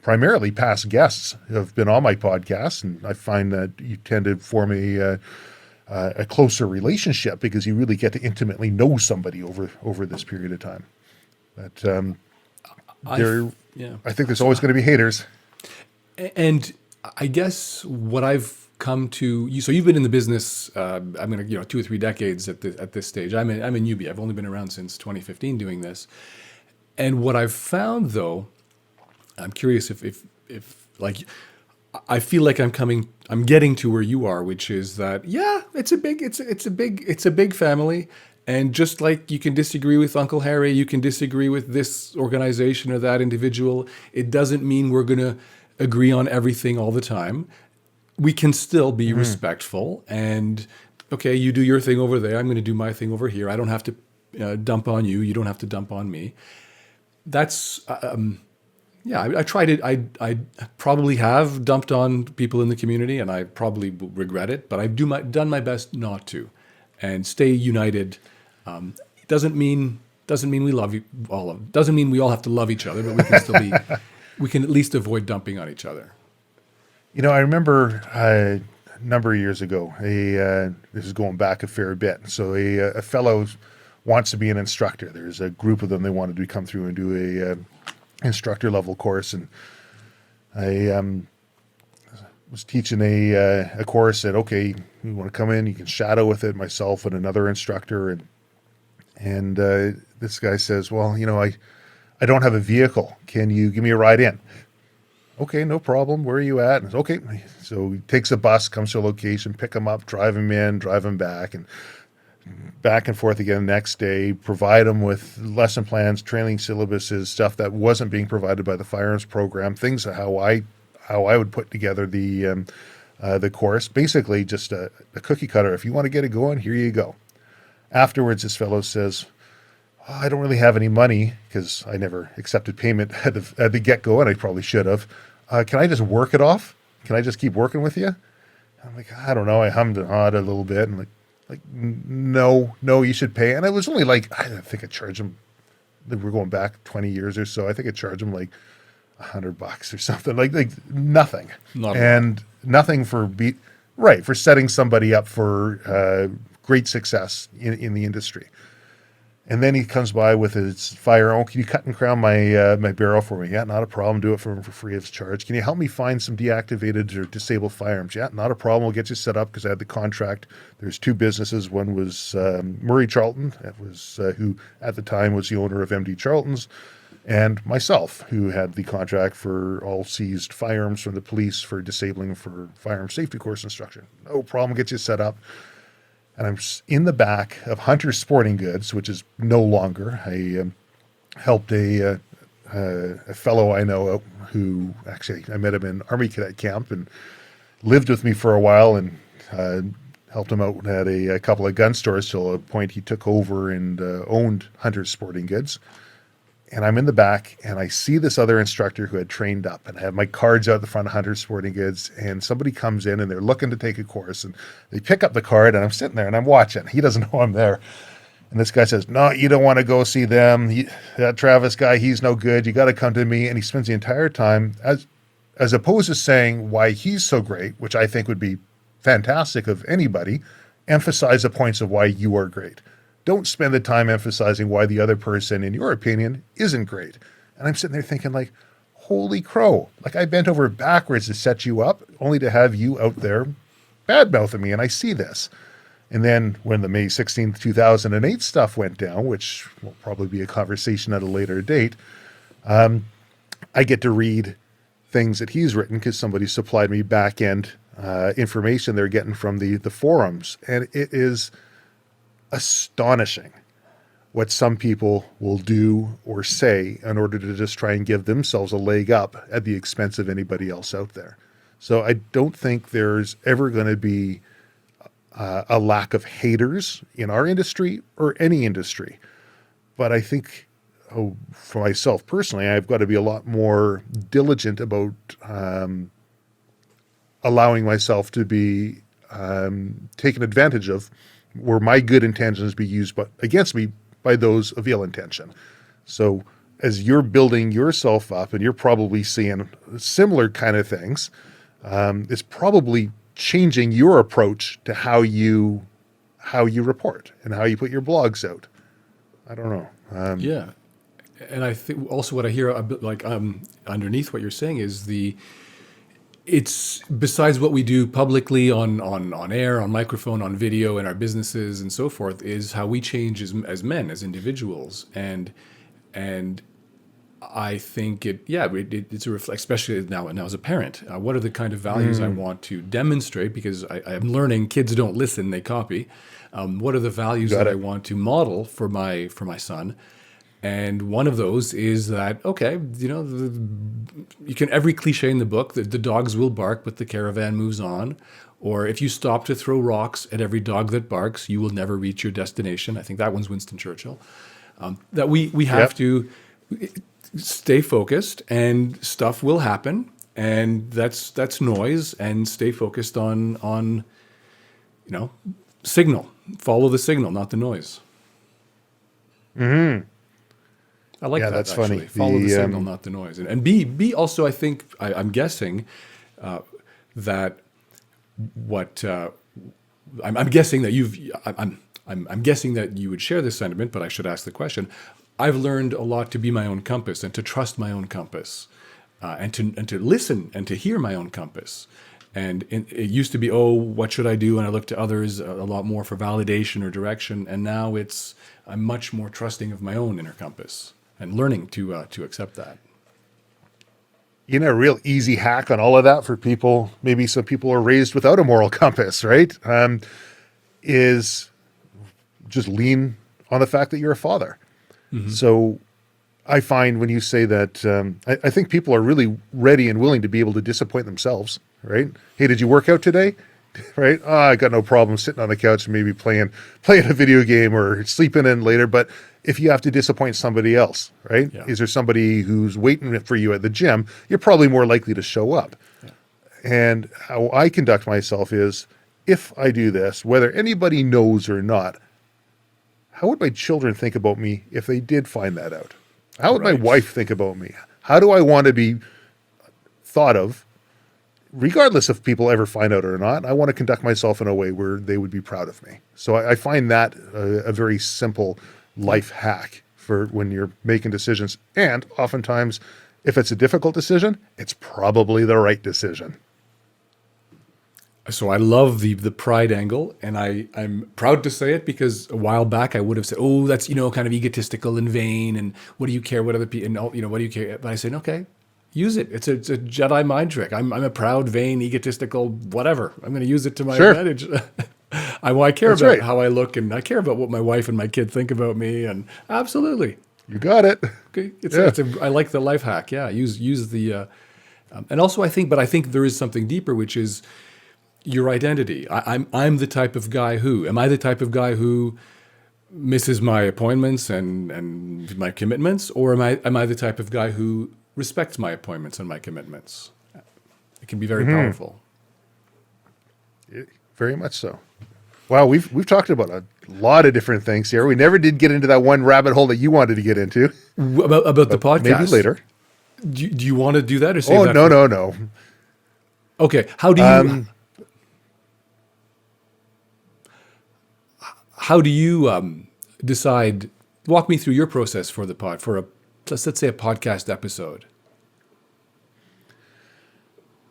A: primarily past guests who have been on my podcast, and I find that you tend to form a closer relationship because you really get to intimately know somebody over this period of time. But
B: Yeah.
A: I think there's always going to be haters.
B: And I guess what I've come to, so you've been in the business, 2 or 3 decades at this stage. I'm a newbie. I've only been around since 2015 doing this. And what I've found, though, I'm curious if like, I feel like I'm getting to where you are, which is that, yeah, it's a big family. And just like you can disagree with Uncle Harry, you can disagree with this organization or that individual. It doesn't mean we're going to agree on everything all the time. We can still be respectful, and okay, you do your thing over there. I'm going to do my thing over here. I don't have to dump on you. You don't have to dump on me. That's I tried it. I probably have dumped on people in the community, and I probably will regret it. But I've done my best not to, and stay united. Doesn't mean we love all of. Doesn't mean we all have to love each other, but we can still be. We can at least avoid dumping on each other.
A: I remember a number of years ago, this is going back a fair bit. So a fellow wants to be an instructor. There's a group of them. They wanted to come through and do a instructor level course. And I was teaching a course that, okay, you want to come in, you can shadow with it, myself and another instructor. And this guy says, well, I don't have a vehicle. Can you give me a ride in? Okay, no problem. Where are you at? And okay. So he takes a bus, comes to a location, pick him up, drive him in, drive him back and forth again the next day, provide him with lesson plans, training syllabuses, stuff that wasn't being provided by the firearms program, things how I would put together the course. Basically just a cookie cutter. If you want to get it going, here you go. Afterwards, this fellow says, I don't really have any money because I never accepted payment at the get-go, and I probably should have. Can I just work it off? Can I just keep working with you? I'm like, I don't know. I hummed and hawed a little bit, and no, you should pay. And I was only like, I think I charged him. We're going back 20 years or so. I think I charged him like $100 or something, like nothing, nothing for setting somebody up for great success in the industry. And then he comes by with his firearm. Oh, can you cut and crown my barrel for me? Yeah, not a problem. Do it for free of charge. Can you help me find some deactivated or disabled firearms? Yeah, not a problem. We'll get you set up because I had the contract. There's 2 businesses. One was Murray Charlton, that was who at the time was the owner of MD Charlton's, and myself, who had the contract for all seized firearms from the police for disabling for firearm safety course instruction. No problem. Get you set up. And I'm in the back of Hunter's Sporting Goods, which is no longer. I helped a fellow I know who actually I met him in Army Cadet Camp and lived with me for a while, and helped him out at a couple of gun stores till a point he took over and owned Hunter's Sporting Goods. And I'm in the back, and I see this other instructor who had trained up, and I have my cards out the front of Hunter's Sporting Goods, and somebody comes in, and they're looking to take a course, and they pick up the card, and I'm sitting there, and I'm watching. He doesn't know I'm there. And this guy says, no, you don't want to go see them. That Travis guy, he's no good. You got to come to me. And he spends the entire time, as opposed to saying why he's so great, which I think would be fantastic of anybody, emphasize the points of why you are great. Don't spend the time emphasizing why the other person, in your opinion, isn't great. And I'm sitting there thinking like, holy crow. Like I bent over backwards to set you up only to have you out there bad-mouthing me. And I see this. And then when the May 16th, 2008 stuff went down, which will probably be a conversation at a later date, I get to read things that he's written because somebody supplied me back-end information they're getting from the forums. And it is astonishing what some people will do or say in order to just try and give themselves a leg up at the expense of anybody else out there. So I don't think there's ever going to be a lack of haters in our industry or any industry. But I think for myself personally, I've got to be a lot more diligent about allowing myself to be taken advantage of, where my good intentions be used but against me by those of ill intention. So as you're building yourself up, and you're probably seeing similar kind of things, it's probably changing your approach to how you report and how you put your blogs out. I don't know.
B: Yeah. And I think also what I hear a bit like underneath what you're saying is it's besides what we do publicly on air, on microphone, on video, in our businesses and so forth, is how we change as men, as individuals. And I think it's a reflection, especially now as a parent. What are the kind of values I want to demonstrate? Because I'm learning kids don't listen, they copy. What are the values that I want to model for my son? And one of those is that, okay, you can, every cliche in the book, the dogs will bark, but the caravan moves on. Or if you stop to throw rocks at every dog that barks, you will never reach your destination. I think that one's Winston Churchill. That we have to stay focused, and stuff will happen, and that's noise, and stay focused on signal. Follow the signal, not the noise.
A: Mm-hmm.
B: I like that.
A: That's
B: actually.
A: funny.
B: Follow the signal, not the noise. And B also, I think I'm guessing that what I'm guessing that I'm guessing that you would share this sentiment, but I should ask the question. I've learned a lot to be my own compass and to trust my own compass, and to listen and to hear my own compass. And it used to be, what should I do? And I look to others a lot more for validation or direction. And now I'm much more trusting of my own inner compass and learning to accept that.
A: A real easy hack on all of that for people, maybe some people are raised without a moral compass, right? Is just lean on the fact that you're a father. Mm-hmm. So I find when you say that, I think people are really ready and willing to be able to disappoint themselves, right? Hey, did you work out today? Right? Oh, I got no problem sitting on the couch and maybe playing a video game or sleeping in later. But if you have to disappoint somebody else, right? Yeah. Is there somebody who's waiting for you at the gym? You're probably more likely to show up. Yeah. And how I conduct myself is, if I do this, whether anybody knows or not, how would my children think about me if they did find that out? How would my wife think about me? How do I want to be thought of, regardless if people ever find out or not? I want to conduct myself in a way where they would be proud of me. So I find that a very simple life hack for when you're making decisions. And oftentimes, if it's a difficult decision, it's probably the right decision.
B: So I love the pride angle, and I'm proud to say it, because a while back I would have said, that's, kind of egotistical and vain, and what do you care what other people, and what do you care? But I said, okay, use it. It's a Jedi mind trick. I'm a proud, vain, egotistical, whatever. I'm going to use it to my advantage. I care about how I look, and I care about what my wife and my kid think about me, and absolutely.
A: You got it.
B: I like the life hack. Yeah, use the, and also I think there is something deeper, which is your identity. I'm the type of guy who, am I the type of guy who misses my appointments and my commitments, or am I the type of guy who respects my appointments and my commitments? It can be very powerful.
A: Very much so. Wow, we've talked about a lot of different things here. We never did get into that one rabbit hole that you wanted to get into.
B: About the podcast.
A: Maybe later.
B: Do you want to do that, or save that?
A: No.
B: Okay, how do you decide? Walk me through your process for the pod, let's say a podcast episode.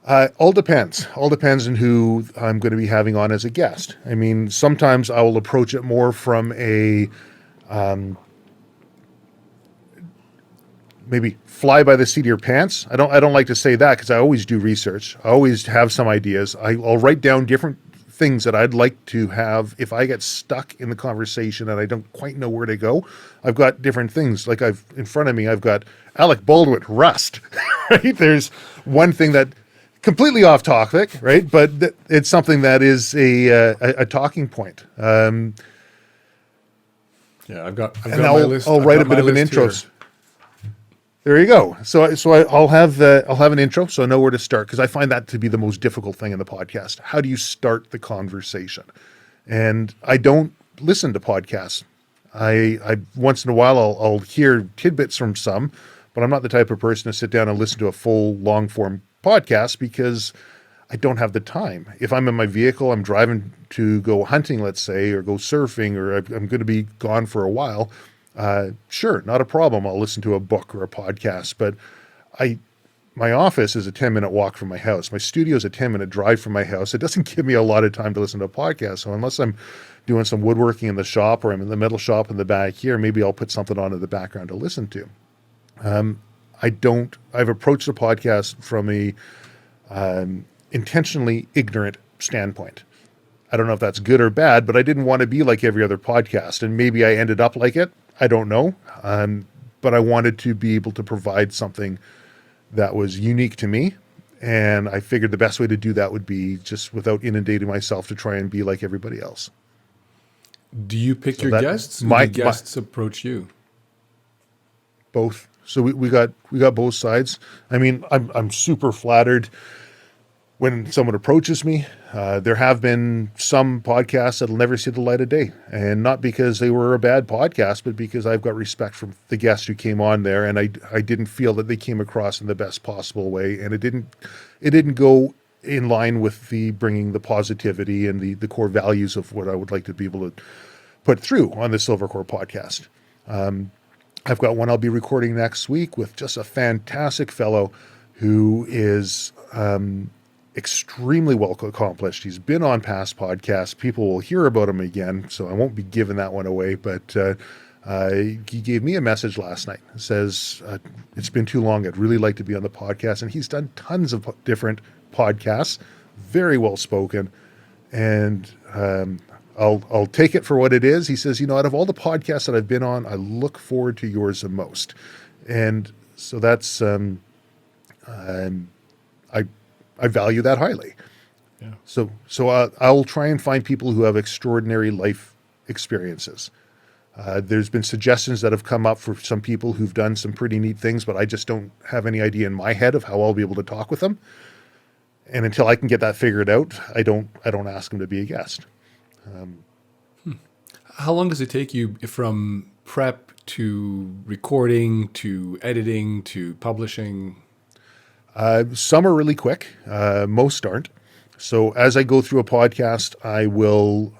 A: All depends on who I'm going to be having on as a guest. I mean, sometimes I will approach it more from a maybe fly by the seat of your pants. I don't like to say that, because I always do research. I always have some ideas. I'll write down different things that I'd like to have if I get stuck in the conversation and I don't quite know where to go. I've got different things. Like in front of me, I've got Alec Baldwin, Rust, right? There's one thing that completely off topic, right? But it's something that is a talking point.
B: Yeah, I've got
A: my
B: list.
A: I'll write a bit of an intro. Here. There you go. So I'll have an intro, so I know where to start, because I find that to be the most difficult thing in the podcast. How do you start the conversation? And I don't listen to podcasts. I once in a while I'll hear tidbits from some, but I'm not the type of person to sit down and listen to a full long form podcast because I don't have the time. If I'm in my vehicle, I'm driving to go hunting, let's say, or go surfing, or I'm going to be gone for a while. Sure, not a problem. I'll listen to a book or a podcast, but my office is a 10-minute walk from my house. My studio is a 10-minute drive from my house. It doesn't give me a lot of time to listen to a podcast. So unless I'm doing some woodworking in the shop or I'm in the metal shop in the back here, maybe I'll put something on in the background to listen to. I've approached the podcast from a intentionally ignorant standpoint. I don't know if that's good or bad, but I didn't want to be like every other podcast. And maybe I ended up like it. I don't know. But I wanted to be able to provide something that was unique to me. And I figured the best way to do that would be just without inundating myself to try and be like everybody else.
B: Do you pick your guests? Or do guests approach you?
A: Both. So we got both sides. I mean, I'm super flattered when someone approaches me. There have been some podcasts that'll never see the light of day, and not because they were a bad podcast, but because I've got respect for the guests who came on there, and I didn't feel that they came across in the best possible way, and it didn't go in line with the bringing the positivity and the core values of what I would like to be able to put through on the Silvercore podcast. I've got one I'll be recording next week with just a fantastic fellow who is extremely well accomplished. He's been on past podcasts. People will hear about him again, so I won't be giving that one away. But he gave me a message last night. It says, it's been too long. I'd really like to be on the podcast. And he's done tons of different podcasts, very well spoken. And I'll take it for what it is. He says, out of all the podcasts that I've been on, I look forward to yours the most. And so that's, I value that highly. Yeah. So I'll try and find people who have extraordinary life experiences. There's been suggestions that have come up for some people who've done some pretty neat things, but I just don't have any idea in my head of how I'll be able to talk with them. And until I can get that figured out, I don't ask them to be a guest.
B: How long does it take you from prep to recording to editing to publishing?
A: Some are really quick. Most aren't. So as I go through a podcast, I will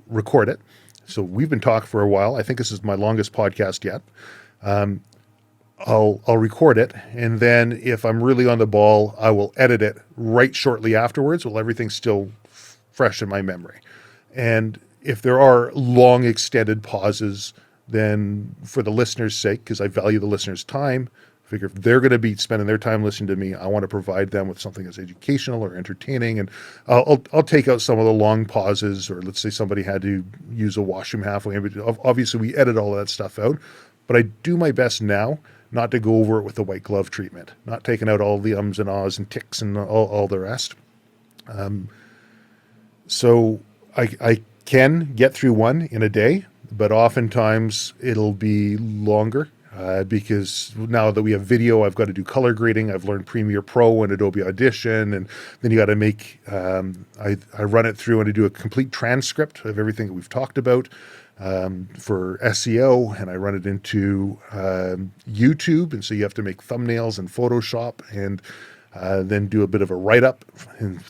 A: record it. So we've been talking for a while. I think this is my longest podcast yet. I'll record it, and then if I'm really on the ball, I will edit it right shortly afterwards while everything's still fresh in my memory. And if there are long extended pauses, then for the listener's sake, because I value the listener's time, figure if they're going to be spending their time listening to me, I want to provide them with something that's educational or entertaining. And I'll take out some of the long pauses, or let's say somebody had to use a washroom halfway. Obviously, we edit all of that stuff out, but I do my best now not to go over it with the white glove treatment, not taking out all the ums and ahs and ticks and all the rest. So I can get through one in a day, but oftentimes it'll be longer. Because now that we have video, I've got to do color grading. I've learned Premiere Pro and Adobe Audition, and then you got to make, I run it through and I do a complete transcript of everything that we've talked about for SEO, and I run it into YouTube, and so you have to make thumbnails in Photoshop, and then do a bit of a write-up and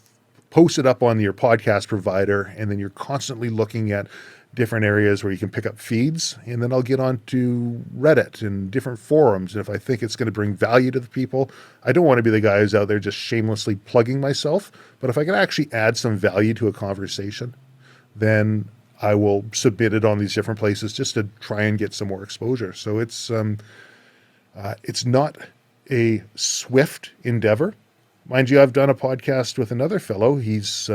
A: post it up on your podcast provider, and then you're constantly looking at different areas where you can pick up feeds, and then I'll get on to Reddit and different forums. And if I think it's going to bring value to the people, I don't want to be the guy who's out there just shamelessly plugging myself. But if I can actually add some value to a conversation, then I will submit it on these different places just to try and get some more exposure. So it's not a swift endeavor. Mind you, I've done a podcast with another fellow. He's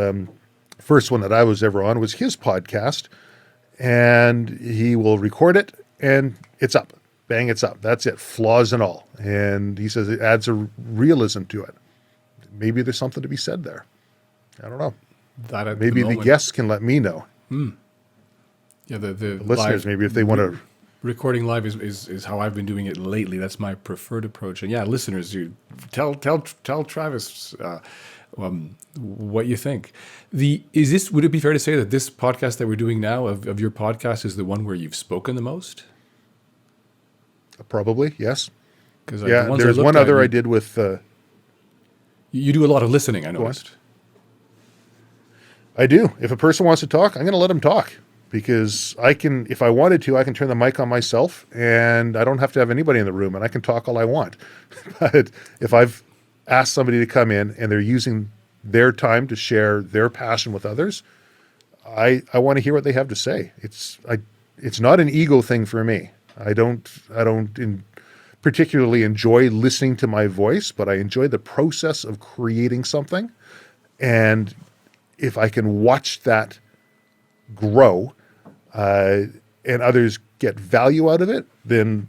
A: first one that I was ever on was his podcast. And he will record it, and it's up. Bang, it's up. That's it, flaws and all. And he says it adds a realism to it. Maybe there's something to be said there. I don't know. Maybe the guests can let me know.
B: Yeah, the
A: listeners, maybe if they want to
B: recording live is how I've been doing it lately. That's my preferred approach. And yeah, listeners, you tell Travis what you think. Would it be fair to say that this podcast that we're doing now of your podcast is the one where you've spoken the most?
A: Probably, yes.
B: Because
A: Yeah, there's one other I did with.
B: You do a lot of listening, I noticed.
A: I do. If a person wants to talk, I'm going to let them talk, because I can, if I wanted to, I can turn the mic on myself and I don't have to have anybody in the room and I can talk all I want. But if I've asked somebody to come in and they're using their time to share their passion with others, I want to hear what they have to say. It's not an ego thing for me. I don't particularly enjoy listening to my voice, but I enjoy the process of creating something. And if I can watch that grow and others get value out of it, then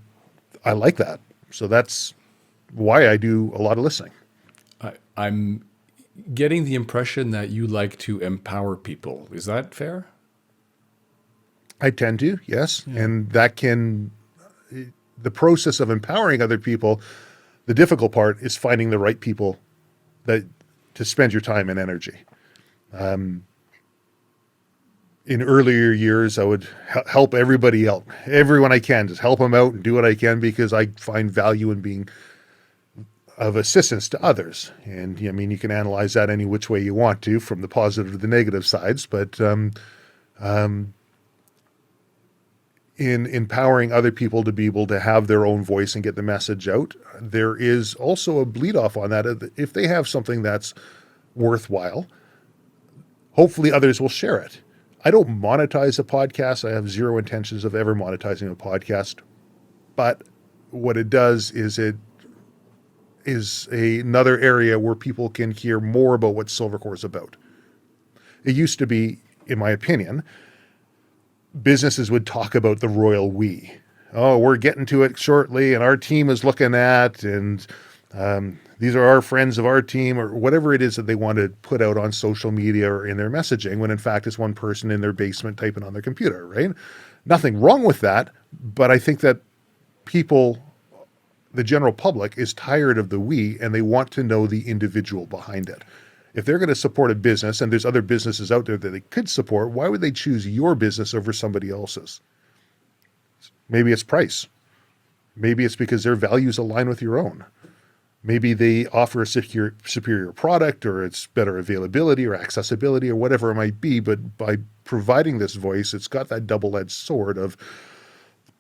A: I like that. So that's why I do a lot of listening.
B: I'm getting the impression that you like to empower people. Is that fair?
A: I tend to, yes. Yeah. And the process of empowering other people, the difficult part is finding the right people to spend your time and energy. In earlier years, I would help everyone I can, just help them out and do what I can, because I find value in being of assistance to others. And I mean, you can analyze that any which way you want to, from the positive to the negative sides, but in empowering other people to be able to have their own voice and get the message out, there is also a bleed off on that. If they have something that's worthwhile, hopefully others will share it. I don't monetize a podcast. I have zero intentions of ever monetizing a podcast. But what it does is it is another area where people can hear more about what Silvercore is about. It used to be, in my opinion, businesses would talk about the royal we. Oh, we're getting to it shortly, and our team is looking at, and these are our friends of our team, or whatever it is that they want to put out on social media or in their messaging, when in fact it's one person in their basement typing on their computer, right? Nothing wrong with that, but I think that people, the general public, is tired of the we, and they want to know the individual behind it. If they're going to support a business, and there's other businesses out there that they could support, why would they choose your business over somebody else's? Maybe it's price. Maybe it's because their values align with your own. Maybe they offer a superior product, or it's better availability or accessibility or whatever it might be. But by providing this voice, it's got that double-edged sword of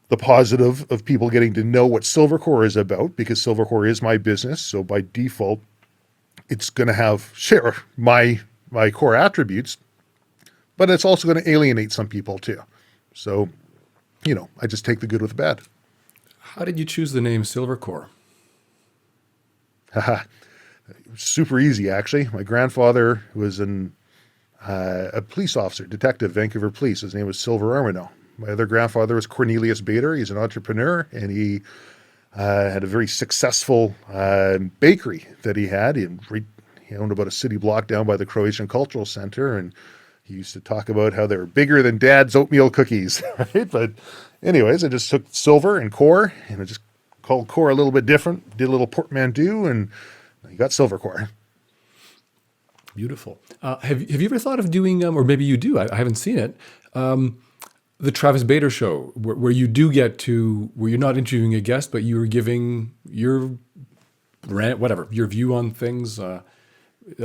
A: the positive of people getting to know what Silvercore is about, because Silvercore is my business. So by default, it's going to share my core attributes, but it's also going to alienate some people too. So, I just take the good with the bad.
B: How did you choose the name Silvercore?
A: Super easy, actually. My grandfather was a police officer, detective, Vancouver Police. His name was Silver Armino. My other grandfather was Cornelius Bader. He's an entrepreneur, and he had a very successful bakery that he had. He owned about a city block down by the Croatian Cultural Center, and he used to talk about how they were bigger than Dad's oatmeal cookies, right? But anyways, I just took Silver and Core, and I just called Core a little bit different, did a little portmanteau, and you got Silvercore.
B: Beautiful. Have you ever thought of doing, or maybe you do, I haven't seen it, the Travis Bader show, where you do get to, where you're not interviewing a guest, but you're giving your rant, whatever, your view on things, a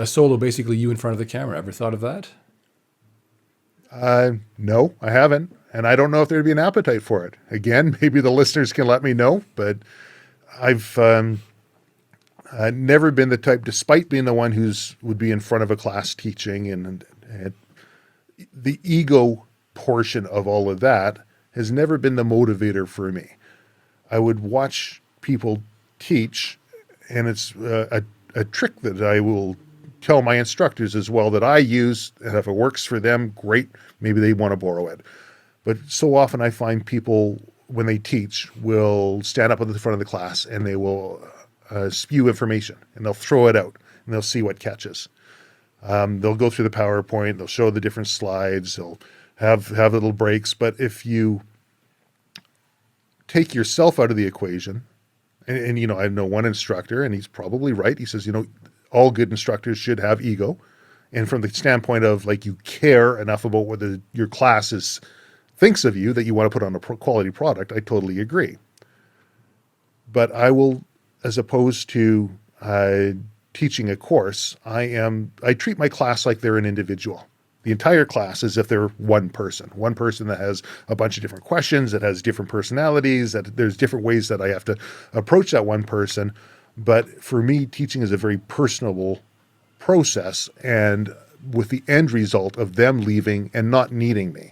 B: solo, basically you in front of the camera. Ever thought of that?
A: No, I haven't. And I don't know if there'd be an appetite for it. Again, maybe the listeners can let me know, but I've never been the type, despite being the one would be in front of a class teaching, and the ego portion of all of that has never been the motivator for me. I would watch people teach, and it's a trick that I will tell my instructors as well that I use, and if it works for them, great, maybe they want to borrow it. But so often I find people, when they teach, will stand up at the front of the class and they will spew information, and they'll throw it out, and they'll see what catches. They'll go through the PowerPoint, they'll show the different slides, they'll have little breaks. But if you take yourself out of the equation, and I know one instructor, and he's probably right. He says, all good instructors should have ego. And from the standpoint of like you care enough about what your class thinks of you that you want to put on a quality product, I totally agree. But I will, as opposed to teaching a course, I treat my class like they're an individual. The entire class as if they're one person that has a bunch of different questions, that has different personalities, that there's different ways that I have to approach that one person. But for me, teaching is a very personable process, and with the end result of them leaving and not needing me,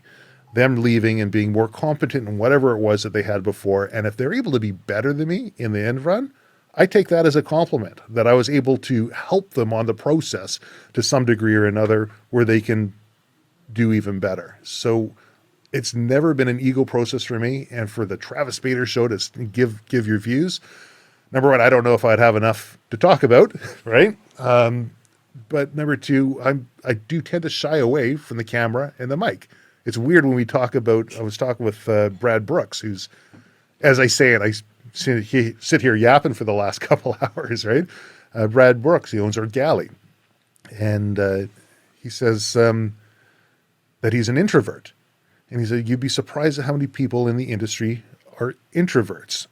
A: them leaving and being more competent in whatever it was that they had before. And if they're able to be better than me in the end run, I take that as a compliment, that I was able to help them on the process to some degree or another where they can do even better. So it's never been an ego process for me. And for the Travis Bader show to give your views, number one, I don't know if I'd have enough to talk about, right? But number two, I do tend to shy away from the camera and the mic. It's weird when we talk about, I was talking with Brad Brooks, who's, as I say it, I sit here yapping for the last couple hours, right? Brad Brooks, he owns our galley. And he says that he's an introvert. And he said, you'd be surprised at how many people in the industry are introverts.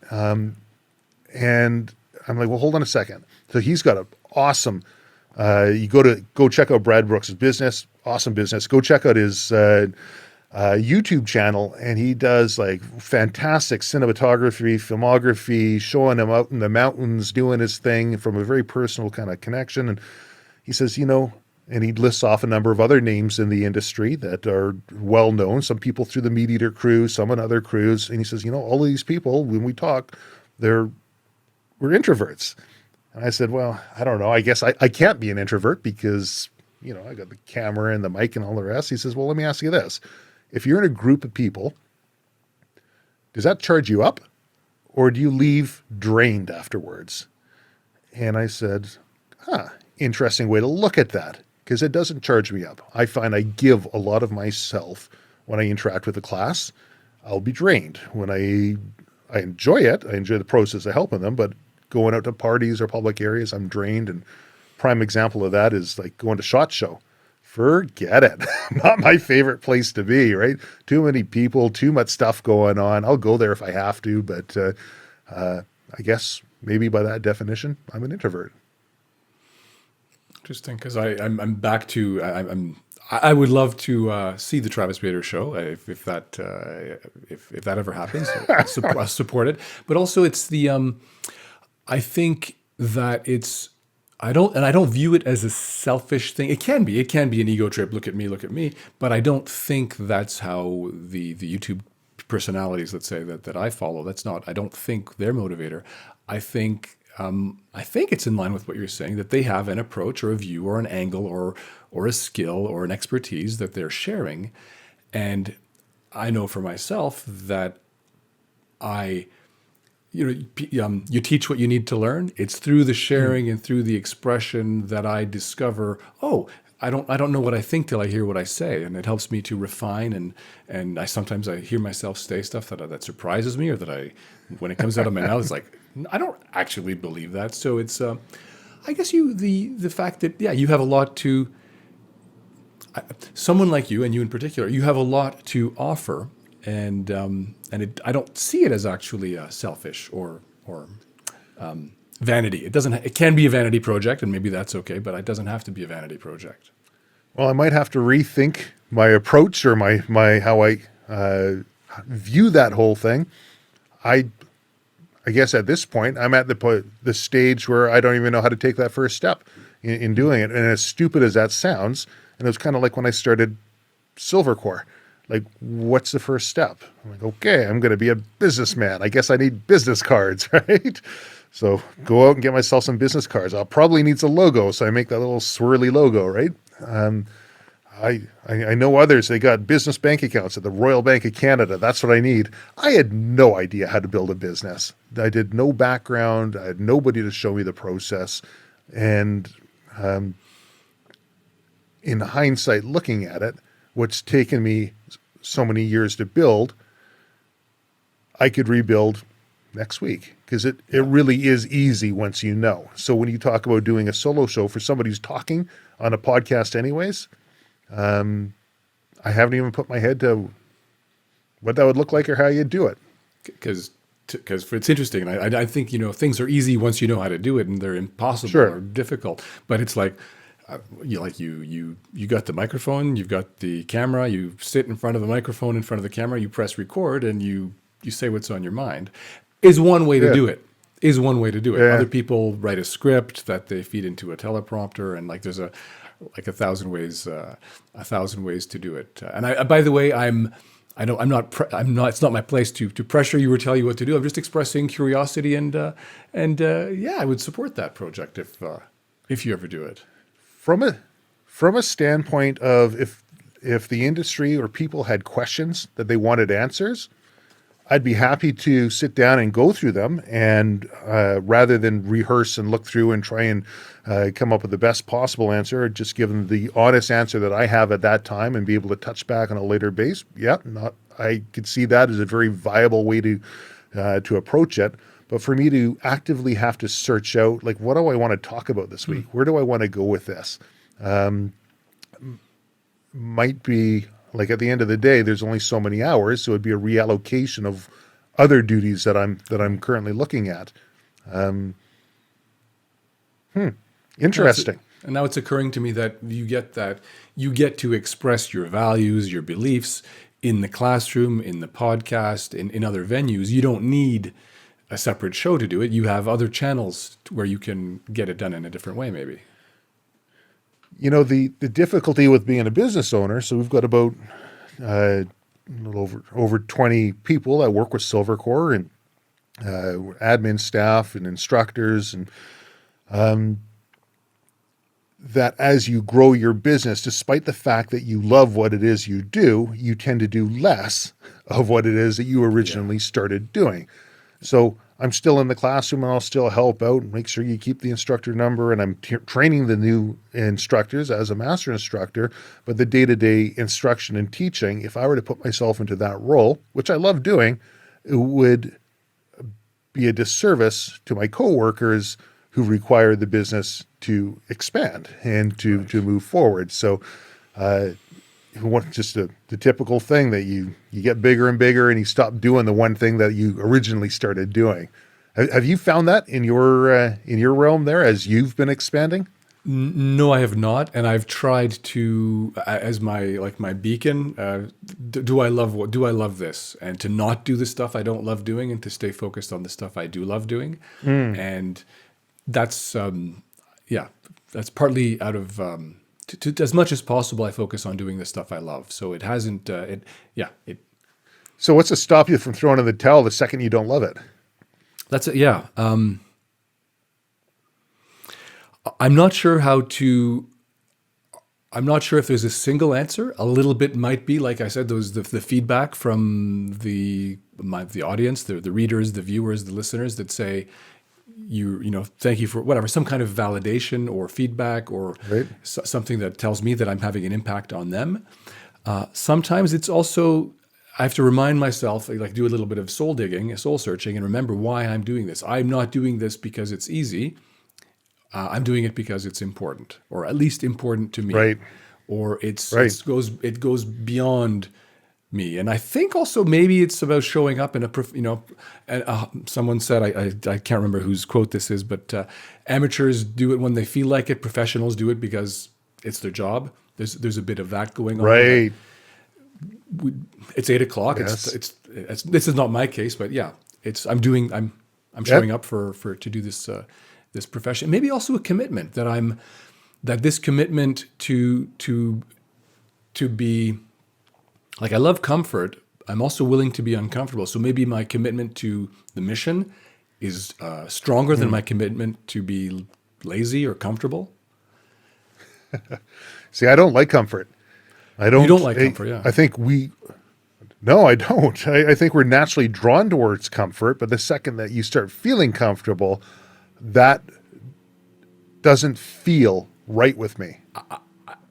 A: And I'm like, well, hold on a second. So he's got an awesome, you go check out Brad Brooks' business, awesome business. Go check out his YouTube channel, and he does like fantastic cinematography, filmography, showing him out in the mountains, doing his thing from a very personal kind of connection. And he says, and he lists off a number of other names in the industry that are well known, some people through the Meat Eater crew, some on other crews. And he says, all of these people, when we talk, we're introverts. And I said, well, I don't know. I guess I can't be an introvert because, I got the camera and the mic and all the rest. He says, well, let me ask you this. If you're in a group of people, does that charge you up, or do you leave drained afterwards? And I said, interesting way to look at that, because it doesn't charge me up. I find I give a lot of myself when I interact with the class. I'll be drained. When I enjoy it, I enjoy the process of helping them, but going out to parties or public areas, I'm drained. And prime example of that is like going to SHOT Show. Forget it. Not my favorite place to be, right? Too many people, too much stuff going on. I'll go there if I have to, but I guess maybe by that definition, I'm an introvert.
B: Interesting, because I'm back to I would love to see the Travis Bader show if that ever happens. I'll support it. But also, it's the I think that it's I don't view it as a selfish thing. It can be an ego trip. Look at me. But I don't think that's how the YouTube personalities, let's say that I follow. That's not. I don't think their motivator. I think it's in line with what you're saying, that they have an approach or a view or an angle or a skill or an expertise that they're sharing. And I know for myself that you teach what you need to learn. It's through the sharing and through the expression that I discover, I don't know what I think till I hear what I say. And it helps me to refine. And sometimes I hear myself say stuff that surprises me, or that when it comes out of my mouth, it's like, I don't actually believe that. So it's, I guess the fact that, you have a lot to, someone like you, and you in particular, you have a lot to offer. And I don't see it as actually selfish or vanity. It can be a vanity project, and maybe that's okay, but it doesn't have to be a vanity project.
A: Well, I might have to rethink my approach or my how I view that whole thing. I guess at this point, I'm at the stage where I don't even know how to take that first step in doing it. And as stupid as that sounds, and it was kind of like when I started Silvercore. Like, what's the first step? I'm like, okay, I'm going to be a businessman. I guess I need business cards, right? So go out and get myself some business cards. I'll probably need some logo, so I make that little swirly logo, right? I know others, they got business bank accounts at the Royal Bank of Canada. That's what I need. I had no idea how to build a business. I did no background. I had nobody to show me the process. And in hindsight, looking at it, what's taken me so many years to build, I could rebuild next week, because it really is easy once you know. So when you talk about doing a solo show for somebody who's talking on a podcast anyways, I haven't even put my head to what that would look like or how you'd do it.
B: Because it's interesting. And I think, things are easy once you know how to do it, and they're impossible
A: Sure.
B: or difficult. But it's like, you got the microphone, you've got the camera, you sit in front of the microphone, in front of the camera, you press record, and you say what's on your mind. Is one way to do it. Is one way to do it.
A: Yeah.
B: Other people write a script that they feed into a teleprompter, and like there's a thousand ways to do it. And by the way, I'm not. It's not my place to pressure you or tell you what to do. I'm just expressing curiosity, and I would support that project if you ever do it.
A: From a standpoint of if the industry or people had questions that they wanted answers, I'd be happy to sit down and go through them, and rather than rehearse and look through and try and come up with the best possible answer, just give them the honest answer that I have at that time and be able to touch back on a later base. I could see that as a very viable way to approach it. But for me to actively have to search out, like, what do I want to talk about this week? Where do I want to go with this? Might be like, at the end of the day, there's only so many hours, so it'd be a reallocation of other duties that I'm currently looking at. Interesting.
B: And now it's occurring to me that you get to express your values, your beliefs in the classroom, in the podcast, in other venues. You don't need a separate show to do it. You have other channels where you can get it done in a different way, maybe.
A: The difficulty with being a business owner, so we've got about a little over 20 people that work with Silvercore, and admin staff and instructors, and that as you grow your business, despite the fact that you love what it is you do, you tend to do less of what it is that you originally started doing. So I'm still in the classroom, and I'll still help out and make sure you keep the instructor number, and I'm training the new instructors as a master instructor. But the day-to-day instruction and teaching, if I were to put myself into that role, which I love doing, it would be a disservice to my coworkers who require the business to expand and to move forward. So just the typical thing that you get bigger and bigger, and you stop doing the one thing that you originally started doing. Have you found that in your realm there as you've been expanding?
B: No, I have not, and I've tried to as my beacon. Do I love this, and to not do the stuff I don't love doing, and to stay focused on the stuff I do love doing, and that's that's partly out of. To as much as possible, I focus on doing the stuff I love. So it hasn't.
A: So what's to stop you from throwing in the towel the second you don't love it?
B: That's it. Yeah. I'm not sure how to. I'm not sure if there's a single answer. A little bit might be, like I said, the feedback from the audience, the readers, the viewers, the listeners that say, thank you for whatever, some kind of validation or feedback, or something that tells me that I'm having an impact on them. Sometimes it's also, I have to remind myself, like do a little bit of soul digging, soul searching, and remember why I'm doing this. I'm not doing this because it's easy. I'm doing it because it's important, or at least important to me.
A: Right.
B: Or it goes beyond me. And I think also maybe it's about showing up in someone said, I can't remember whose quote this is, but amateurs do it when they feel like it. Professionals do it because it's their job. There's a bit of that going on.
A: Right.
B: It's 8:00.
A: Yes.
B: It's this is not my case, but yeah, I'm showing up to do this profession. Maybe also a commitment that this commitment to be, like, I love comfort. I'm also willing to be uncomfortable. So maybe my commitment to the mission is stronger than my commitment to be lazy or comfortable.
A: See, I don't like comfort. You
B: don't like comfort, yeah.
A: No, I don't. I think we're naturally drawn towards comfort, but the second that you start feeling comfortable, that doesn't feel right with me.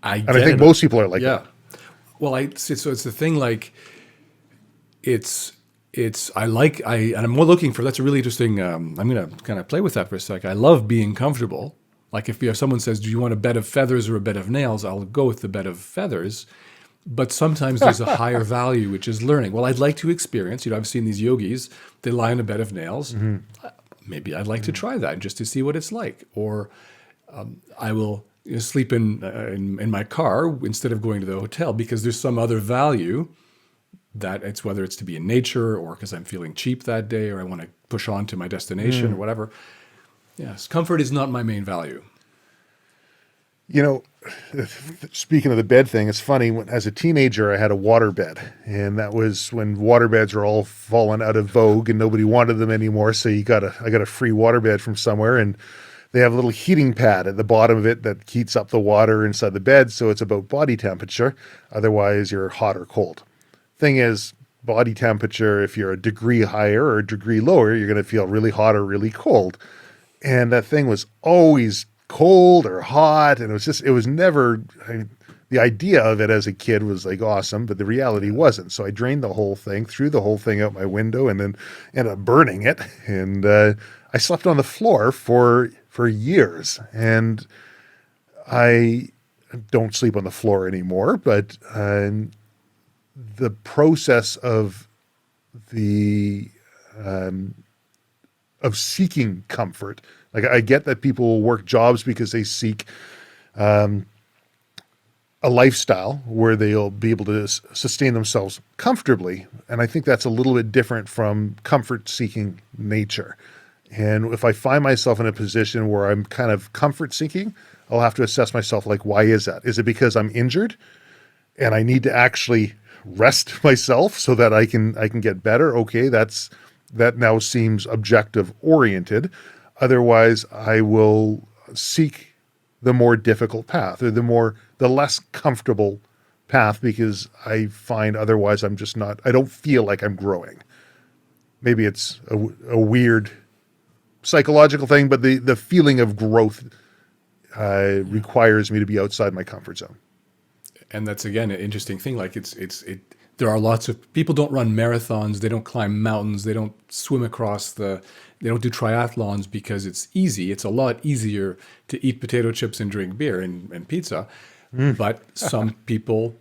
A: I think most people are like that.
B: Well, so it's the thing, like, it's I'm more looking for, that's a really interesting, I'm going to kind of play with that for a sec. I love being comfortable. Like if someone says, do you want a bed of feathers or a bed of nails? I'll go with the bed of feathers. But sometimes there's a higher value, which is learning. Well, I'd like to experience, I've seen these yogis, they lie on a bed of nails. Maybe I'd like to try that just to see what it's like. Or I will sleep in my car instead of going to the hotel because there's some other value that it's, whether it's to be in nature or because I'm feeling cheap that day or I want to push on to my destination or whatever. Yes, comfort is not my main value.
A: Speaking of the bed thing, it's funny. As a teenager, I had a water bed, and that was when water beds were all fallen out of vogue and nobody wanted them anymore. So I got a free water bed from somewhere, and they have a little heating pad at the bottom of it that heats up the water inside the bed. So it's about body temperature. Otherwise, you're hot or cold. Thing is, body temperature, if you're a degree higher or a degree lower, you're going to feel really hot or really cold. And that thing was always cold or hot. And it was never, the idea of it as a kid was like awesome, but the reality wasn't. So I drained the whole thing, threw the whole thing out my window, and then ended up burning it. And I slept on the floor for years. And I don't sleep on the floor anymore, but the process of seeking comfort. Like I get that people will work jobs because they seek a lifestyle where they'll be able to sustain themselves comfortably. And I think that's a little bit different from comfort seeking nature. And if I find myself in a position where I'm kind of comfort seeking, I'll have to assess myself like, why is that? Is it because I'm injured and I need to actually rest myself so that I can get better? Okay, that now seems objective oriented. Otherwise, I will seek the more difficult path or the less comfortable path because I find otherwise I don't feel like I'm growing. Maybe it's a weird psychological thing, but the feeling of growth requires me to be outside my comfort zone.
B: And that's, again, an interesting thing. Like there are lots of people don't run marathons. They don't climb mountains. They don't swim they don't do triathlons because it's easy. It's a lot easier to eat potato chips and drink beer and pizza. But some people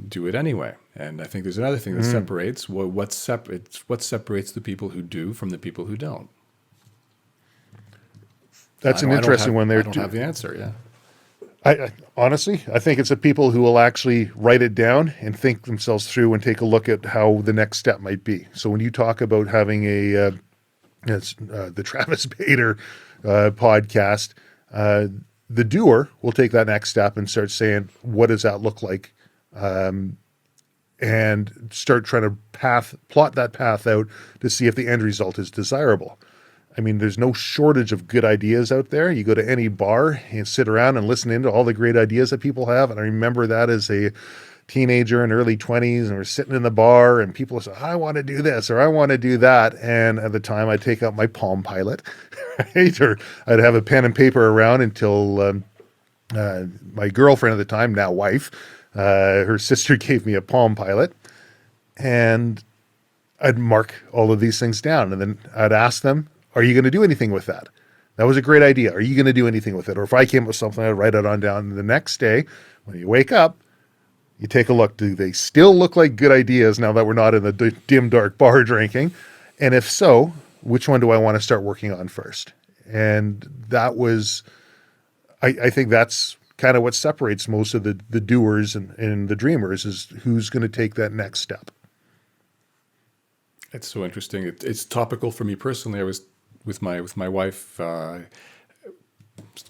B: do it anyway. And I think there's another thing that separates what separates the people who do from the people who don't.
A: That's an interesting one there.
B: I don't have the answer. Yeah.
A: I honestly, I think it's the people who will actually write it down and think themselves through and take a look at how the next step might be. So when you talk about having the Travis Bader podcast, the doer will take that next step and start saying, what does that look like? And start trying to plot that path out to see if the end result is desirable. I mean, there's no shortage of good ideas out there. You go to any bar and sit around and listen into all the great ideas that people have. And I remember that as a teenager in early 20s, and we're sitting in the bar and people say, I want to do this or I want to do that. And at the time I'd take out my Palm Pilot, right? Or I'd have a pen and paper around until my girlfriend at the time, now wife, her sister gave me a Palm Pilot, and I'd mark all of these things down. And then I'd ask them, are you going to do anything with that? That was a great idea. Are you going to do anything with it? Or if I came up with something, I'd write it on down. And the next day, when you wake up, you take a look. Do they still look like good ideas now that we're not in the dim, dark bar drinking? And if so, which one do I want to start working on first? And that was, I think that's kind of what separates most of the doers and the dreamers, is who's going to take that next step.
B: It's so interesting. It's topical for me personally. I was with my wife, kind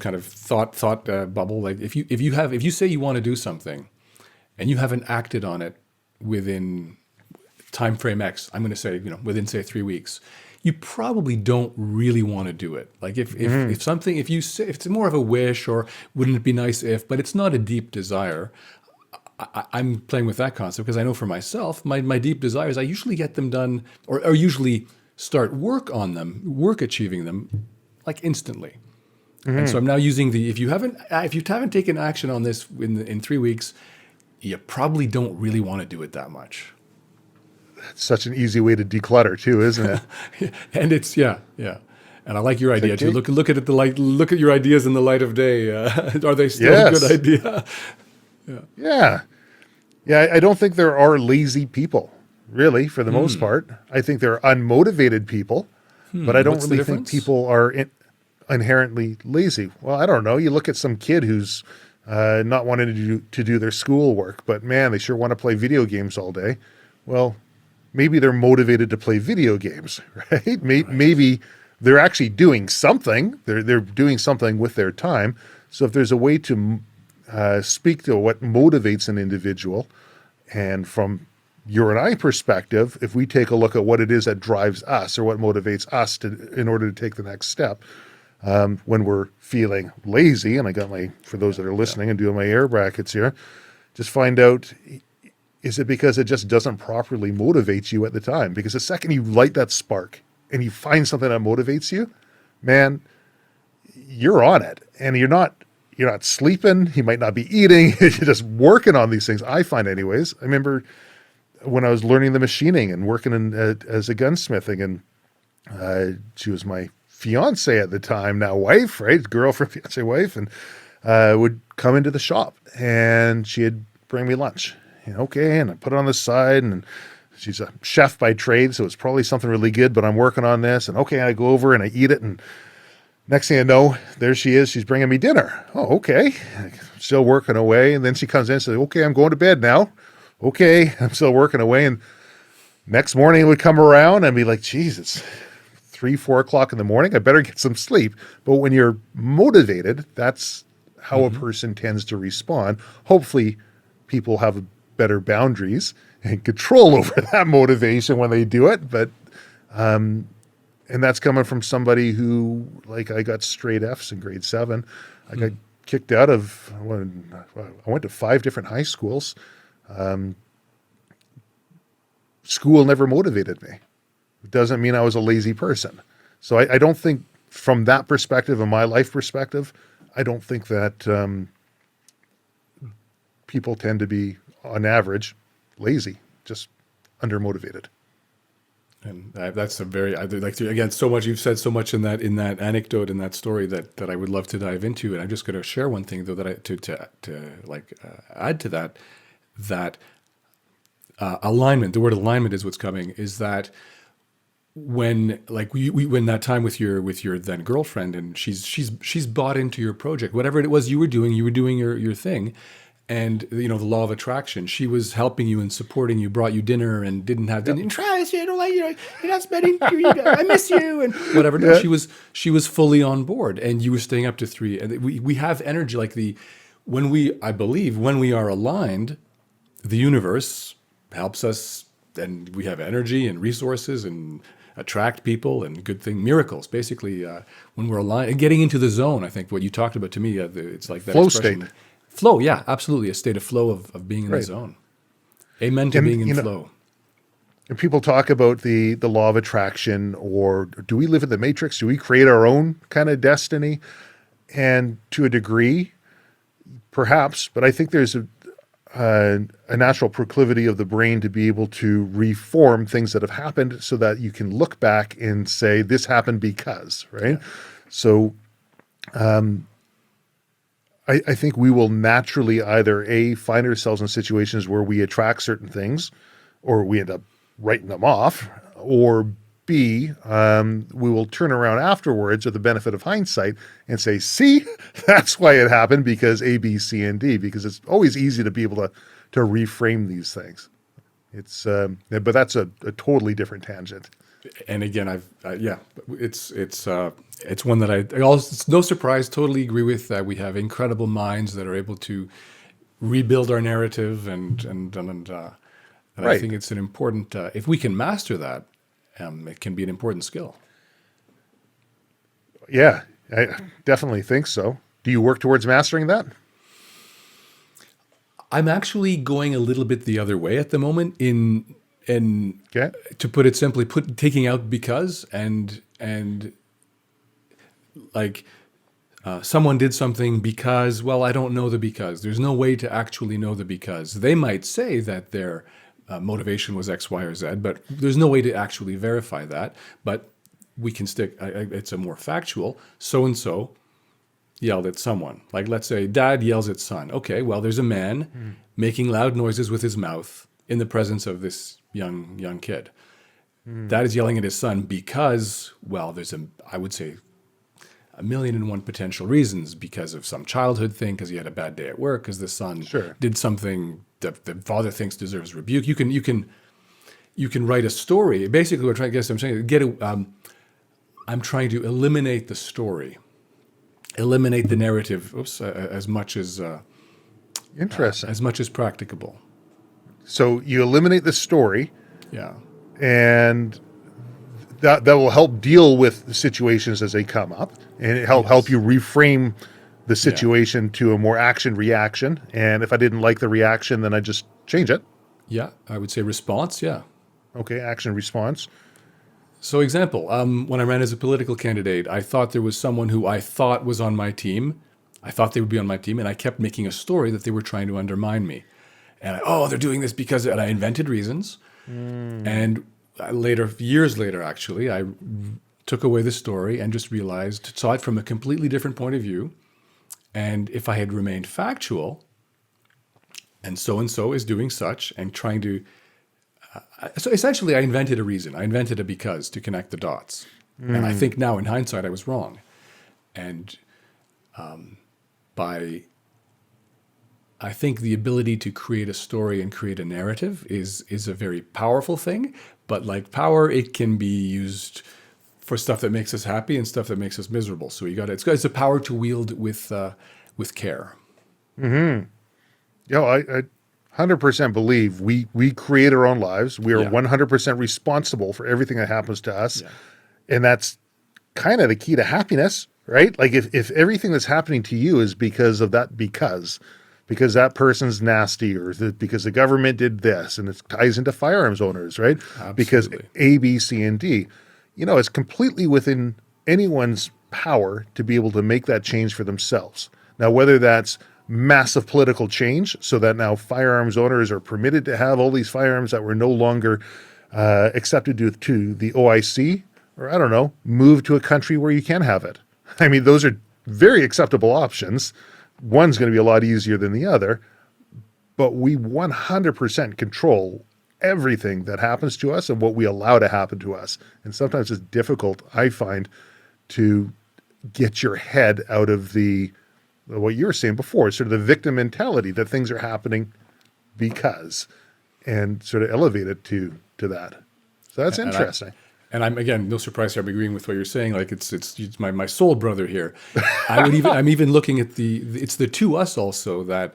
B: of thought bubble. Like if you say you want to do something, and you haven't acted on it within time frame X, I'm going to say within say 3 weeks, you probably don't really want to do it. Like if you say if it's more of a wish or wouldn't it be nice if, but it's not a deep desire. I'm playing with that concept because I know for myself, my deep desires, I usually get them done or usually start work on them, achieving them like instantly. And so I'm now using if you haven't taken action on this in 3 weeks, you probably don't really want to do it that much.
A: such an easy way to declutter too, isn't it?
B: And it's yeah. And I like your idea too.
A: Okay.
B: Look at it the light. Look at your ideas in the light of day. Are they still a good
A: Yes.
B: idea?
A: Yeah. Yeah. I don't think there are lazy people, really, for the most part. I think there are unmotivated people, but I don't
B: What's the
A: really think
B: difference?
A: people are inherently lazy. Well, I don't know. You look at some kid who's not wanting to do their schoolwork, but man, they sure want to play video games all day. Well, maybe they're motivated to play video games, right? Maybe they're actually doing something. They're doing something with their time. So if there's a way to speak to what motivates an individual, and from your and I perspective, if we take a look at what it is that drives us or what motivates us in order to take the next step, when we're feeling lazy, and I got for those that are listening and doing my air brackets here, just find out, is it because it just doesn't properly motivate you at the time? Because the second you light that spark and you find something that motivates you, man, you're on it, and you're not sleeping. You might not be eating. You're just working on these things. I find, anyways. I remember when I was learning the machining and working as a gunsmithing, and she was my fiance at the time, now wife, right? Girlfriend, fiance, wife, and would come into the shop, and she'd bring me lunch. Okay, and I put it on the side, and she's a chef by trade, so it's probably something really good, but I'm working on this, and okay, I go over and I eat it, and next thing I know, there she is. She's bringing me dinner. Oh, okay. Still working away. And then she comes in and says, okay, I'm going to bed now. Okay, I'm still working away. And next morning it would come around and be like, geez, it's 3, 4 o'clock in the morning. I better get some sleep. But when you're motivated, that's how a person tends to respond. Hopefully people have better boundaries and control over that motivation when they do it. But, and that's coming from somebody who, like, I got straight Fs in grade 7. I got kicked out of, I went to 5 different high schools. School never motivated me. It doesn't mean I was a lazy person. So I don't think, from that perspective and my life perspective, I don't think that people tend to be, on average, lazy, just undermotivated.
B: And that's a very, I'd like to, again, so much, you've said so much in that anecdote, in that story that I would love to dive into. And I'm just going to share one thing though, that add to that alignment, the word alignment is what's coming, is that when, like, when that time with your then girlfriend, and she's bought into your project, whatever it was you were doing your thing. And, the law of attraction, she was helping you and supporting you, brought you dinner, and didn't try this, you're not spending, I miss you, and whatever. No, she was fully on board, and you were staying up to 3. And we have energy, like I believe when we are aligned, the universe helps us, and we have energy and resources and attract people and miracles, basically, when we're aligned and getting into the zone. I think what you talked about to me, it's like that
A: Flow
B: expression.
A: state.
B: Flow, yeah, absolutely. A state of flow of being in the zone. Amen to
A: And,
B: being in flow.
A: And people talk about the law of attraction, or do we live in the matrix? Do we create our own kind of destiny? And to a degree, perhaps, but I think there's a natural proclivity of the brain to be able to reform things that have happened so that you can look back and say, this happened because, right? Yeah. So I think we will naturally either find ourselves in situations where we attract certain things, or we end up writing them off, or B, we will turn around afterwards with the benefit of hindsight and say, see, that's why it happened, because A, B, C, and D, because it's always easy to be able to reframe these things. It's, but that's a totally different tangent.
B: And again, it's one that it's no surprise, totally agree with that. We have incredible minds that are able to rebuild our narrative, and right. I think it's an important, if we can master that, it can be an important skill.
A: Yeah, I definitely think so. Do you work towards mastering that?
B: I'm actually going a little bit the other way at the moment,
A: Okay.
B: to put it simply, taking out because and like someone did something because, well, I don't know the because. There's no way to actually know the because. They might say that they're motivation was X, Y, or Z, but there's no way to actually verify that. But we can stick, it's a more factual, so-and-so yelled at someone. Like, let's say dad yells at son. Okay, well, there's a man making loud noises with his mouth in the presence of this young kid. Dad is yelling at his son because, well, there's I would say, 1,000,001 potential reasons, because of some childhood thing, because he had a bad day at work, because the son did something that the father thinks deserves rebuke. You can write a story. Basically, what I'm trying to eliminate the story, eliminate the narrative, as much as
A: Interesting.
B: as much as practicable.
A: So you eliminate the story,
B: Yeah.
A: and that will help deal with the situations as they come up, and it help you reframe the situation to a more action reaction. And if I didn't like the reaction, then I just change it.
B: Yeah, I would say response. Yeah.
A: Okay, action response.
B: So example, when I ran as a political candidate, I thought there was someone who I thought was on my team. I thought they would be on my team, and I kept making a story that they were trying to undermine me. And they're doing this because, and I invented reasons. And years later, actually, I took away the story and just saw it from a completely different point of view. And if I had remained factual, and so is doing such, and trying to, so essentially I invented a reason. I invented a because to connect the dots. And I think now in hindsight, I was wrong. And I think the ability to create a story and create a narrative is a very powerful thing. But like power, it can be used for stuff that makes us happy and stuff that makes us miserable. So it's a power to wield with care.
A: Mm-hmm. Yeah, I 100% believe we create our own lives. We are 100% responsible for everything that happens to us. Yeah. And that's kind of the key to happiness, right? Like if everything that's happening to you is because of that, because that person's nasty, or because the government did this, and it ties into firearms owners, right?
B: Absolutely.
A: Because A, B, C, and D, it's completely within anyone's power to be able to make that change for themselves. Now, whether that's massive political change, so that now firearms owners are permitted to have all these firearms that were no longer accepted to the OIC, or I don't know, move to a country where you can have it. I mean, those are very acceptable options. One's going to be a lot easier than the other, but we 100% control everything that happens to us and what we allow to happen to us. And sometimes it's difficult, I find, to get your head out of what you were saying before, sort of the victim mentality that things are happening because, and sort of elevate it to that. So that's interesting.
B: And I'm, again, no surprise here, I'm agreeing with what you're saying. Like it's my soul brother here. I'm even looking at it's the to us also that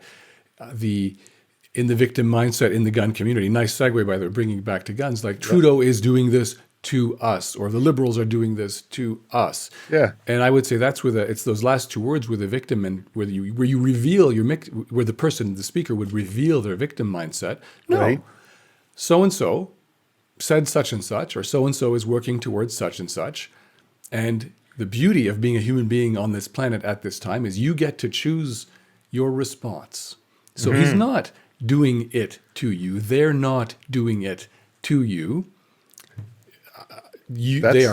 B: in the victim mindset in the gun community. Nice segue, by the way, bringing it back to guns. Like Trudeau is doing this to us, or the liberals are doing this to us.
A: Yeah. And
B: I would say that's where it's those last two words with the victim, and where you reveal where the speaker would reveal their victim mindset. No, right. So-and-so said such and such, or so-and-so is working towards such and such. And the beauty of being a human being on this planet at this time is you get to choose your response. So he's not doing it to you. They're not doing it to you. They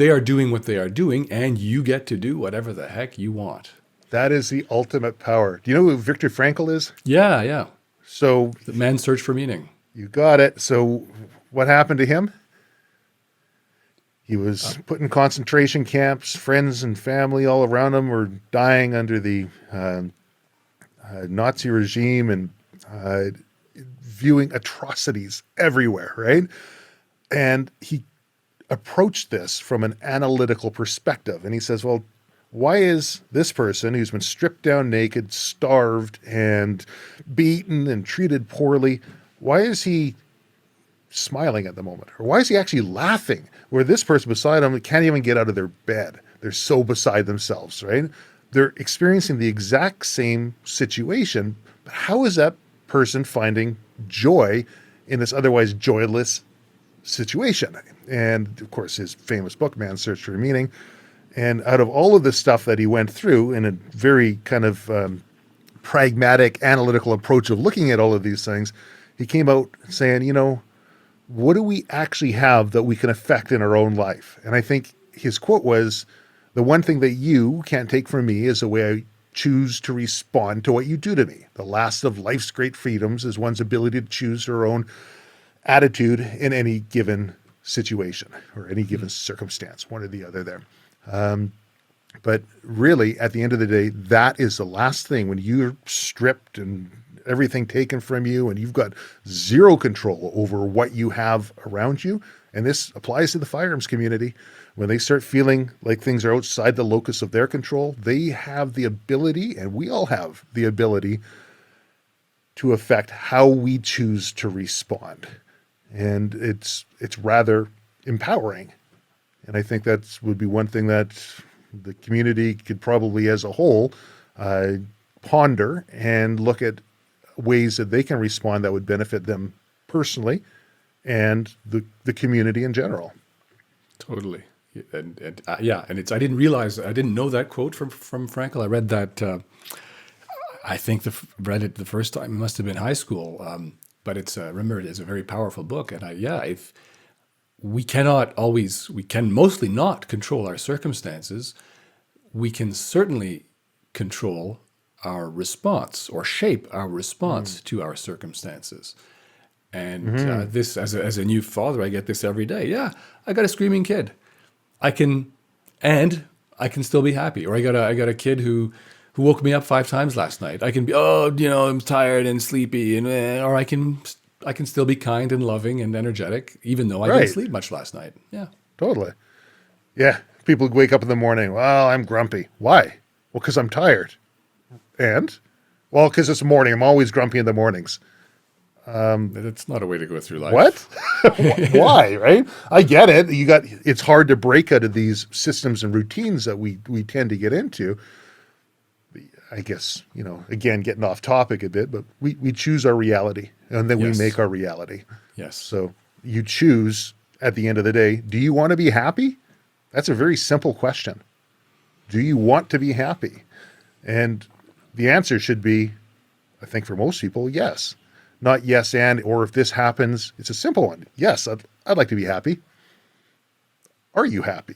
B: are doing what they are doing, and you get to do whatever the heck you want.
A: That is the ultimate power. Do you know who Viktor Frankl is?
B: Yeah.
A: So
B: the man's search for meaning.
A: You got it. So what happened to him? He was put in concentration camps. Friends and family all around him were dying under the Nazi regime, and viewing atrocities everywhere, right? And he approached this from an analytical perspective. And he says, well, why is this person who's been stripped down naked, starved, and beaten and treated poorly, why is he smiling at the moment? Or why is he actually laughing? Where this person beside him can't even get out of their bed. They're so beside themselves, right? They're experiencing the exact same situation. But how is that person finding joy in this otherwise joyless situation? And of course, his famous book, Man's Search for Meaning. And out of all of the stuff that he went through in a very kind of pragmatic, analytical approach of looking at all of these things, he came out saying, what do we actually have that we can affect in our own life? And I think his quote was, the one thing that you can't take from me is the way I choose to respond to what you do to me. The last of life's great freedoms is one's ability to choose her own attitude in any given situation or any given circumstance, one or the other there. But really, at the end of the day, that is the last thing when you're stripped and everything taken from you and you've got zero control over what you have around you. And this applies to the firearms community. When they start feeling like things are outside the locus of their control, they have the ability, and we all have the ability, to affect how we choose to respond. And it's rather empowering. And I think that would be one thing that the community could probably as a whole ponder and look at ways that they can respond that would benefit them personally and the community in general.
B: Totally. And it's, I didn't know that quote from Frankel. I read that, I think read it the first time, it must have been high school. But remember, it is a very powerful book. And if we can mostly not control our circumstances, we can certainly control our response or shape our response to our circumstances. And this, as a new father, I get this every day. Yeah, I got a screaming kid. I can still be happy. Or I got a kid who woke me up 5 times last night. I can be, I'm tired and sleepy, or I can still be kind and loving and energetic, even though I didn't sleep much last night. Yeah,
A: totally. Yeah, people wake up in the morning. Well, I'm grumpy. Why? Well, because I'm tired. And? Well, because it's morning. I'm always grumpy in the mornings.
B: That's not a way to go through life.
A: What? Why? Right? I get it. It's hard to break out of these systems and routines that we tend to get into. I guess, again, getting off topic a bit, but we choose our reality and then we make our reality.
B: Yes.
A: So you choose at the end of the day, do you want to be happy? That's a very simple question. Do you want to be happy? And the answer should be, I think for most people, yes. Not yes and, or if this happens, it's a simple one. Yes, I'd like to be happy. Are you happy?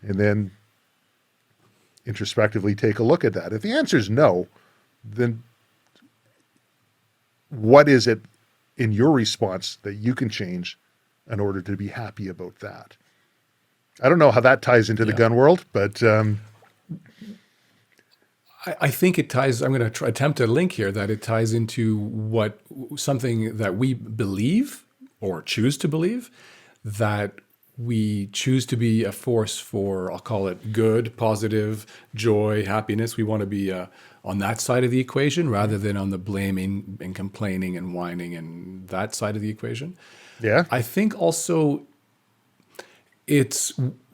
A: And then introspectively take a look at that. If the answer is no, then what is it in your response that you can change in order to be happy about that? I don't know how that ties into the gun world, but
B: I think it ties, I'm going to attempt a link here, that it ties into something that we believe or choose to believe, that we choose to be a force for, I'll call it good, positive, joy, happiness. We want to be on that side of the equation rather than on the blaming and complaining and whining and that side of the equation.
A: Yeah.
B: I think also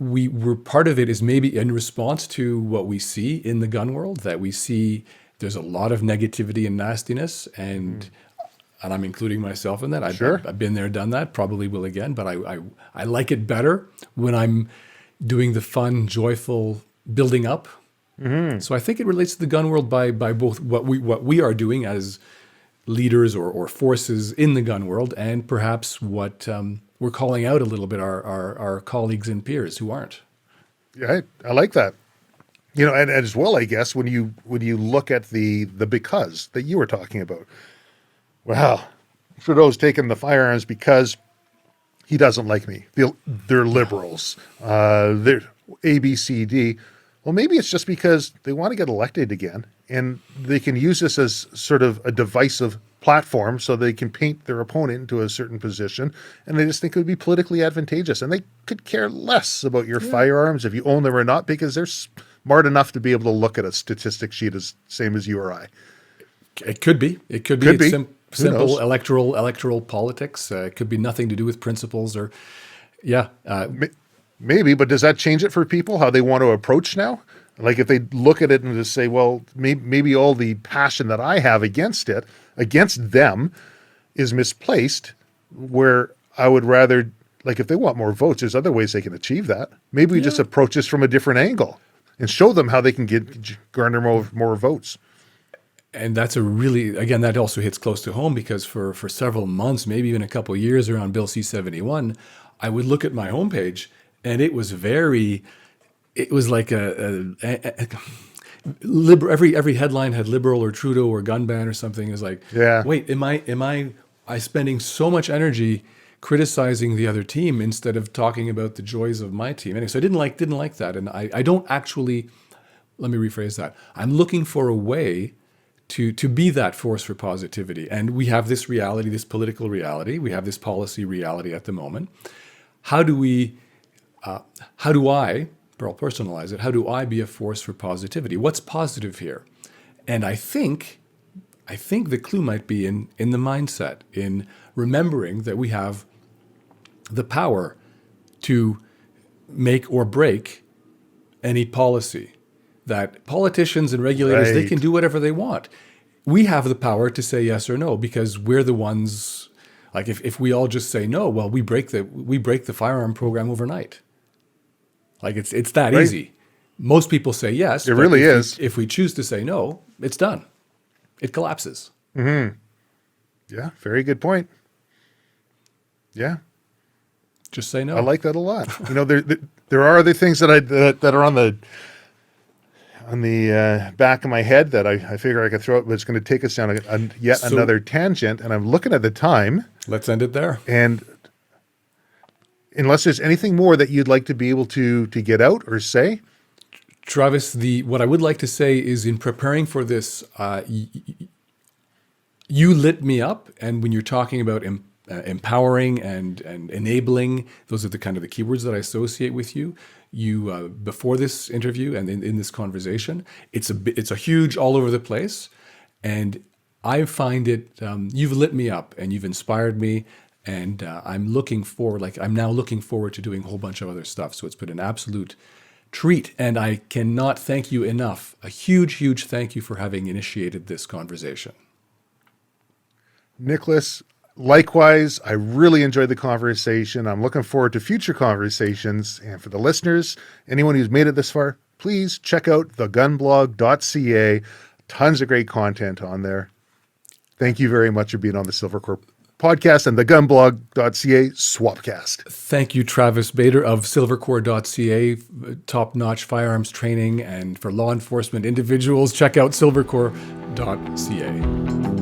B: we're part of it is maybe in response to what we see in the gun world, that we see there's a lot of negativity and nastiness, and I'm including myself in that. I've been there, done that, probably will again, but I like it better when I'm doing the fun, joyful building up. Mm-hmm. So I think it relates to the gun world by both what we are doing as leaders or forces in the gun world, and perhaps what we're calling out a little bit our colleagues and peers who aren't.
A: Yeah, I like that. And as well, I guess when you look at the because that you were talking about, well, Trudeau's taken the firearms because he doesn't like me. They're liberals. They're A, B, C, D. Well, maybe it's just because they want to get elected again, and they can use this as sort of a divisive platform so they can paint their opponent into a certain position, and they just think it would be politically advantageous. And they could care less about your firearms, if you own them or not, because they're smart enough to be able to look at a statistic sheet as same as you or I.
B: It could be. It could be. It's simple electoral politics. It could be nothing to do with principles or,
A: Maybe, but does that change it for people, how they want to approach now? Like if they look at it and just say, well, maybe all the passion that I have against them is misplaced, where I would rather, like if they want more votes, there's other ways they can achieve that. Maybe we just approach this from a different angle and show them how they can garner more votes.
B: And that's a really, again, that also hits close to home because for several months, maybe even a couple of years around Bill C-71, I would look at my homepage and it was like every headline had liberal or Trudeau or gun ban or something. It was like,
A: Yeah.
B: wait, am I spending so much energy criticizing the other team instead of talking about the joys of my team? Anyway, so I didn't like that. And I don't actually, let me rephrase that. I'm looking for a way to be that force for positivity. And we have this reality, this political reality. We have this policy reality at the moment. How do I, I'll personalize it, how do I be a force for positivity? What's positive here? And I think the clue might be in the mindset, in remembering that we have the power to make or break any policy. That politicians and regulators, they can do whatever they want. We have the power to say yes or no because we're the ones, like if we all just say no, well, we break the firearm program overnight. Like it's that easy. Most people say yes.
A: It really is.
B: If we choose to say no, it's done. It collapses.
A: Mm-hmm. Yeah, very good point. Yeah.
B: Just say no.
A: I like that a lot. There are other things that are on the back of my head that I figure I could throw out, but it's going to take us down another tangent. And I'm looking at the time.
B: Let's end it there.
A: And unless there's anything more that you'd like to be able to get out or say.
B: Travis, what I would like to say is in preparing for this, you lit me up. And when you're talking about empowering and enabling, those are the kind of the keywords that I associate with you. Before this interview and in this conversation, it's a huge all over the place, and I find it. You've lit me up and you've inspired me, and I'm now looking forward to doing a whole bunch of other stuff. So it's been an absolute treat, and I cannot thank you enough. A huge thank you for having initiated this conversation,
A: Nicolas. Likewise, I really enjoyed the conversation. I'm looking forward to future conversations. And for the listeners, anyone who's made it this far, please check out TheGunBlog.ca. Tons of great content on there. Thank you very much for being on the Silvercore podcast and TheGunBlog.ca Swapcast.
B: Thank you, Travis Bader of Silvercore.ca, top-notch firearms training. And for law enforcement individuals, check out Silvercore.ca.